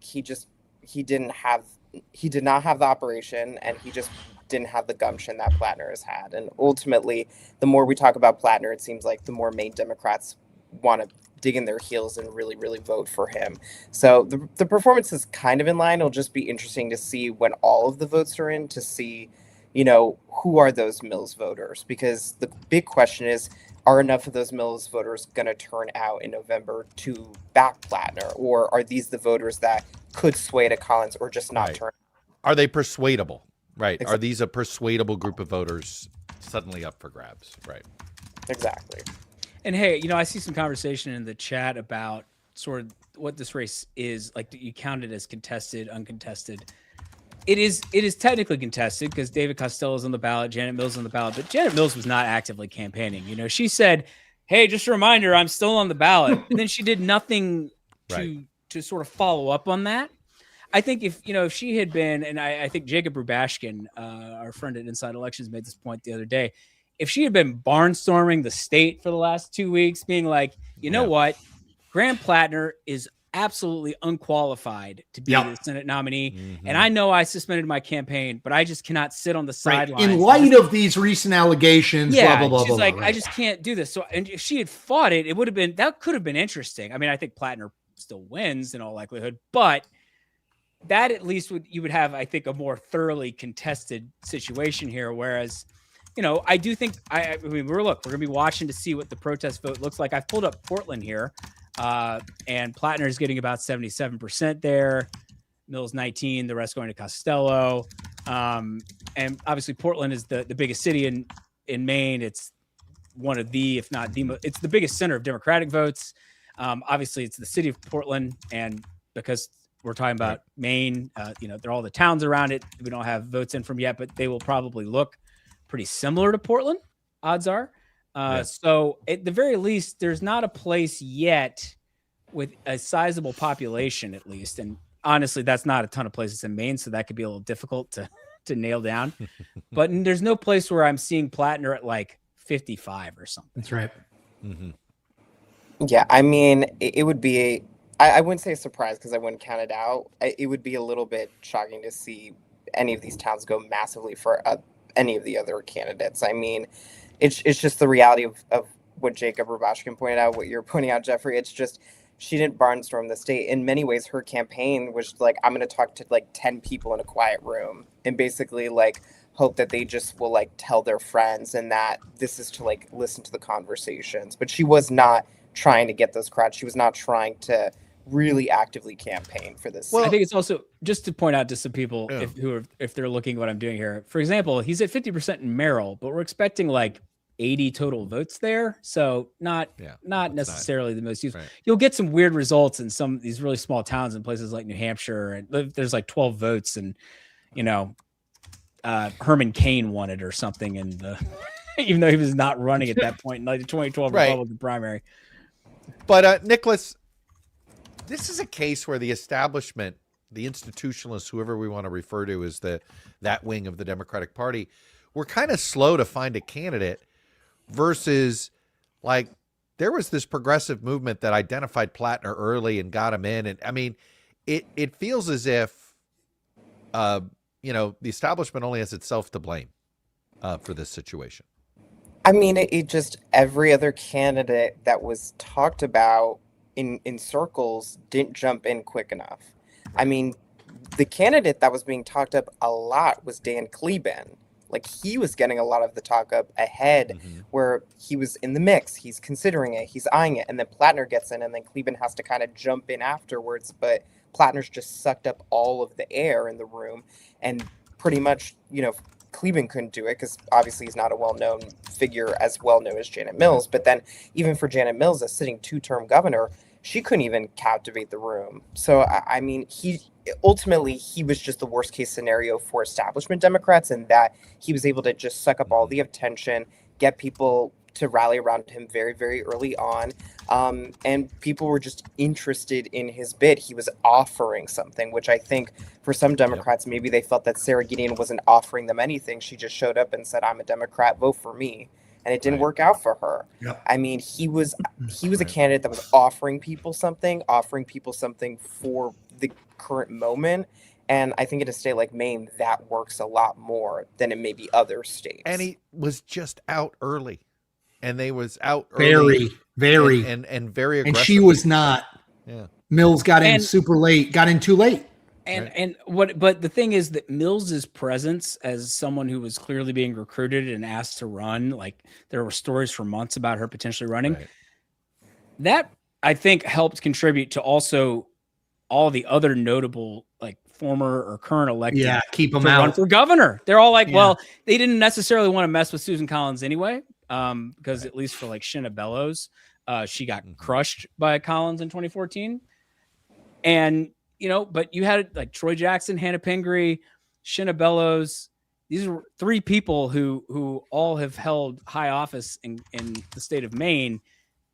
he did not have the operation, and he just didn't have the gumption that Platner has had. And ultimately, the more we talk about Platner, it seems like the more Maine Democrats want to dig in their heels and really, really vote for him. So the performance is kind of in line. It'll just be interesting to see when all of the votes are in, to see, who are those Mills voters? Because the big question is, are enough of those Mills voters going to turn out in November to back Platner? Or are these the voters that could sway to Collins or just not turn? Are they persuadable? Right. Exactly. Are these a persuadable group of voters suddenly up for grabs? Right. Exactly. And hey, I see some conversation in the chat about sort of what this race is like. You count it as contested, uncontested. It is technically contested because David Costello is on the ballot, Janet Mills on the ballot, but Janet Mills was not actively campaigning. She said, "Hey, just a reminder, I'm still on the ballot," and then she did nothing to sort of follow up on that. I think if she had been, and I think Jacob Rubashkin, our friend at Inside Elections, made this point the other day. If she had been barnstorming the state for the last 2 weeks, being like, you know what, Graham Platner is absolutely unqualified to be the Senate nominee. Mm-hmm. And I know I suspended my campaign, but I just cannot sit on the sidelines. In light of these recent allegations, blah, blah, blah, she's blah, like, blah, I just can't do this. So, and if she had fought it, that could have been interesting. I mean, I think Platner still wins in all likelihood, but that at least you would have, I think, a more thoroughly contested situation here. Whereas, I do think we're going to be watching to see what the protest vote looks like. I've pulled up Portland here, and Platner is getting about 77% there. Mills 19, the rest going to Costello. And obviously Portland is the biggest city in Maine. It's one of the, if not the most, it's the biggest center of Democratic votes. Obviously it's the city of Portland, and because we're talking about Maine, they're all the towns around it. We don't have votes in from yet, but they will probably look pretty similar to Portland, odds are. So at the very least, there's not a place yet with a sizable population, at least. And honestly, that's not a ton of places in Maine, so that could be a little difficult to nail down. But there's no place where I'm seeing Platner at like 55 or something. That's right. Mm-hmm. Yeah, I mean, it would be, I wouldn't say a surprise because I wouldn't count it out. It would be a little bit shocking to see any of these towns go massively for any of the other candidates. I mean, it's just the reality of what Jacob Rubashkin pointed out, what you're pointing out, Jeffrey. It's just, she didn't barnstorm the state. In many ways, her campaign was like, I'm going to talk to like 10 people in a quiet room and basically like hope that they just will like tell their friends and that this is to like listen to the conversations. But she was not trying to get those crowds. She was not trying to really actively campaign for this. Well, I think it's also just to point out to some people if they're looking at what I'm doing here. For example, he's at 50% in Merrill, but we're expecting like 80 total votes there. So not necessarily the most useful. Right. You'll get some weird results in some of these really small towns in places like New Hampshire. And there's like 12 votes and, you know, Herman Cain won it or something. And even though he was not running at that point in like the 2012 Republican primary. But Nicholas, this is a case where the establishment, the institutionalists, whoever we want to refer to as that wing of the Democratic Party, were kind of slow to find a candidate versus like there was this progressive movement that identified Platner early and got him in. And I mean, it feels as if, you know, the establishment only has itself to blame for this situation. I mean, it just every other candidate that was talked about in circles didn't jump in quick enough. I mean, the candidate that was being talked up a lot was Dan Kleben. Like he was getting a lot of the talk up ahead where he was in the mix. He's considering it. He's eyeing it. And then Platner gets in and then Kleben has to kind of jump in afterwards. But Platner's just sucked up all of the air in the room. And pretty much, you know, Kleben couldn't do it because obviously he's not a well-known figure as well-known as Janet Mills. But then even for Janet Mills, a sitting 2-term governor, she couldn't even captivate the room. So, I mean, he was just the worst case scenario for establishment Democrats in that he was able to just suck up all the attention, get people to rally around him very, very early on. And people were just interested in his bid. He was offering something, which I think for some Democrats, maybe they felt that Sarah Gideon wasn't offering them anything. She just showed up and said, I'm a Democrat, vote for me. And it didn't work out for her. Yep. I mean, he was a candidate that was offering people something for the current moment. And I think in a state like Maine, that works a lot more than in maybe other states. And he was just out early. And they was out very, early. Very. And very aggressive. And she was not. Yeah. Mills got in super late, got in too late. But the thing is that Mills's presence as someone who was clearly being recruited and asked to run, like there were stories for months about her potentially running. Right. That I think helped contribute to also all the other notable like former or current elected keep them to out run for governor. They're all like, well, they didn't necessarily want to mess with Susan Collins anyway, because at least for like Shinna Bellows, she got crushed by Collins in 2014, and you know, but you had like Troy Jackson, Hannah Pingree, Shinna Bellows. These are three people who all have held high office in the state of Maine,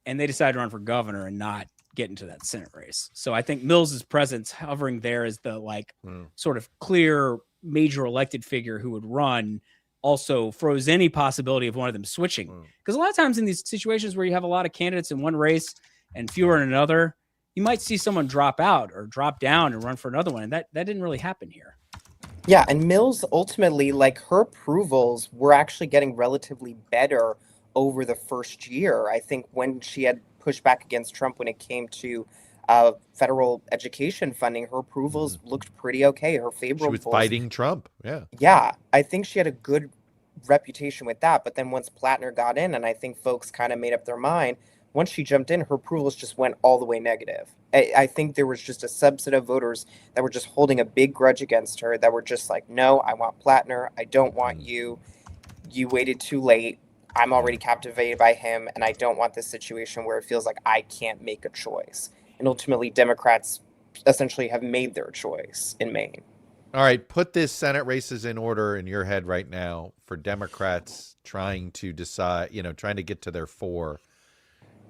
and they decided to run for governor and not get into that Senate race. So I think Mills's presence hovering there as the like sort of clear major elected figure who would run also froze any possibility of one of them switching. Because a lot of times in these situations where you have a lot of candidates in one race and fewer in another, you might see someone drop out or drop down and run for another one. And that didn't really happen here. Yeah. And Mills ultimately, like her approvals were actually getting relatively better over the first year. I think when she had pushed back against Trump when it came to federal education funding, her approvals looked pretty okay. Her favorables. She was fighting Trump. Yeah. Yeah. I think she had a good reputation with that. But then once Platner got in, and I think folks kind of made up their mind, once she jumped in, her approvals just went all the way negative. I think there was just a subset of voters that were just holding a big grudge against her, that were just like, no, I want Platner. I don't want you. You waited too late. I'm already captivated by him, and I don't want this situation where it feels like I can't make a choice. And ultimately, Democrats essentially have made their choice in Maine. All right, put this Senate races in order in your head right now for Democrats trying to decide, you know, trying to get to their four.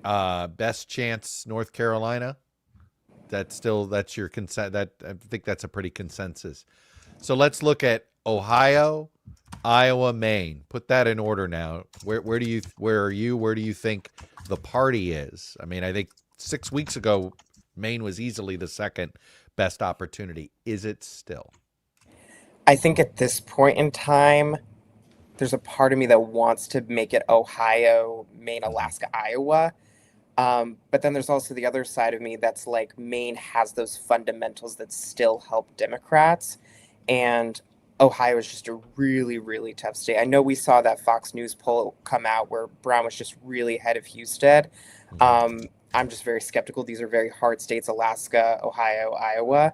Best chance, North Carolina. That's your consent. That I think that's a pretty consensus. So let's look at Ohio, Iowa, Maine. Put that in order now. Where are you? Where do you think the party is? I mean, I think 6 weeks ago, Maine was easily the second best opportunity. Is it still? I think at this point in time, there's a part of me that wants to make it Ohio, Maine, Alaska, Iowa. But then there's also the other side of me that's like Maine has those fundamentals that still help Democrats. And Ohio is just a really, really tough state. I know we saw that Fox News poll come out where Brown was just really ahead of Husted. I'm just very skeptical. These are very hard states, Alaska, Ohio, Iowa.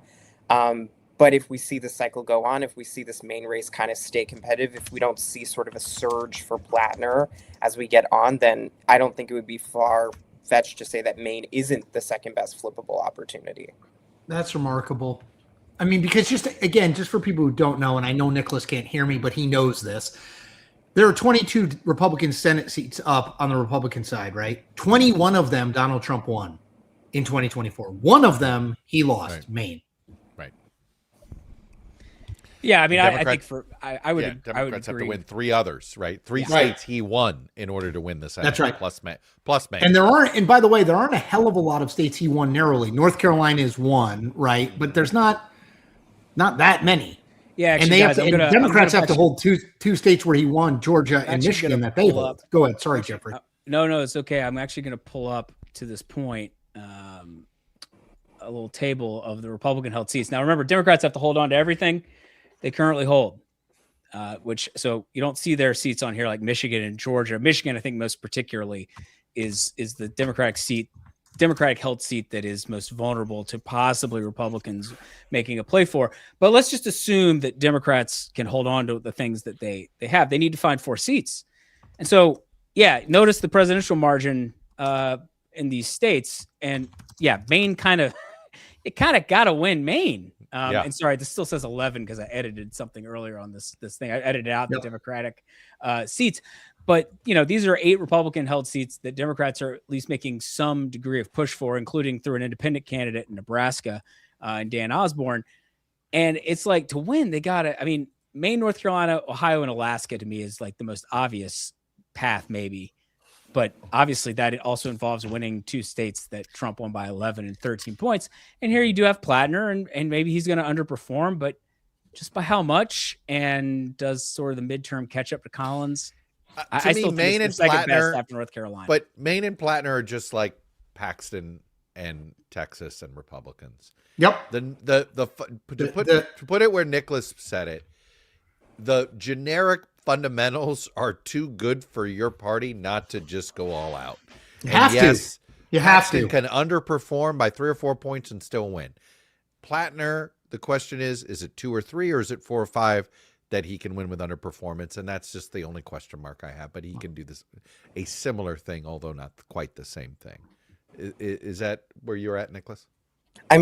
But if we see the cycle go on, if we see this Maine race kind of stay competitive, if we don't see sort of a surge for Platner as we get on, then I don't think it would be far-fetched to say that Maine isn't the second best flippable opportunity. That's remarkable. I mean, because just for people who don't know, and I know Nicholas can't hear me, but he knows this. There are 22 Republican Senate seats up on the Republican side, right? 21 of them Donald Trump won in 2024. One of them he lost, Right. Maine. Right. Yeah, I mean, I Democrats- think I would Democrats I would have to agree. win 3 others, right? 3 Yeah. states he won in order to win the Senate. That's right. Plus Maine. And by the way, there aren't a hell of a lot of states he won narrowly. North Carolina is one, right? But there's not that many. Yeah, And actually, they guys, have to, and Democrats have to hold two states where he won, Georgia and actually Michigan, gonna that they pull hold. up- Go ahead. Sorry, Jeffrey. No, it's okay. I'm actually going to pull up to this point a little table of the Republican held seats. Now, remember, Democrats have to hold on to everything they currently hold, so you don't see their seats on here like Michigan and Georgia. Michigan, I think, most particularly is the Democratic held seat that is most vulnerable to possibly Republicans making a play for. But let's just assume that Democrats can hold on to the things that they have. They need to find 4 seats. And so, yeah, notice the presidential margin in these states. And yeah, Maine kind of got to win Maine. And sorry, this still says 11 because I edited something earlier on this thing. I edited out the Democratic seats. But, these are 8 Republican held seats that Democrats are at least making some degree of push for, including through an independent candidate in Nebraska and Dan Osborne. And it's like, to win, they got to, Maine, North Carolina, Ohio, and Alaska to me is like the most obvious path, maybe. But obviously that it also involves winning 2 states that Trump won by 11 and 13 points. And here you do have Platner, and maybe he's going to underperform, but just by how much? And does sort of the midterm catch up to Collins? I still think Maine it's and the second best Platner after North Carolina. But Maine and Platner are just like Paxton and Texas and Republicans. Yep. To put it where Nicholas said it, the generic fundamentals are too good for your party not to just go all out. You have to. You have Paxton to. can underperform by 3 or 4 points and still win. Platner, the question is it 2 or 3 or is it 4 or 5 that he can win with underperformance? And that's just the only question mark I have. But he can do a similar thing, although not quite the same thing. Is that where you're at, Nicholas? I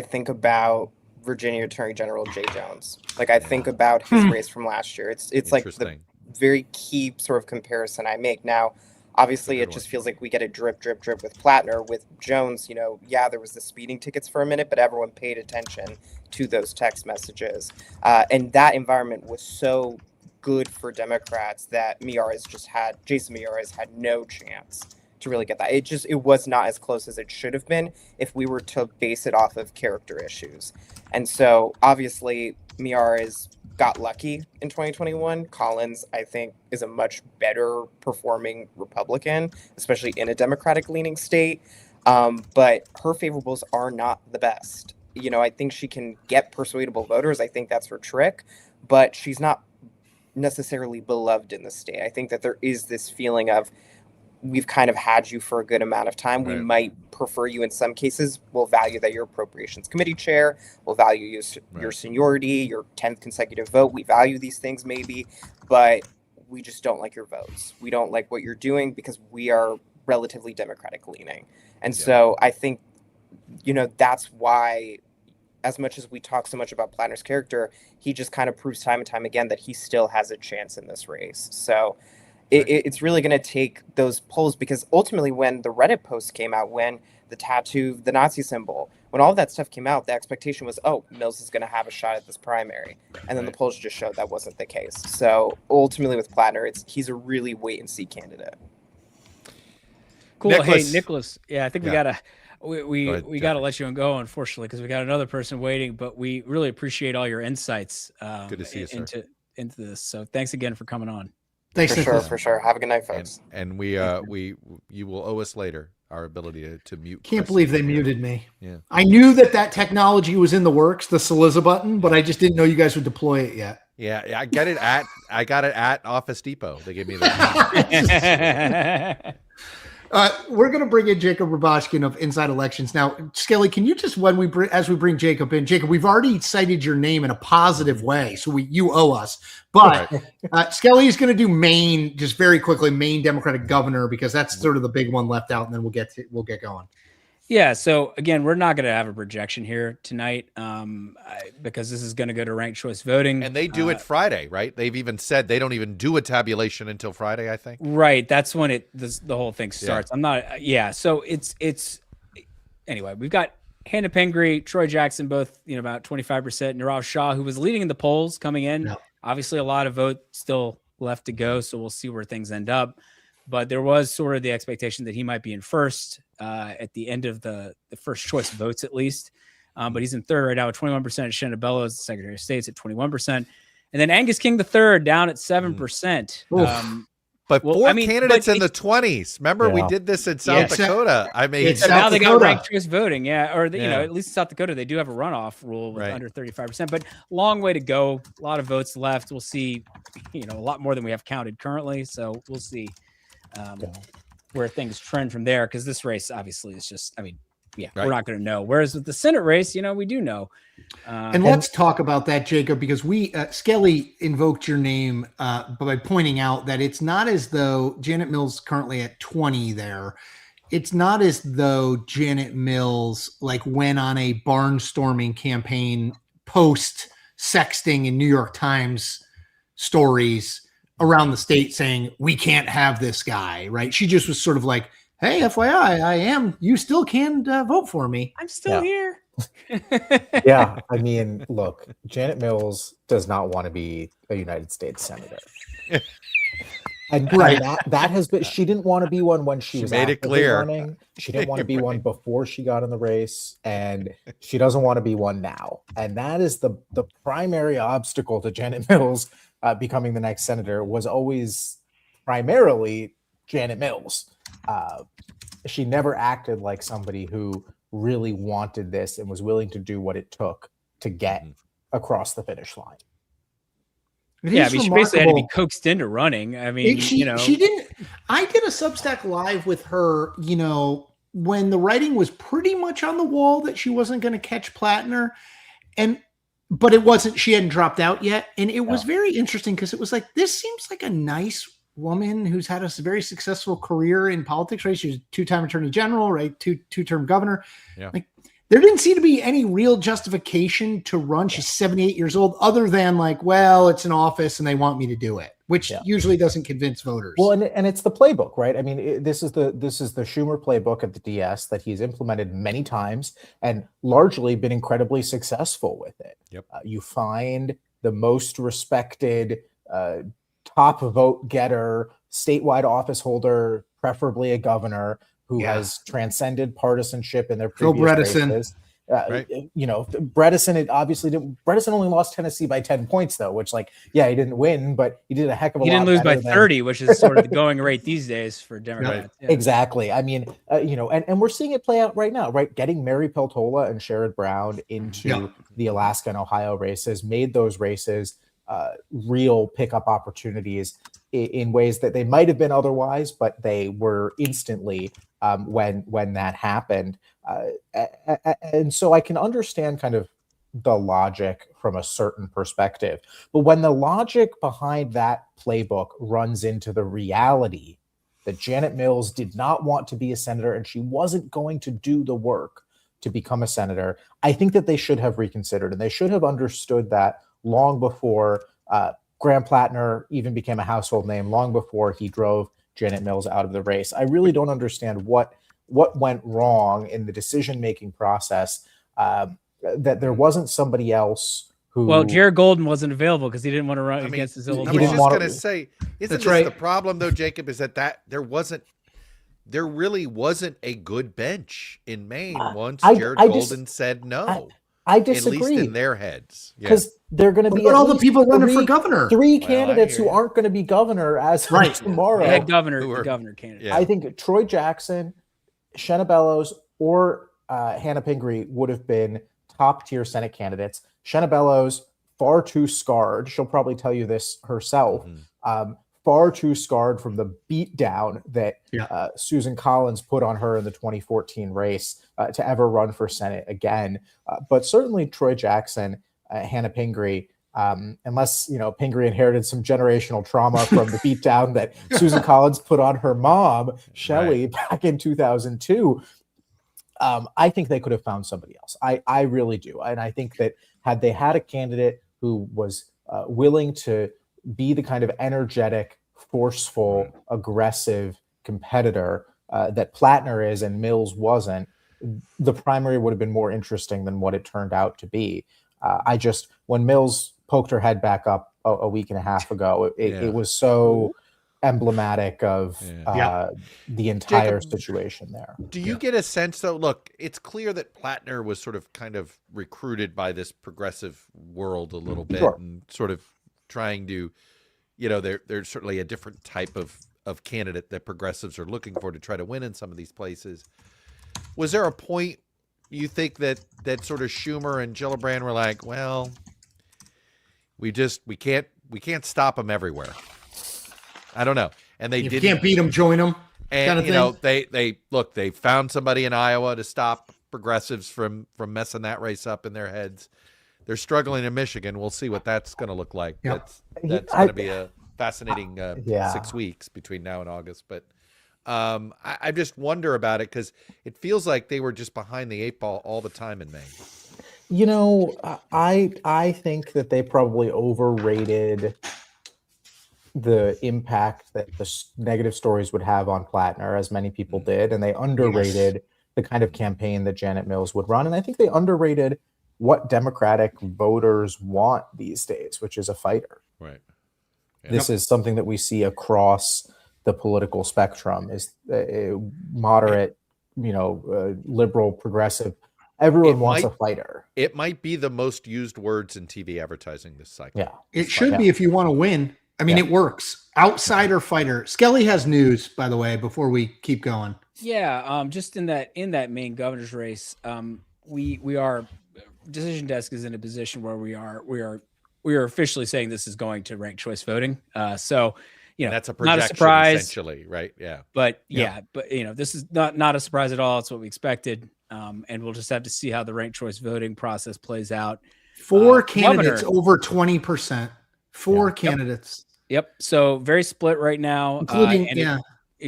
think about Virginia Attorney General Jay Jones. Like, I think about his race from last year. It's like the very key sort of comparison I make. Now, obviously, it just feels like we get a drip with Platner. With Jones, there was the speeding tickets for a minute, but everyone paid attention to those text messages. And that environment was so good for Democrats that Jason Miyares had no chance to really get that. It was not as close as it should have been if we were to base it off of character issues. And so obviously Miyares got lucky in 2021. Collins, I think, is a much better performing Republican, especially in a Democratic leaning state. But her favorables are not the best. I think she can get persuadable voters. I think that's her trick, but she's not necessarily beloved in the state. I think that there is this feeling of, we've kind of had you for a good amount of time. Right. We might prefer you in some cases. We'll value that you're appropriations committee chair. We'll value your seniority, your 10th consecutive vote. We value these things maybe, but we just don't like your votes. We don't like what you're doing because we are relatively Democratic leaning. And so I think, that's why, as much as we talk so much about Platner's character, he just kind of proves time and time again that he still has a chance in this race. So it's really going to take those polls, because ultimately when the Reddit post came out, when the tattoo, the Nazi symbol, when all of that stuff came out, the expectation was, Mills is going to have a shot at this primary. And then the polls just showed that wasn't the case. So ultimately with Platner, he's a really wait and see candidate. Cool. Nicholas. Hey, Nicholas. Yeah, I think we gotta let you go, unfortunately, because we got another person waiting. But we really appreciate all your insights. Good to see you, sir. into this. So thanks again for coming on. Thanks, for sure. Have a good night, folks. And you will owe us later. our ability to mute. Can't Chris believe they here. muted me. Yeah. I knew that technology was in the works, the Cillizza button, but I just didn't know you guys would deploy it yet. Yeah, I got it at Office Depot. They gave me that. We're going to bring in Jacob Rabashkin of Inside Elections. Now, Skelly, can you just, as we bring Jacob in, Jacob, we've already cited your name in a positive way, so you owe us. But Skelly is going to do Maine, just very quickly, Maine Democratic governor, because that's sort of the big one left out, and then we'll get going. Yeah. So again, we're not going to have a projection here tonight because this is going to go to ranked choice voting. And they do it Friday, right? They've even said they don't even do a tabulation until Friday, I think. Right. That's when the whole thing starts. Yeah. So it's anyway, we've got Hannah Pingree, Troy Jackson, both, about 25%. Nirav Shah, who was leading in the polls coming in. No. Obviously a lot of votes still left to go. So we'll see where things end up. But there was sort of the expectation that he might be in first at the end of the first choice votes, at least. But he's in third right now with 21%. Shannon Bellows, the Secretary of State's at 21%. And then Angus King III down at 7%. But candidates in the 20s. Remember, we did this in South Dakota. I mean, now they got ranked choice voting. Yeah. Or, at least in South Dakota, they do have a runoff rule with under 35%. But long way to go. A lot of votes left. We'll see, a lot more than we have counted currently. So we'll see. Where things trend from there, because this race obviously is just, we're not going to know. Whereas with the Senate race, we do know. And let's talk about that, Jacob, because Skelly invoked your name by pointing out that it's not as though Janet Mills currently at 20 there. It's not as though Janet Mills went on a barnstorming campaign post sexting in New York Times stories around the state saying, we can't have this guy, right? She just was sort of like, hey, FYI, you still can vote for me. I'm still here. Yeah. I mean, look, Janet Mills does not want to be a United States Senator. And that has been, she didn't want to be one when she was made it clear. Running. She didn't want to be one before she got in the race, and she doesn't want to be one now. And that is the primary obstacle to Janet Mills becoming the next senator, was always primarily Janet Mills. She never acted like somebody who really wanted this and was willing to do what it took to get across the finish line. She basically had to be coaxed into running. I mean, she didn't. I did a Substack live with her, when the writing was pretty much on the wall that she wasn't going to catch Platner, but it wasn't. She hadn't dropped out yet, and it was very interesting because it was like, this seems like a nice woman who's had a very successful career in politics. Right, she was two-time attorney general, right, two-term governor. Yeah. There didn't seem to be any real justification to run. She's 78 years old, other than it's an office and they want me to do it, which usually doesn't convince voters. Well, and it's the playbook, right? I mean, this is the Schumer playbook at the DS that he's implemented many times and largely been incredibly successful with it. Yep. You find the most respected top vote getter, statewide office holder, preferably a governor, who has transcended partisanship in their previous races. Bredesen, it obviously didn't. Bredesen only lost Tennessee by 10 points, though, which, he didn't win, but he did a heck of a lot. He didn't lose by 30, which is sort of the going rate these days for Democrats. Yeah. Exactly. I mean, and we're seeing it play out right now, right? Getting Mary Peltola and Sherrod Brown into the Alaska and Ohio races made those races real pickup opportunities in ways that they might have been otherwise, but they were instantly when that happened. And so I can understand kind of the logic from a certain perspective. But when the logic behind that playbook runs into the reality that Janet Mills did not want to be a senator and she wasn't going to do the work to become a senator, I think that they should have reconsidered, and they should have understood that long before Graham Platner even became a household name, long before he drove Janet Mills out of the race. I really don't understand what went wrong in the decision-making process, that there wasn't somebody else who... Well, Jared Golden wasn't available because he didn't want to run against his old... I was just going to say, isn't this the problem, though, Jacob, is that there really wasn't a good bench in Maine once Jared Golden said no. I disagree. At least in their heads. Because they're going to be all the people running for governor. Three candidates who aren't going to be governor as of tomorrow. They had governor candidate. I think Troy Jackson, Shenna Bellows or Hannah Pingree would have been top-tier Senate candidates. Shenna Bellows, far too scarred. She'll probably tell you this herself. Far too scarred from the beatdown that Susan Collins put on her in the 2014 race to ever run for Senate again. But certainly Troy Jackson, Hannah Pingree, unless Pingree inherited some generational trauma from the beatdown that Susan Collins put on her mom, Shelley, back in 2002. I think they could have found somebody else. I really do. And I think that had they had a candidate who was willing to be the kind of energetic, forceful, aggressive competitor that Platner is and Mills wasn't, the primary would have been more interesting than what it turned out to be. When Mills poked her head back up a week and a half ago, it was so emblematic of the entire situation there. Do you get a sense, though? Look, it's clear that Platner was sort of kind of recruited by this progressive world a little bit, and sort of trying to, there's certainly a different type of candidate that progressives are looking for to try to win in some of these places. Was there a point you think that sort of Schumer and Gillibrand were like, well, we can't stop them everywhere? I don't know. And they didn't. Can't beat them, join them. And they found somebody in Iowa to stop progressives from messing that race up in their heads. They're struggling in Michigan. We'll see what that's going to look like. Yep. That's going to be a fascinating 6 weeks between now and August. But I just wonder about it because it feels like they were just behind the eight ball all the time in Maine. I think that they probably overrated the impact that the negative stories would have on Platner, as many people did, and they underrated the kind of campaign that Janet Mills would run. And I think they underrated what Democratic voters want these days, which is a fighter. Right. Yeah. This is something that we see across the political spectrum: is moderate, liberal, progressive. Everyone wants a fighter. It might be the most used words in TV advertising this cycle. Yeah, it should be if you want to win. I mean, it works. Outsider fighter. Skelly has news, by the way, before we keep going. Yeah, just in that Maine governor's race, we are Decision Desk is in a position where we are officially saying this is going to ranked choice voting. So that's a projection, not a surprise, essentially, right? Yeah, but this is not a surprise at all. It's what we expected, and we'll just have to see how the ranked choice voting process plays out. 4 candidates over 20%. 4 candidates. Yep. So very split right now, including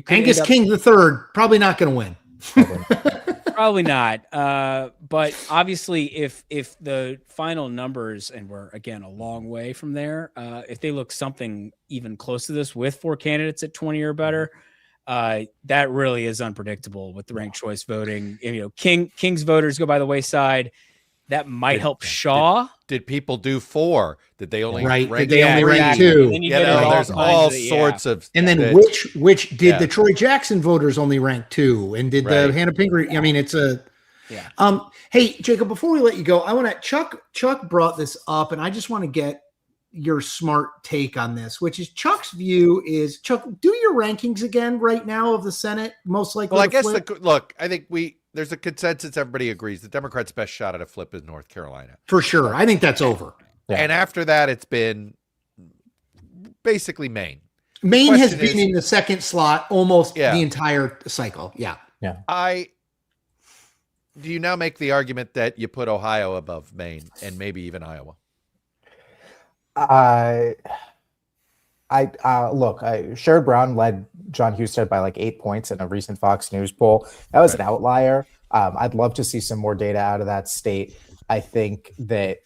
Angus King III. Probably not going to win. Probably not. But obviously, if the final numbers, and we're again a long way from there, if they look something even close to this with 4 candidates at 20 or better, that really is unpredictable with the ranked choice voting. King's voters go by the wayside. That might help Shaw. Did people do 4? Did they only rank? Did they only rank 2? There's all sorts of. And then which did the Troy Jackson voters only rank 2? And did the Hannah Pingree? I mean, it's a. Yeah. Hey, Jacob, before we let you go, I want to. Chuck brought this up, and I just want to get your smart take on this, which is Chuck's view is, Chuck, do your rankings again right now of the Senate, most likely. Well, I guess I think there's a consensus. Everybody agrees the Democrats' best shot at a flip is North Carolina. For sure. I think that's over. Yeah. And after that, it's been basically Maine. Maine has been in the second slot almost the entire cycle. Yeah. Yeah. Do you now make the argument that you put Ohio above Maine and maybe even Iowa? Sherrod Brown led John Husted by like 8 points in a recent Fox News poll. That was an outlier. I'd love to see some more data out of that state. I think that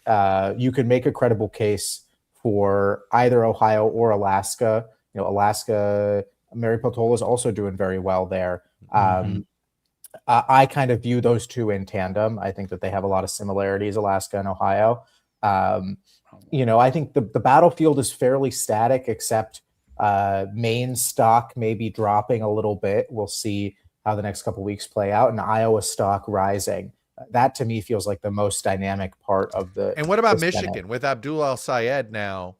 you could make a credible case for either Ohio or Alaska. Alaska, Mary Peltola is also doing very well there. I kind of view those two in tandem. I think that they have a lot of similarities, Alaska and Ohio. I think the battlefield is fairly static, except Maine stock may be dropping a little bit. We'll see how the next couple of weeks play out, and Iowa stock rising. That to me feels like the most dynamic part of the. And what about Michigan with Abdul El-Sayed now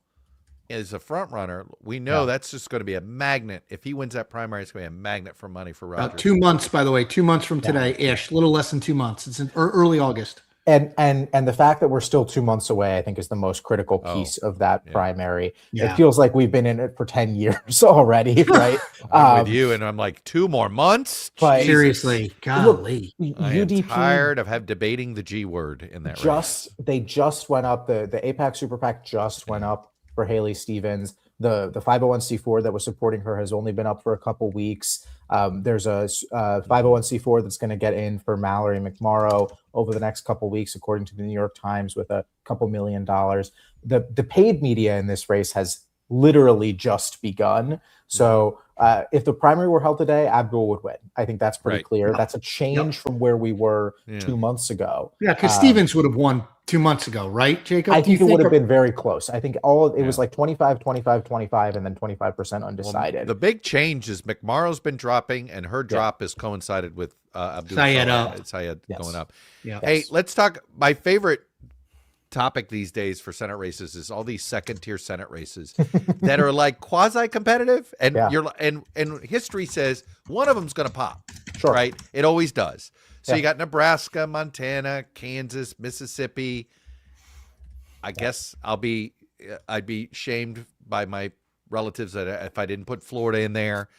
is a front runner. We know that's just going to be a magnet. If he wins that primary, it's going to be a magnet for money for Rogers. 2 months, by the way, 2 months from today, ish, a little less than 2 months. It's in early August. And the fact that we're still 2 months away, I think, is the most critical piece of that primary. Yeah. It feels like we've been in it for 10 years already, right? I'm with you, and I'm like 2 more months. But seriously, golly, I am tired of debating the G word in that race. They just went up. The AIPAC Super PAC just went up for Haley Stevens. The 501c4 that was supporting her has only been up for a couple weeks. There's a 501c4 that's going to get in for Mallory McMorrow over the next couple weeks, according to the New York Times, with a couple $1 million. The paid media in this race has literally just begun. So if the primary were held today, Abdul would win. I think that's pretty clear. That's a change from where we were 2 months ago. Yeah, because Stevens would have won 2 months ago, right, Jacob? I think it would have been very close. I think it was like 25, 25, 25, and then 25% undecided. Well, the big change is McMorrow's been dropping, and her drop has coincided with Abdul Syed going up. Yeah. Hey, let's talk. My favorite topic these days for Senate races is all these second-tier Senate races that are like quasi-competitive, and and history says one of them's going to pop. Sure. Right? It always does. So you got Nebraska, Montana, Kansas, Mississippi. I guess I'd be shamed by my relatives that if I didn't put Florida in there.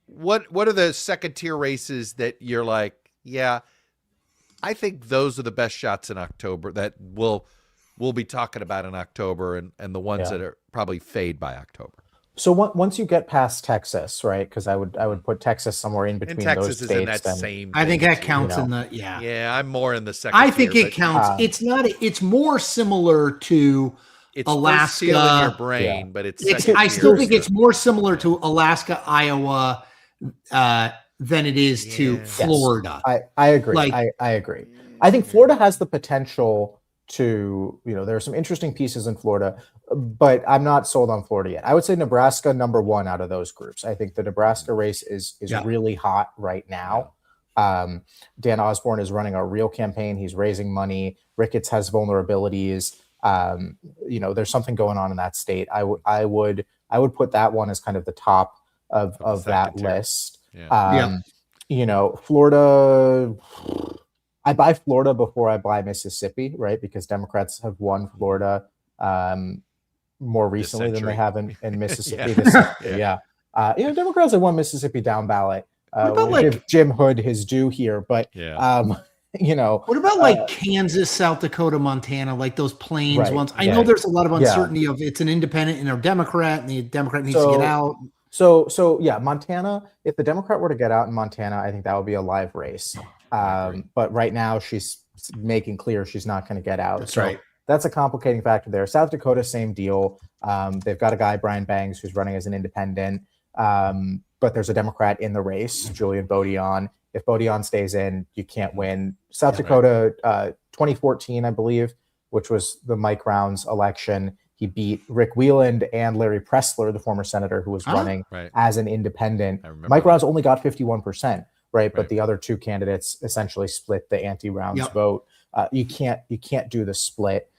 What are the second tier races that you're like, yeah, I think those are the best shots in October that we'll be talking about in October, and the ones that are probably fade by October. So once you get past Texas, right? Because I would put Texas somewhere in between Texas those is states. in that same. I think that counts in the Yeah, I'm more in the second. I think tier, it counts. It's not. It's more similar to Alaska. It's in your brain, but it's. I still think it's more similar to Alaska, Iowa, than it is to Florida. I agree. I agree. I think Florida has the potential to, there are some interesting pieces in Florida, but I'm not sold on Florida yet. I would say Nebraska #1 out of those groups. I think the Nebraska race is really hot right now. Dan Osborne is running a real campaign. He's raising money. Ricketts has vulnerabilities. There's something going on in that state. I would put that one as kind of the top of that list. Florida, I buy Florida before I buy Mississippi, right? Because Democrats have won Florida more recently than they have in Mississippi. Democrats have won Mississippi down ballot. Give Jim Hood his due here, but what about Kansas, South Dakota, Montana, like those plains ones? I know there's a lot of uncertainty of it's an independent and a Democrat, and the Democrat needs to get out. So Montana, if the Democrat were to get out in Montana, I think that would be a live race. But right now she's making clear she's not going to get out. That's right. That's a complicating factor there. South Dakota, same deal. They've got a guy, Brian Bangs, who's running as an independent. But there's a Democrat in the race, Julian Bodian. If Bodian stays in, you can't win. South Dakota, 2014, I believe, which was the Mike Rounds election. He beat Rick Wieland and Larry Pressler, the former senator who was running as an independent. Mike Rounds only got 51%, right? But the other two candidates essentially split the anti-Rounds vote. You can't do the split.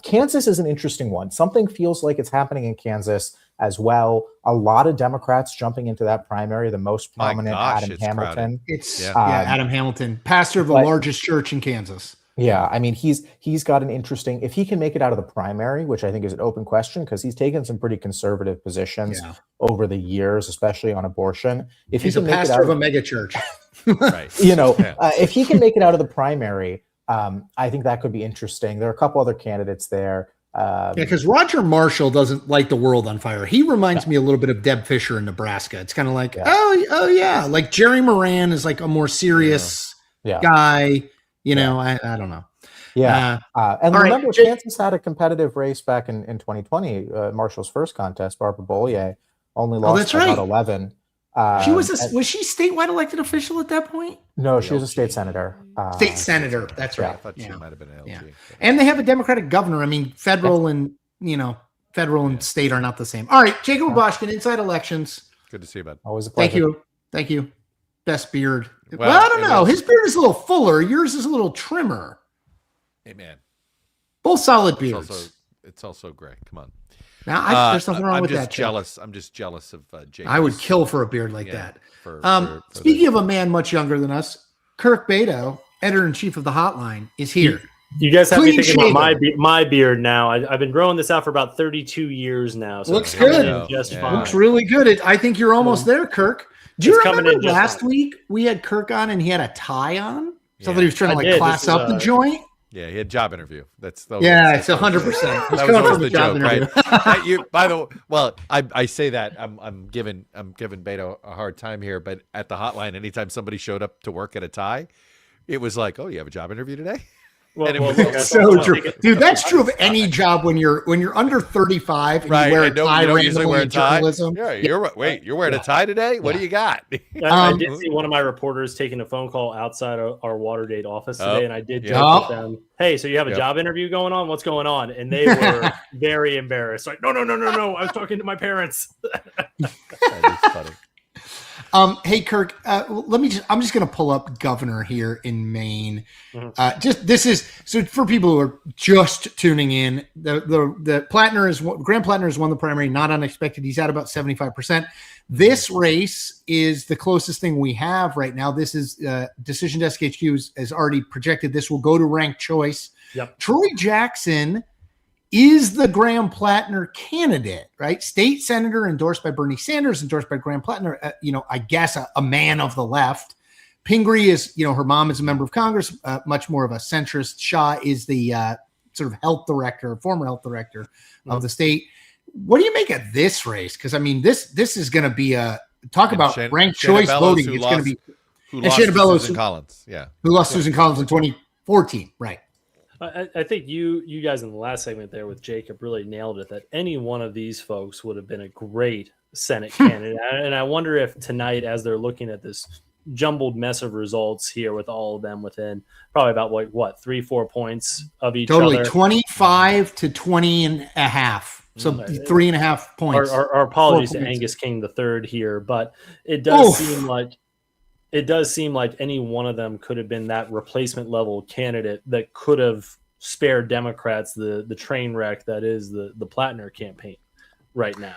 Kansas is an interesting one. Something feels like it's happening in Kansas as well. A lot of Democrats jumping into that primary. The most prominent, Adam Hamilton. Adam Hamilton, pastor of the largest church in Kansas. Yeah, I mean, he's got an interesting, if he can make it out of the primary, which I think is an open question because he's taken some pretty conservative positions over the years, especially on abortion. If he's a pastor of a mega church, if he can make it out of the primary, I think that could be interesting. There are a couple other candidates there. Because Roger Marshall doesn't light the world on fire. He reminds me a little bit of Deb Fisher in Nebraska. It's kind of like, like Jerry Moran is like a more serious guy. I don't know. And remember, Kansas had a competitive race back in 2020. Marshall's first contest, Barbara Bollier, only lost by about 11. Was she statewide elected official at that point? No, she was a state senator. State senator. That's right. I thought she might have been LG. Yeah. And they have a Democratic governor. I mean, federal and state are not the same. All right, Jacob Boschkin, Inside Elections. Good to see you, bud. Always a pleasure. Thank you. Best beard. Well, I don't know. His beard is a little fuller. Yours is a little trimmer. Hey, man. Both solid beards. It's also gray. Come on. Now, there's nothing wrong with that. Jealous. I'm just jealous of Jake. I would kill for a beard like that. Speaking of a man much younger than us, Kirk Beto, editor-in-chief of the Hotline, is here. You guys have me thinking about my beard now. I've been growing this out for about 32 years now. So looks good. Just fine. Looks really good. I think you're almost there, Kirk. Do you remember last week we had Kirk on and he had a tie on? So that he was trying to class up the joint. Yeah, he had a job interview. It's 100%. That was always the joke, right? By the way, I say that I'm giving Beto a hard time here, but at the Hotline, anytime somebody showed up to work at a tie, it was like, "Oh, you have a job interview today?" That's so true, dude. That's true of any job when you're under 35 and you wear a tie. You don't usually wear a tie. Yeah, you're wearing a tie today. What do you got? I did see one of my reporters taking a phone call outside our Watergate office today, and I did joke with them. Hey, so you have a job interview going on? What's going on? And they were very embarrassed. Like, no. I was talking to my parents. That is funny. Hey Kirk, I'm just going to pull up governor here in Maine. So for people who are just tuning in, the Graham Platner has won the primary, not unexpected. He's at about 75%. This race is the closest thing we have right now. This is Decision Desk HQ has already projected this will go to ranked choice. Yep. Troy Jackson is the Graham Platner candidate, right? State senator endorsed by Bernie Sanders, endorsed by Graham Platner, I guess a man of the left. Pingree is, her mom is a member of Congress, much more of a centrist. Shaw is the sort of former health director of the state. What do you make of this race? Because, this is going to be about ranked choice voting. It's going to be who lost Susan Collins. Yeah. Who lost Susan Collins in 2014, right? I think you guys in the last segment there with Jacob really nailed it, that any one of these folks would have been a great Senate candidate. And I wonder if tonight, as they're looking at this jumbled mess of results here with all of them within probably about 3-4 points of each other. 25 to 20 and a half. So 3.5 points. Our apologies to Angus King III here, but it does seem like any one of them could have been that replacement level candidate that could have spared Democrats the train wreck that is the Platner campaign right now.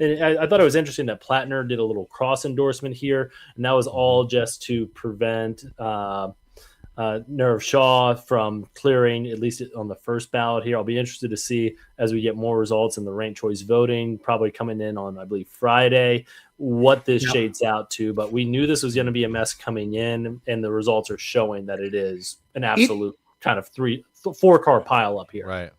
And I thought it was interesting that Platner did a little cross endorsement here, and that was all just to prevent Nirav Shah from clearing, at least on the first ballot here. I'll be interested to see as we get more results in the ranked choice voting, probably coming in on, I believe, Friday, what this shades out to. But we knew this was going to be a mess coming in, and the results are showing that it is an absolute kind of 4-car pile up here. Right.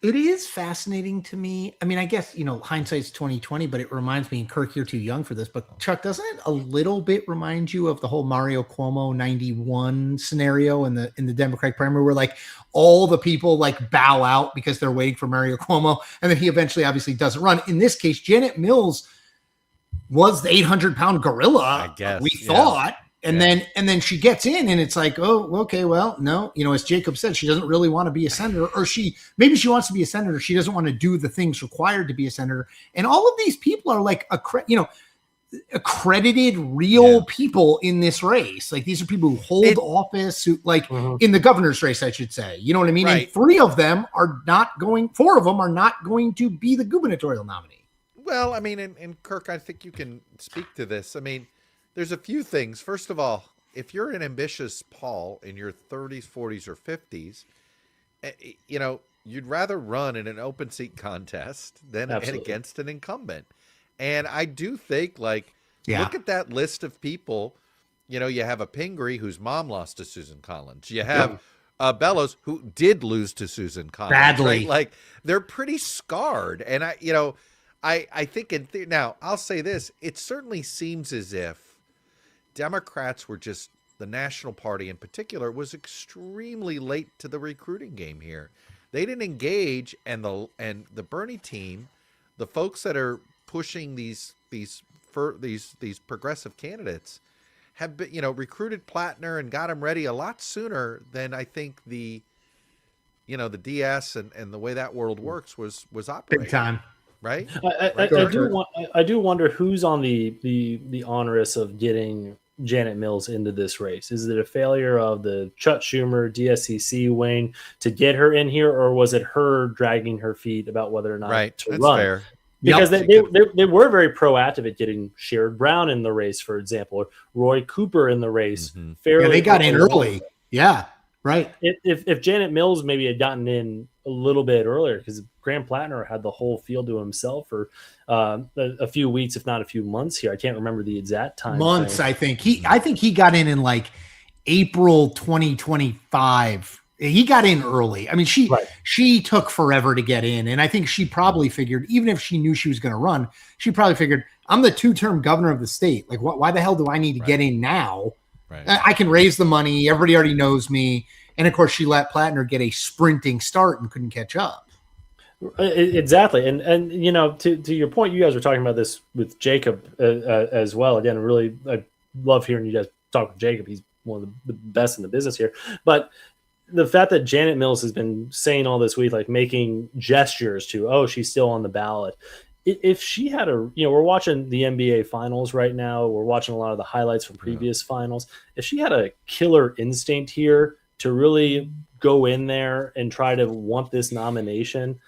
It is fascinating to me. I guess, hindsight's 20/20, but it reminds me, and Kirk, you're too young for this, but Chuck, doesn't it a little bit remind you of the whole Mario Cuomo 91 scenario in the Democratic primary, where all the people bow out because they're waiting for Mario Cuomo, and then he eventually obviously doesn't run. In this case, Janet Mills was the 800-pound gorilla, I guess, we thought. And then she gets in, and it's like, oh, okay, well, no, as Jacob said, she doesn't really want to be a senator, or maybe she wants to be a senator. She doesn't want to do the things required to be a senator. And all of these people are accredited real people in this race. These are people who hold office, who in the governor's race, I should say. You know what I mean? Right. And 4 of them are not going to be the gubernatorial nominee. Well, and Kirk, I think you can speak to this. There's a few things. First of all, if you're an ambitious Paul in your 30s, 40s, or 50s, you'd rather run in an open seat contest than against an incumbent. And I do think, look at that list of people. You have a Pingree whose mom lost to Susan Collins. You have Bellows, who did lose to Susan Collins. Badly. Right? They're pretty scarred. And I think now I'll say this: it certainly seems as if Democrats were just, the National Party in particular, was extremely late to the recruiting game here. They didn't engage, and the Bernie team, the folks that are pushing these progressive candidates, have been, recruited Platner and got him ready a lot sooner than I think the DS and the way that world works was operating. Big time. Right. I do wonder who's on the onerous of getting Janet Mills into this race? Is it a failure of the Chuck Schumer DSCC wing to get her in here, or was it her dragging her feet about whether or not to That's run? fair. Because they were very proactive at getting Sherrod Brown in the race, for example, or Roy Cooper in the race. Fairly they got in early. Yeah, right. If Janet Mills maybe had gotten in a little bit earlier, because Graham Platner had the whole field to himself for a few weeks, if not a few months here. I can't remember the exact time. Months, I think. I think he got in like April 2025. He got in early. I mean, she took forever to get in. And I think she probably figured, even if she knew she was going to run, she probably figured, I'm the 2-term governor of the state. Like, why the hell do I need to get in now? Right. I can raise the money. Everybody already knows me. And of course, she let Platner get a sprinting start and couldn't catch up. Exactly. And you know, to your point, you guys were talking about this with Jacob as well. Again, really, I love hearing you guys talk with Jacob. He's one of the best in the business here. But the fact that Janet Mills has been saying all this week, like making gestures to, oh, she's still on the ballot. If she had we're watching the NBA finals right now. We're watching a lot of the highlights from previous finals. If she had a killer instinct here to really go in there and try to want this nomination,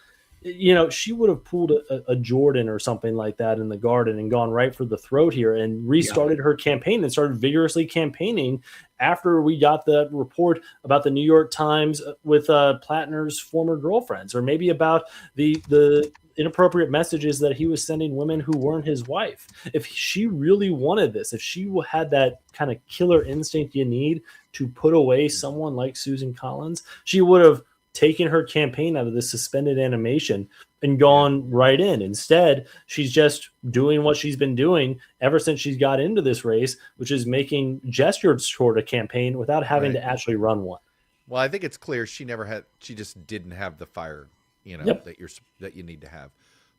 she would have pulled a Jordan or something like that in the Garden and gone right for the throat here and restarted her campaign and started vigorously campaigning after we got the report about the New York Times with Platner's former girlfriends, or maybe about the inappropriate messages that he was sending women who weren't his wife. If she really wanted this, if she had that kind of killer instinct you need to put away someone like Susan Collins, she would have taken her campaign out of this suspended animation and gone right in. Instead, she's just doing what she's been doing ever since she's got into this race, which is making gestures toward a campaign without having to actually run one. Well, I think it's clear she just didn't have the fire, that you need to have.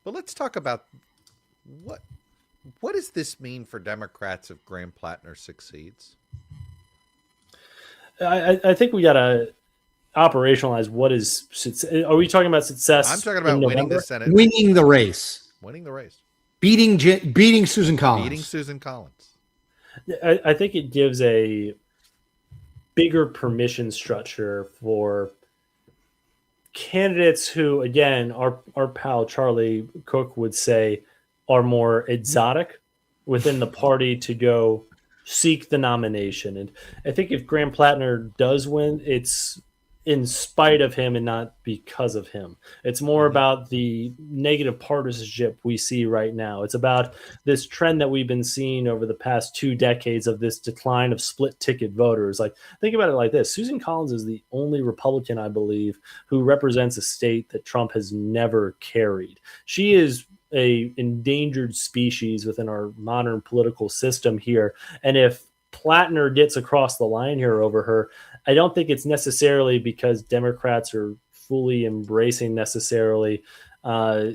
But let's talk about what does this mean for Democrats if Graham Platner succeeds? I think we got to operationalize what is. Are we talking about success? I'm talking about winning the Senate, winning the race, beating Susan Collins, I think it gives a bigger permission structure for candidates who, again, our pal Charlie Cook would say are more exotic within the party to go seek the nomination. And I think if Graham Platner does win, it's in spite of him and not because of him. It's more about the negative partisanship we see right now. It's about this trend that we've been seeing over the past 2 decades of this decline of split ticket voters. Like, think about it like this. Susan Collins is the only Republican, I believe, who represents a state that Trump has never carried. She is a endangered species within our modern political system here. And if Platner gets across the line here over her, I don't think it's necessarily because Democrats are fully embracing necessarily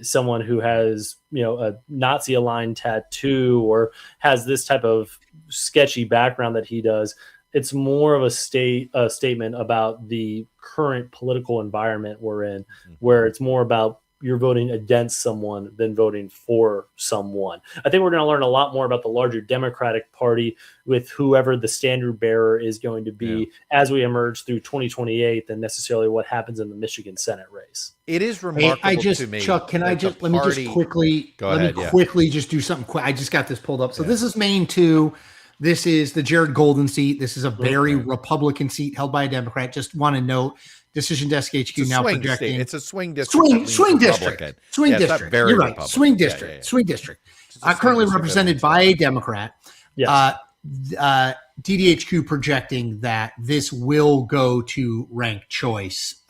someone who has, a Nazi-aligned tattoo or has this type of sketchy background that he does. It's more of a statement about the current political environment we're in, where it's more about you're voting against someone than voting for someone. I think we're going to learn a lot more about the larger Democratic Party with whoever the standard bearer is going to be as we emerge through 2028 than necessarily what happens in the Michigan Senate race. It is remarkable to me. Chuck, let me just quickly just do something quick. I just got this pulled up. So this is Maine 2. This is the Jared Golden seat. This is a very Republican seat held by a Democrat. Just want to note, Decision Desk HQ now projecting. It's a swing district. Swing district. You're right. Swing district. Swing district. Currently represented by a Democrat. Yes. DDHQ projecting that this will go to ranked choice.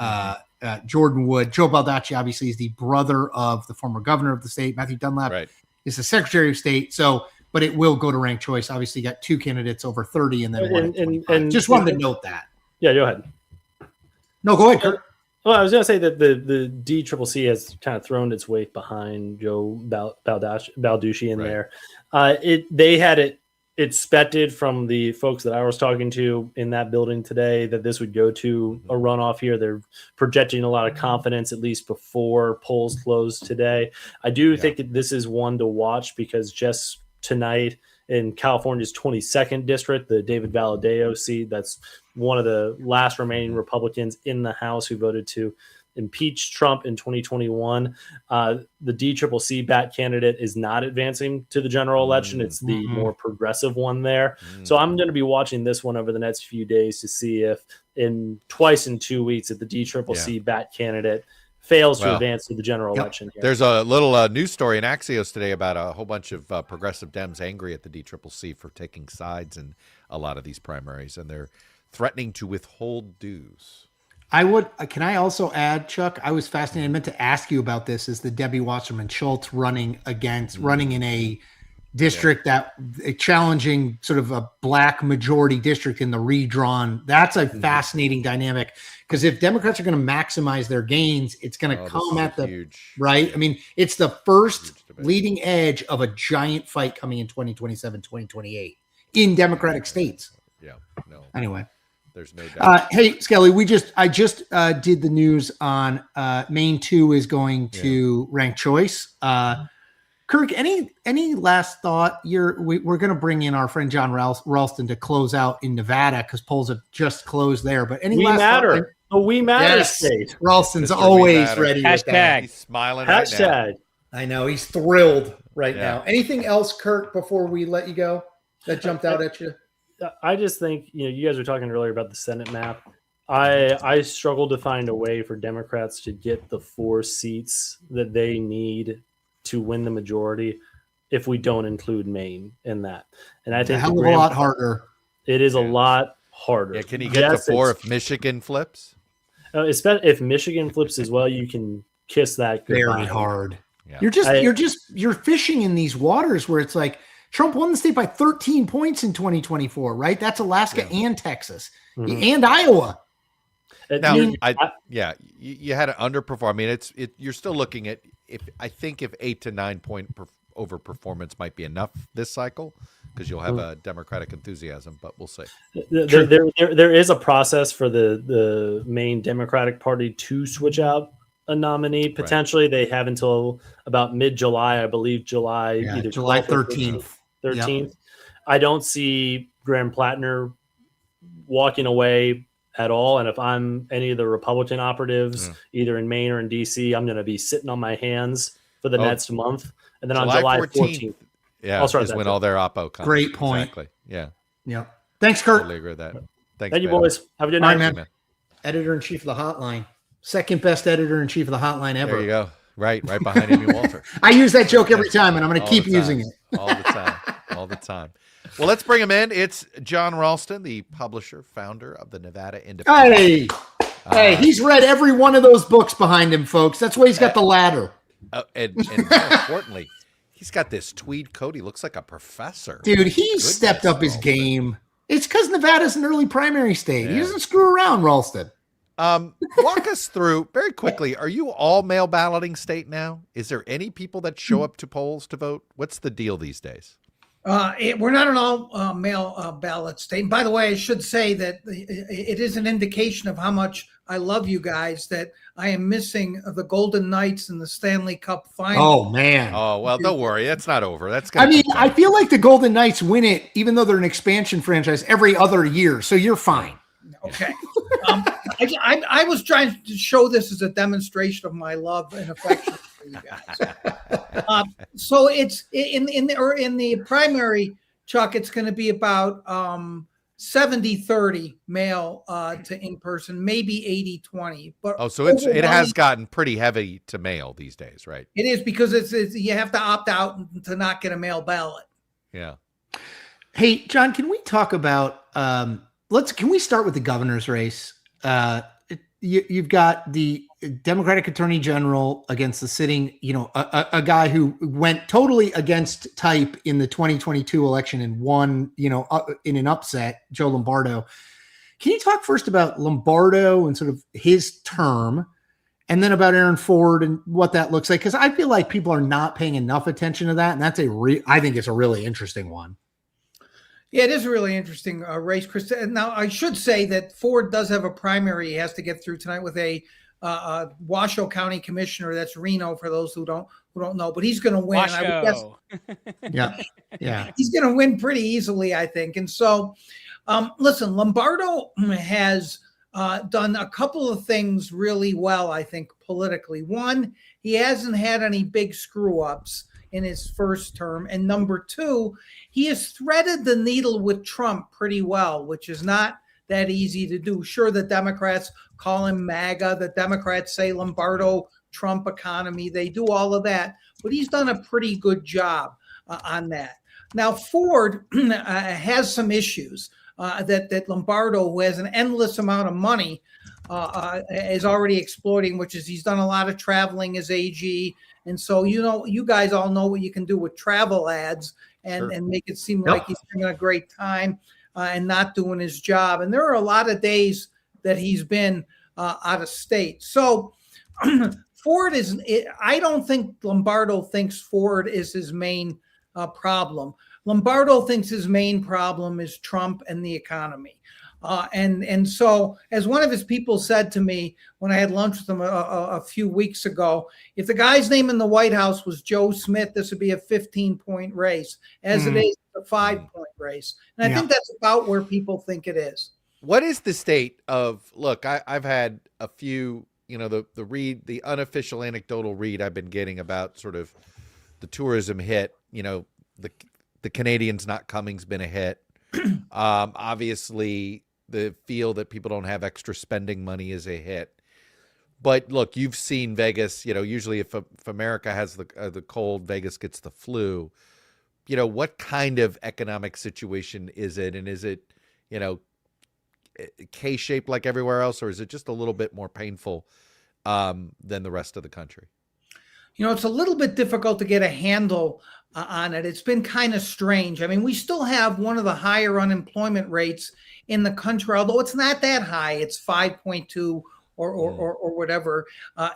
Jordan Wood, Joe Baldacci obviously is the brother of the former governor of the state. Matthew Dunlap is the Secretary of State. But it will go to ranked choice. Obviously, you got 2 candidates over 30, and then and just wanted to note that. Yeah, go ahead. No, go ahead, Kurt. Well, I was going to say that the DCCC has kind of thrown its weight behind Joe Baldacci in there. They had it expected from the folks that I was talking to in that building today that this would go to a runoff here. They're projecting a lot of confidence, at least before polls close today. I do think that this is one to watch because just tonight in California's 22nd district, the David Valadao seat. That's one of the last remaining Republicans in the House who voted to impeach Trump in 2021. The DCCC bat candidate is not advancing to the general election. It's the more progressive one there. So I'm going to be watching this one over the next few days to see if twice in 2 weeks, if the DCCC bat candidate fails to advance to the general election. Here. There's a little news story in Axios today about a whole bunch of progressive Dems angry at the DCCC for taking sides in a lot of these primaries, and they're threatening to withhold dues. Can I also add, Chuck, I was fascinated. I meant to ask you about this, is the Debbie Wasserman Schultz running in a district that a challenging sort of a black majority district in the redrawn. That's a fascinating dynamic, because if Democrats are going to maximize their gains, it's going to come at the huge, right. I mean, it's the first leading edge of a giant fight coming in 2027, 2028 in Democratic states. Yeah. No. Anyway. There's no doubt. Hey, Skelly, I just did the news on Maine 2 is going to ranked choice. Kirk, any last thought? We're going to bring in our friend John Ralston to close out in Nevada because polls have just closed there. But any last thought? The We Matter state. Ralston's always ready. Hashtag. He's smiling Hashtag. right now. I know he's thrilled right now. Anything else, Kirk, before we let you go that jumped out at you? I just think, you guys were talking earlier about the Senate map. I struggle to find a way for Democrats to get the 4 seats that they need to win the majority if we don't include Maine in that. And I think a hell of a lot harder. It is a lot harder. Yeah, can you get to 4 if Michigan flips? If Michigan flips as well, you can kiss that goodbye. Very hard. Yeah. You're fishing in these waters where it's like, Trump won the state by 13 points in 2024, right? That's Alaska and Texas and Iowa. Now, you had to underperform. I mean, you're still looking at if 8 to 9 point overperformance might be enough this cycle because you'll have a Democratic enthusiasm, but we'll see. There is a process for the Maine Democratic Party to switch out a nominee. Potentially, they have until about mid-July, I believe. July 13th. 13th. Yep. I don't see Graham Platner walking away at all. And if I'm any of the Republican operatives, either in Maine or in DC, I'm going to be sitting on my hands for the next month. And then on July 14th, is when all their oppo comes. Great point. Exactly. Yeah. Yep. Thanks, Kurt. Totally agree with that. Thank you, boys. Have a good night. Man. Editor-in-chief of the Hotline. Second best editor-in-chief of the Hotline ever. There you go. Right behind Amy Walter. I use that joke every time, and I'm going to keep using it. All the time. Well, let's bring him in. It's John Ralston, the publisher, founder of the Nevada Independent. Hey, he's read every one of those books behind him, folks. That's why he's got the ladder. And more importantly, he's got this tweed coat. He looks like a professor. Dude, he's stepped up his game. It's because Nevada's an early primary state. He doesn't screw around, Ralston. Walk us through very quickly. Are you all mail balloting state now? Is there any people that show up to polls to vote? What's the deal these days? We're not an all mail ballot state. And by the way, I should say that it is an indication of how much I love you guys that I am missing the Golden Knights in the Stanley Cup final. Oh, man. Oh, well, don't worry. That's not over. I feel like the Golden Knights win it, even though they're an expansion franchise, every other year. So you're fine. Okay. I was trying to show this as a demonstration of my love and affection for you guys. So it's in the primary, Chuck, it's going to be about 70-30 mail to in-person, maybe 80-20. But so it has gotten pretty heavy to mail these days, right? It is because it's you have to opt out to not get a mail ballot. Yeah. Hey, John, can we talk about can we start with the governor's race? You've got the Democratic Attorney General against the sitting, a guy who went totally against type in the 2022 election and won, in an upset, Joe Lombardo. Can you talk first about Lombardo and sort of his term, and then about Aaron Ford and what that looks like? Because I feel like people are not paying enough attention to that, and that's I think it's a really interesting one. Yeah, it is a really interesting race, Chris. Now, I should say that Ford does have a primary he has to get through tonight with a Washoe County Commissioner. That's Reno for those who don't know, but he's going to win. I would guess, yeah, he's going to win pretty easily, I think. And so, listen, Lombardo has done a couple of things really well, I think, politically. One, he hasn't had any big screw ups in his first term. And number two, he has threaded the needle with Trump pretty well, which is not that easy to do. Sure, the Democrats call him MAGA. The Democrats say Lombardo Trump economy. They do all of that. But he's done a pretty good job on that. Now, Ford has some issues that Lombardo, who has an endless amount of money, is already exploiting, which is he's done a lot of traveling as AG. And so, you guys all know what you can do with travel ads and make it seem like he's having a great time and not doing his job. And there are a lot of days that he's been out of state. So Ford I don't think Lombardo thinks Ford is his main problem. Lombardo thinks his main problem is Trump and the economy. And so, as one of his people said to me when I had lunch with him a few weeks ago, if the guy's name in the White House was Joe Smith, this would be a 15-point race. As it is, it's a 5-point race. And I think that's about where people think it is. What is the state of, look, I've had a few, the unofficial anecdotal read I've been getting about sort of the tourism hit, the Canadians not coming's been a hit. Obviously, the feel that people don't have extra spending money is a hit. But look, you've seen Vegas. Usually if America has the cold, Vegas gets the flu. What kind of economic situation is it, and is it K-shaped like everywhere else, or is it just a little bit more painful than the rest of the country? It's a little bit difficult to get a handle on it. It's been kind of strange. I mean, we still have one of the higher unemployment rates in the country, although it's not that high. It's 5.2 or whatever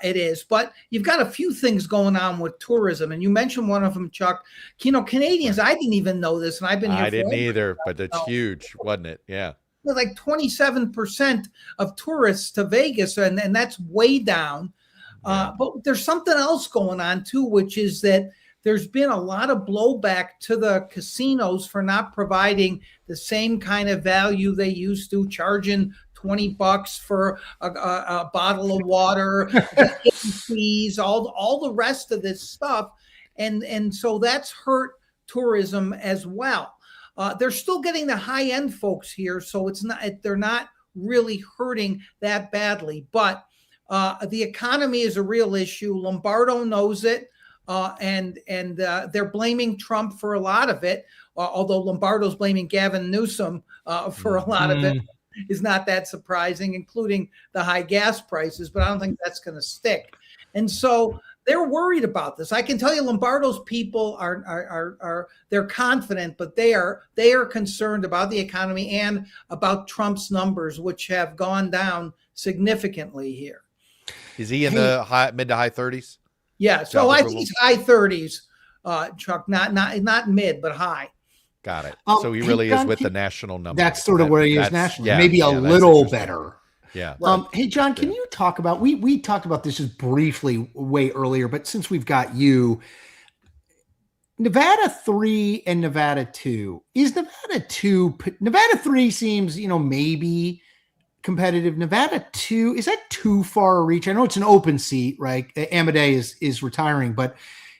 it is. But you've got a few things going on with tourism, and you mentioned one of them, Chuck. Canadians, I didn't even know this, and I've been here. I didn't either, but it's huge, wasn't it? Yeah. Like 27% of tourists to Vegas, and that's way down. But there's something else going on too, which is that there's been a lot of blowback to the casinos for not providing the same kind of value they used to, charging $20 for a bottle of water, fees, all the rest of this stuff. And so that's hurt tourism as well. They're still getting the high end folks here, so they're not really hurting that badly. But the economy is a real issue. Lombardo knows it, and they're blaming Trump for a lot of it. Although Lombardo's blaming Gavin Newsom for a lot of it, is not that surprising, including the high gas prices. But I don't think that's going to stick. And so they're worried about this. I can tell you, Lombardo's people are they're confident, but they are concerned about the economy and about Trump's numbers, which have gone down significantly here. Is he in the mid to high 30s? Yeah, so I think he's high 30s, Chuck. Not mid, but high. Got it. So he really is with the national number. That's sort of where he is nationally. Maybe a little better. Yeah. Hey, John, can you talk about, we talked about this just briefly way earlier, but since we've got you, Nevada 3 and Nevada 2, is Nevada 3 seems, maybe competitive. Nevada 2, is that too far a reach? I know it's an open seat, right? Amadei is retiring, but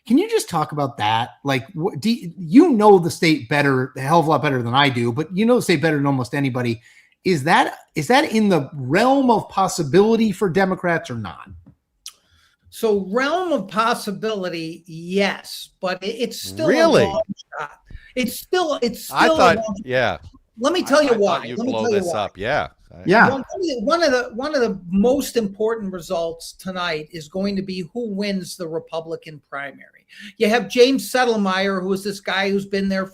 can you just talk about that? Like, the state better, a hell of a lot better than I do, but the state better than almost anybody. Is that in the realm of possibility for Democrats or not? So realm of possibility, yes, but it's still really a long shot. It's still. I thought, yeah. Let me tell you why. You blow this up, yeah. Yeah. One of the most important results tonight is going to be who wins the Republican primary. You have James Settlemeyer, who is this guy who's been there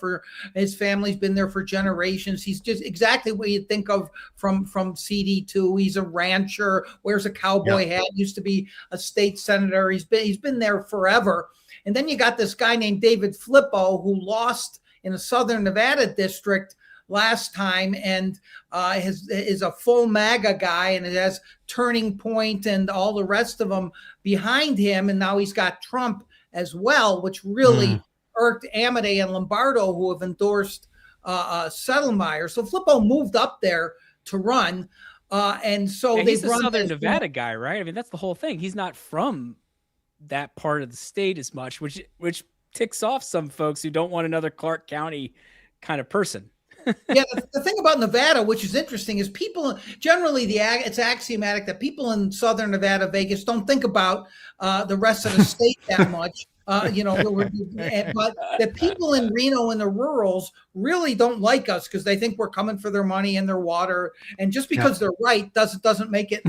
his family's been there for generations. He's just exactly what you'd think of from CD2. He's a rancher, wears a cowboy hat, used to be a state senator. He's been there forever. And then you got this guy named David Flippo, who lost in a Southern Nevada district last time, and is a full MAGA guy, and it has Turning Point and all the rest of them behind him. And now he's got Trump as well, which really irked Amodei and Lombardo, who have endorsed Settlemyre. So Flippo moved up there to run. And so he's they've a run Southern Nevada guy, right? I mean, that's the whole thing. He's not from that part of the state as much, which ticks off some folks who don't want another Clark County kind of person. Yeah, the thing about Nevada, which is interesting, is people generally it's axiomatic that people in Southern Nevada, Vegas, don't think about the rest of the state that much. But the people in Reno and the rurals really don't like us because they think we're coming for their money and their water. And just because they're right doesn't make it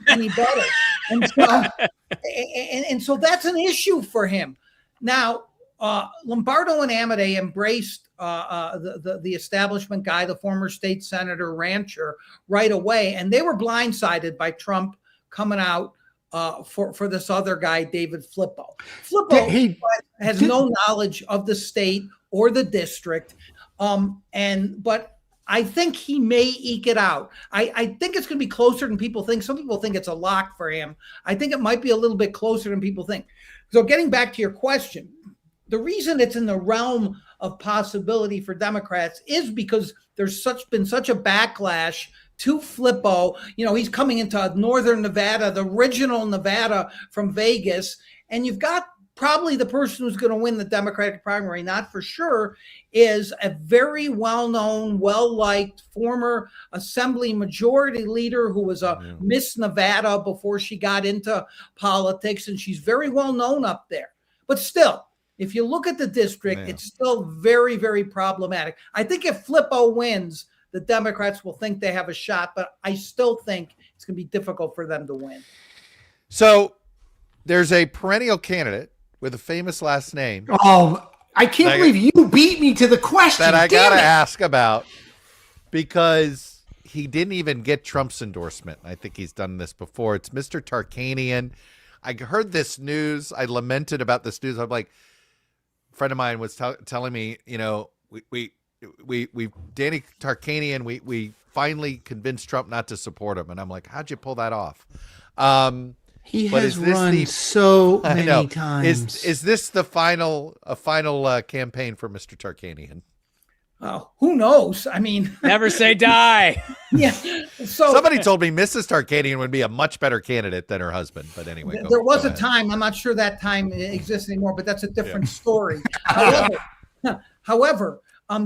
any better. And so that's an issue for him. Now, Lombardo and Amodei embraced the establishment guy, the former state senator Rancher, right away, and they were blindsided by Trump coming out for this other guy, David Flippo. Flippo has no knowledge of the state or the district, but I think he may eke it out. I think it's going to be closer than people think. Some people think it's a lock for him. I think it might be a little bit closer than people think. So getting back to your question, the reason it's in the realm of possibility for Democrats is because there's been such a backlash to Flippo. He's coming into northern Nevada, the original Nevada from Vegas, and you've got probably the person who's going to win the Democratic primary, not for sure, is a very well-known, well-liked former Assembly Majority Leader who was a Miss Nevada before she got into politics, and she's very well-known up there. But still, if you look at the district, it's still very, very problematic. I think if Flippo wins, the Democrats will think they have a shot, but I still think it's going to be difficult for them to win. So there's a perennial candidate with a famous last name. Oh, I can't believe you beat me to the question. That I got to ask about because he didn't even get Trump's endorsement. I think he's done this before. It's Mr. Tarkanian. I heard this news. I lamented about this news. I'm like, a friend of mine was telling me, we Danny Tarkanian, we finally convinced Trump not to support him. And I'm like, how'd you pull that off? He has run so many times. Is this a final campaign for Mr. Tarkanian? Oh, who knows? I mean, never say die. Yeah. So somebody told me Mrs. Tarkanian would be a much better candidate than her husband. But anyway, there was a time. I'm not sure that time exists anymore, but that's a different story. However,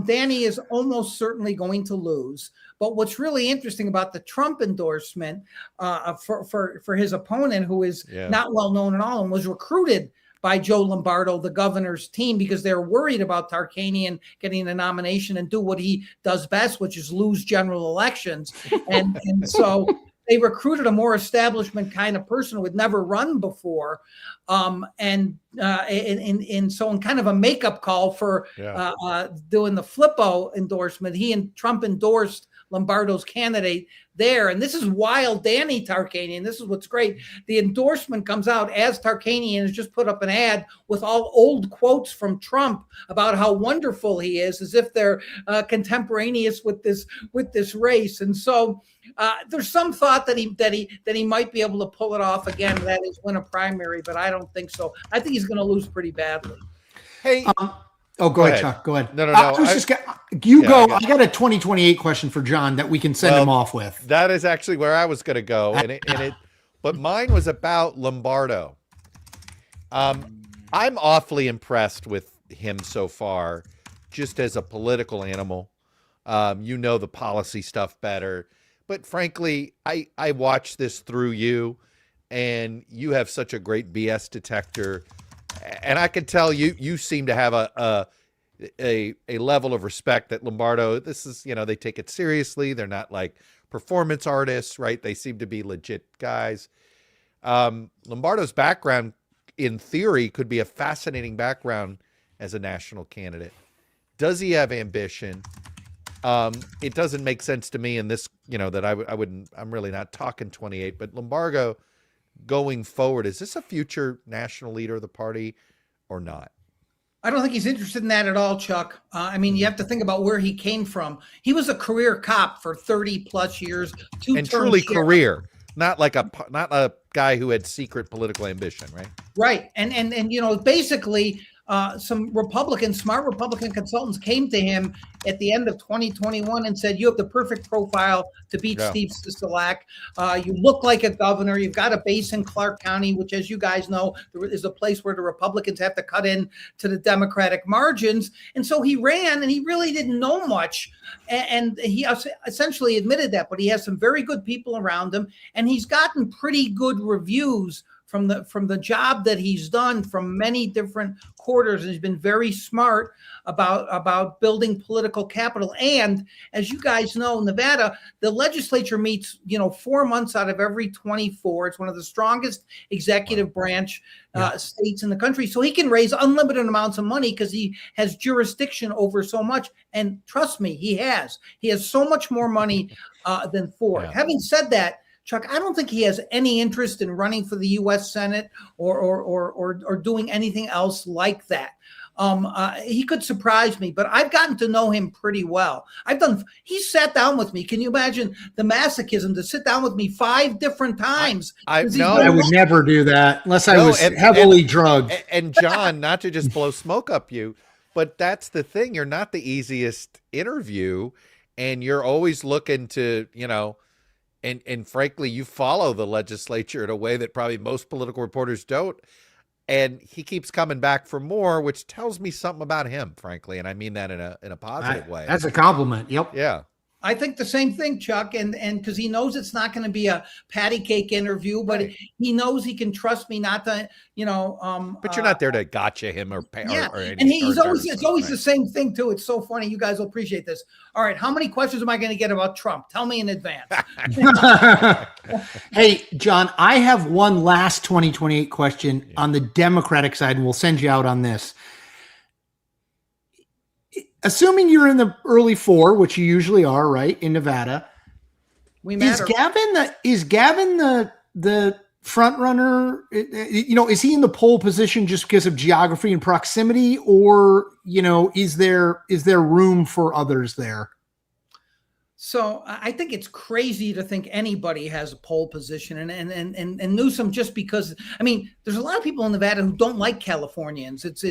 Danny is almost certainly going to lose. But what's really interesting about the Trump endorsement for his opponent, who is not well known at all and was recruited by Joe Lombardo, the governor's team, because they're worried about Tarkanian getting the nomination and do what he does best, which is lose general elections. And so they recruited a more establishment kind of person who had never run before. So in kind of a makeup call for doing the Flippo endorsement, he and Trump endorsed Lombardo's candidate there. And this is wild Danny Tarkanian. This is what's great. The endorsement comes out as Tarkanian has just put up an ad with all old quotes from Trump about how wonderful he is, as if they're contemporaneous with this race. And so there's some thought that he might be able to pull it off again. That is win a primary, but I don't think so. I think he's going to lose pretty badly. Hey. Go ahead, Chuck. Go ahead. No. Go. I got a 2028 question for John that we can send him off with. That is actually where I was going to go, but mine was about Lombardo. I'm awfully impressed with him so far, just as a political animal. The policy stuff better, but frankly, I watch this through you, and you have such a great BS detector. And I can tell you seem to have a level of respect that Lombardo, this is, they take it seriously. They're not like performance artists, right? They seem to be legit guys. Lombardo's background, in theory, could be a fascinating background as a national candidate. Does he have ambition? It doesn't make sense to me in this, that I wouldn't, I'm really not talking 28, but Lombardo, going forward, is this a future national leader of the party or not? I don't think he's interested in that at all, Chuck. I mean, you have to think about where he came from. He was a career cop for 30 plus years, and truly career, not a guy who had secret political ambition, right? Right. And you know, basically some smart Republican consultants came to him at the end of 2021 and said, you have the perfect profile to beat Steve Sisolak. You look like a governor. You've got a base in Clark County, which, as you guys know, is a place where the Republicans have to cut in to the Democratic margins. And so he ran, and he really didn't know much. And he essentially admitted that, but he has some very good people around him, and he's gotten pretty good reviews from the job that he's done from many different quarters. And he's been very smart about building political capital. And as you guys know, Nevada, the legislature meets, 4 months out of every 24. It's one of the strongest executive branch states in the country. So he can raise unlimited amounts of money because he has jurisdiction over so much. And trust me, he has so much more money than Ford. Yeah. Having said that, Chuck, I don't think he has any interest in running for the U.S. Senate or doing anything else like that. He could surprise me, but I've gotten to know him pretty well. He sat down with me. Can you imagine the masochism to sit down with me 5 different times? I would never do that unless I was heavily drugged. And John, not to just blow smoke up you, but that's the thing. You're not the easiest interview, and you're always looking to, and frankly, you follow the legislature in a way that probably most political reporters don't. And he keeps coming back for more, which tells me something about him, frankly. And I mean that in a positive way. That's a compliment. Yep. Yeah. I think the same thing, Chuck, and because he knows it's not going to be a patty cake interview, but he knows he can trust me not to, But you're not there to gotcha him or pay. Yeah, or any, and he's or always it's always the same thing too. It's so funny. You guys will appreciate this. All right, how many questions am I going to get about Trump? Tell me in advance. Hey, John, I have one last 2028 question on the Democratic side, and we'll send you out on this. Assuming you're in the early 4, which you usually are, right, in Nevada, is Gavin the front runner? Is he in the pole position just because of geography and proximity, or is there room for others there? So I think it's crazy to think anybody has a pole position, and Newsom, just because, there's a lot of people in Nevada who don't like Californians. It's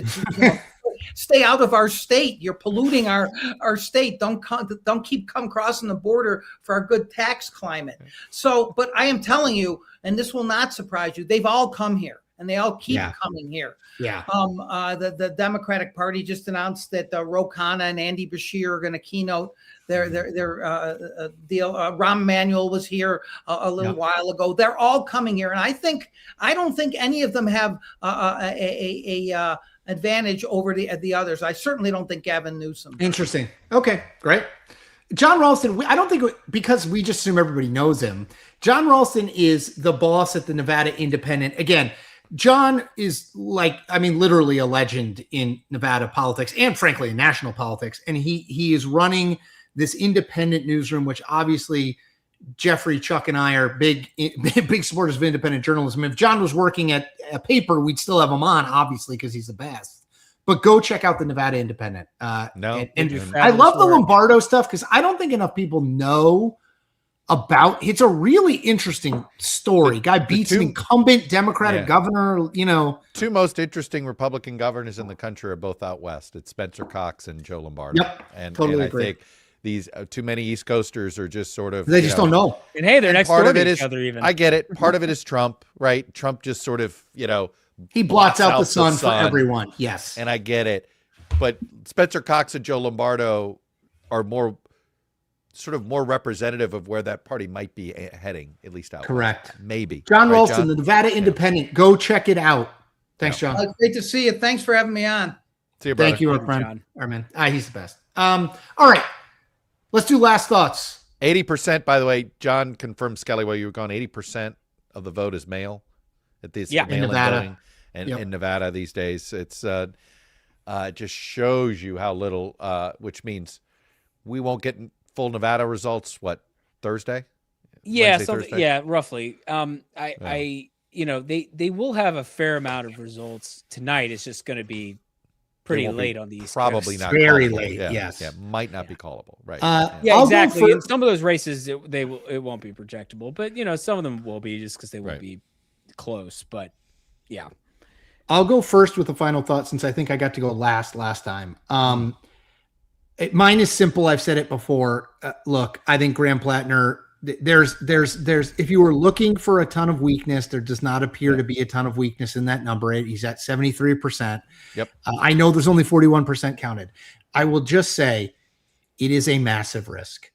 stay out of our state. You're polluting our state. Don't come crossing the border for our good tax climate. So, but I am telling you, and this will not surprise you, they've all come here. And they all keep coming here. Yeah. The Democratic Party just announced that Ro Khanna and Andy Bashir are going to keynote their deal. Rahm Emanuel was here a little while ago. They're all coming here, and I don't think any of them have a advantage over the others. I certainly don't think Gavin Newsom. Interesting. Okay, great. John Ralston, I don't think, because we just assume everybody knows him, John Ralston is the boss at the Nevada Independent. Again, John is literally a legend in Nevada politics and frankly in national politics. And he is running this independent newsroom, which obviously Jeffrey, Chuck, and I are big supporters of independent journalism. If John was working at a paper, we'd still have him on, obviously, because he's the best. But go check out the Nevada Independent. I love the Lombardo stuff because I don't think enough people know about. It's a really interesting story. Guy beats an incumbent Democratic governor. 2 most interesting Republican governors in the country are both out west. It's Spencer Cox and Joe Lombardo. Yep, totally agree. I think these too many East Coasters are just sort of they just don't know. And hey, they're next door to each other. Even I get it. Part of it is Trump, right? Trump just sort of he blots out the sun for everyone. Yes, and I get it. But Spencer Cox and Joe Lombardo are more representative of where that party might be heading, at least out. Correct. West. Maybe. John Ralston, the Nevada Independent. Go check it out. Thanks, John. Great to see you. Thanks for having me on. See you, brother. Thank you, our friend. Armin. He's the best. All right. Let's do last thoughts. 80%, by the way, John confirmed, Skelly, while you were gone, 80% of the vote is mail at this in Nevada. Voting. And in Nevada these days, it's it just shows you how little, which means we won't get full Nevada results. What, Thursday? Yeah, roughly. They will have a fair amount of results tonight. It's just going to be pretty won't be- late on the East probably Coast. not Very callable. late, Yeah, yes. yeah, might not be callable. Right. Yeah, I'll go exactly. In first. some of those races, it won't be projectable, but some of them will be just because they won't be close. But yeah, I'll go first with the final thought since I think I got to go last time. Mine is simple. I've said it before. Look, I think Graham Platner. There's. If you were looking for a ton of weakness, there does not appear to be a ton of weakness in that number. He's at 73%. Yep. I know there's only 41% counted. I will just say, it is a massive risk.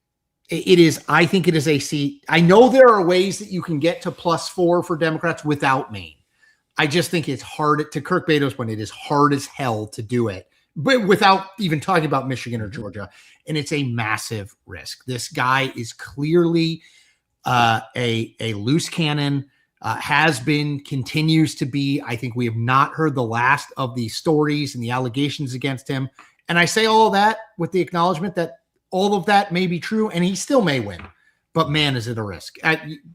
It is. I think it is a seat. I know there are ways that you can get to +4 for Democrats without Maine. I just think it's hard. To Kirk Bato's point, it is hard as hell to do it, but without even talking about Michigan or Georgia. And it's a massive risk. This guy is clearly a loose cannon, has been, continues to be. I think we have not heard the last of the stories and the allegations against him. And I say all of that with the acknowledgement that all of that may be true and he still may win. But man, is it a risk.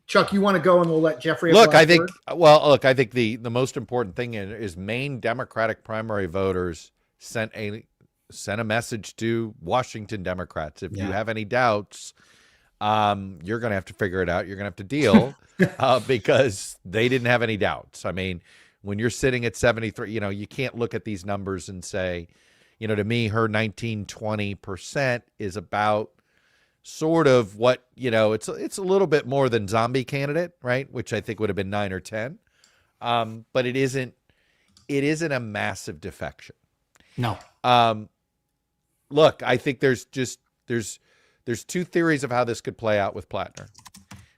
Chuck, you want to go and we'll let Jeffrey Look, I think word? the most important thing is Maine Democratic primary voters sent a message to Washington Democrats. If you have any doubts, you're going to have to figure it out. You're going to have to deal because they didn't have any doubts. I mean, when you're sitting at 73, you can't look at these numbers and say, to me, her 19-20% is about sort of what, it's a little bit more than zombie candidate, right? Which I think would have been 9 or 10. But it isn't a massive defection. No. Look, I think there's two theories of how this could play out with Platner.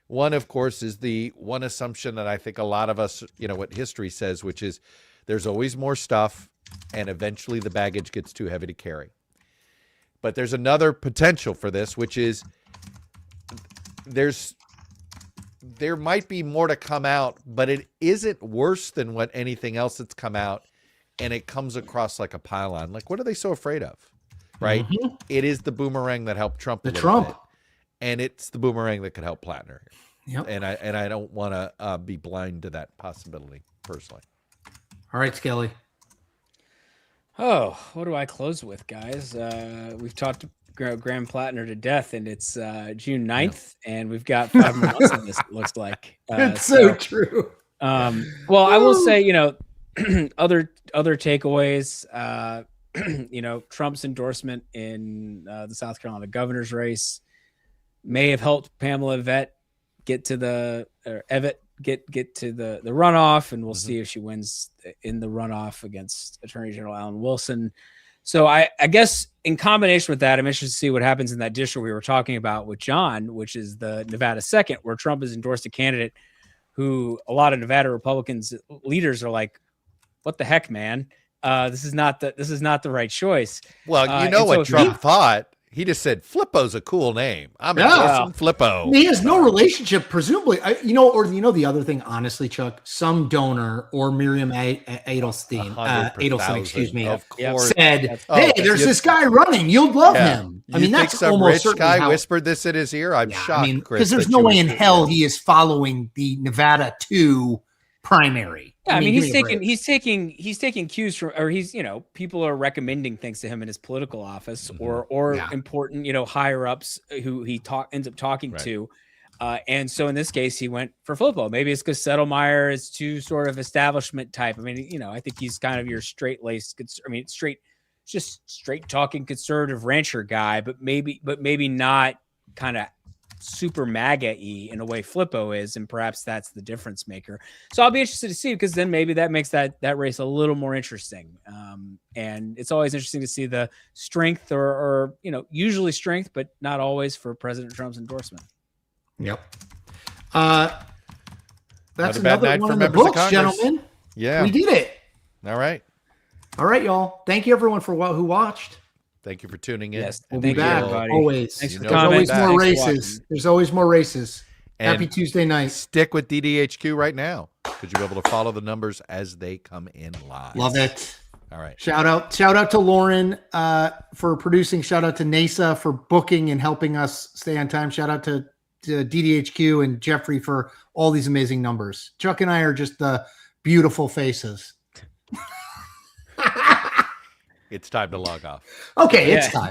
One, of course, is the one assumption that I think a lot of us, what history says, which is there's always more stuff and eventually the baggage gets too heavy to carry. But there's another potential for this, which is there might be more to come out, but it isn't worse than what anything else that's come out. And it comes across like a pylon. Like, what are they so afraid of? Right? Mm-hmm. It is the boomerang that helped Trump. Bit, and it's the boomerang that could help Platner. Yep. And I don't want to be blind to that possibility personally. All right, Skelly. Oh, what do I close with, guys? We've talked Graham Platner to death, and it's June 9th, and we've got 5 more months on this, it looks like. It's so true. Well, I will say, other takeaways, Trump's endorsement in the South Carolina governor's race may have helped Pamela Evette get to the runoff, and we'll see if she wins in the runoff against Attorney General Alan Wilson. So I guess in combination with that, I'm interested to see what happens in that district we were talking about with John, which is the Nevada 2nd, where Trump has endorsed a candidate who a lot of Nevada Republicans leaders are like, what the heck, man? This is not the right choice. Well, what Trump thought. He just said Flippo's a cool name. I'm endorsing Flippo. He has no relationship, presumably. The other thing, honestly, Chuck, some donor or Miriam Edelstein, excuse me, said, "Hey, there's this guy running. You'll love him." I mean, that's some almost rich guy whispered this in his ear. I'm shocked, because there's no way in hell he is following the Nevada 2 primary. Yeah, I mean, he's taking cues from, or people are recommending things to him in his political office, or important, higher ups who he ends up talking to, and so in this case, he went for Flippo. Maybe it's because Settlemyre is too sort of establishment type. I mean, I think he's kind of your straight-laced, straight talking conservative rancher guy, but maybe not kind of super MAGA-y in a way Flippo is, and perhaps that's the difference maker. So I'll be interested to see, because then maybe that makes that race a little more interesting. And it's always interesting to see the strength or usually strength, but not always for President Trump's endorsement. Yep. That's another night one for in the books, gentlemen. Yeah, we did it. All right, y'all. Thank you everyone for who watched. Thank you for tuning in. Yes, we'll be back always. Thanks for There's always more races. There's always more races. And happy Tuesday night. Stick with DDHQ right now, because you'll be able to follow the numbers as they come in live. Love it. All right. Shout out to Lauren for producing. Shout out to NASA for booking and helping us stay on time. Shout out to DDHQ and Jeffrey for all these amazing numbers. Chuck and I are just the beautiful faces. It's time to log off. Okay, it's Yeah. time.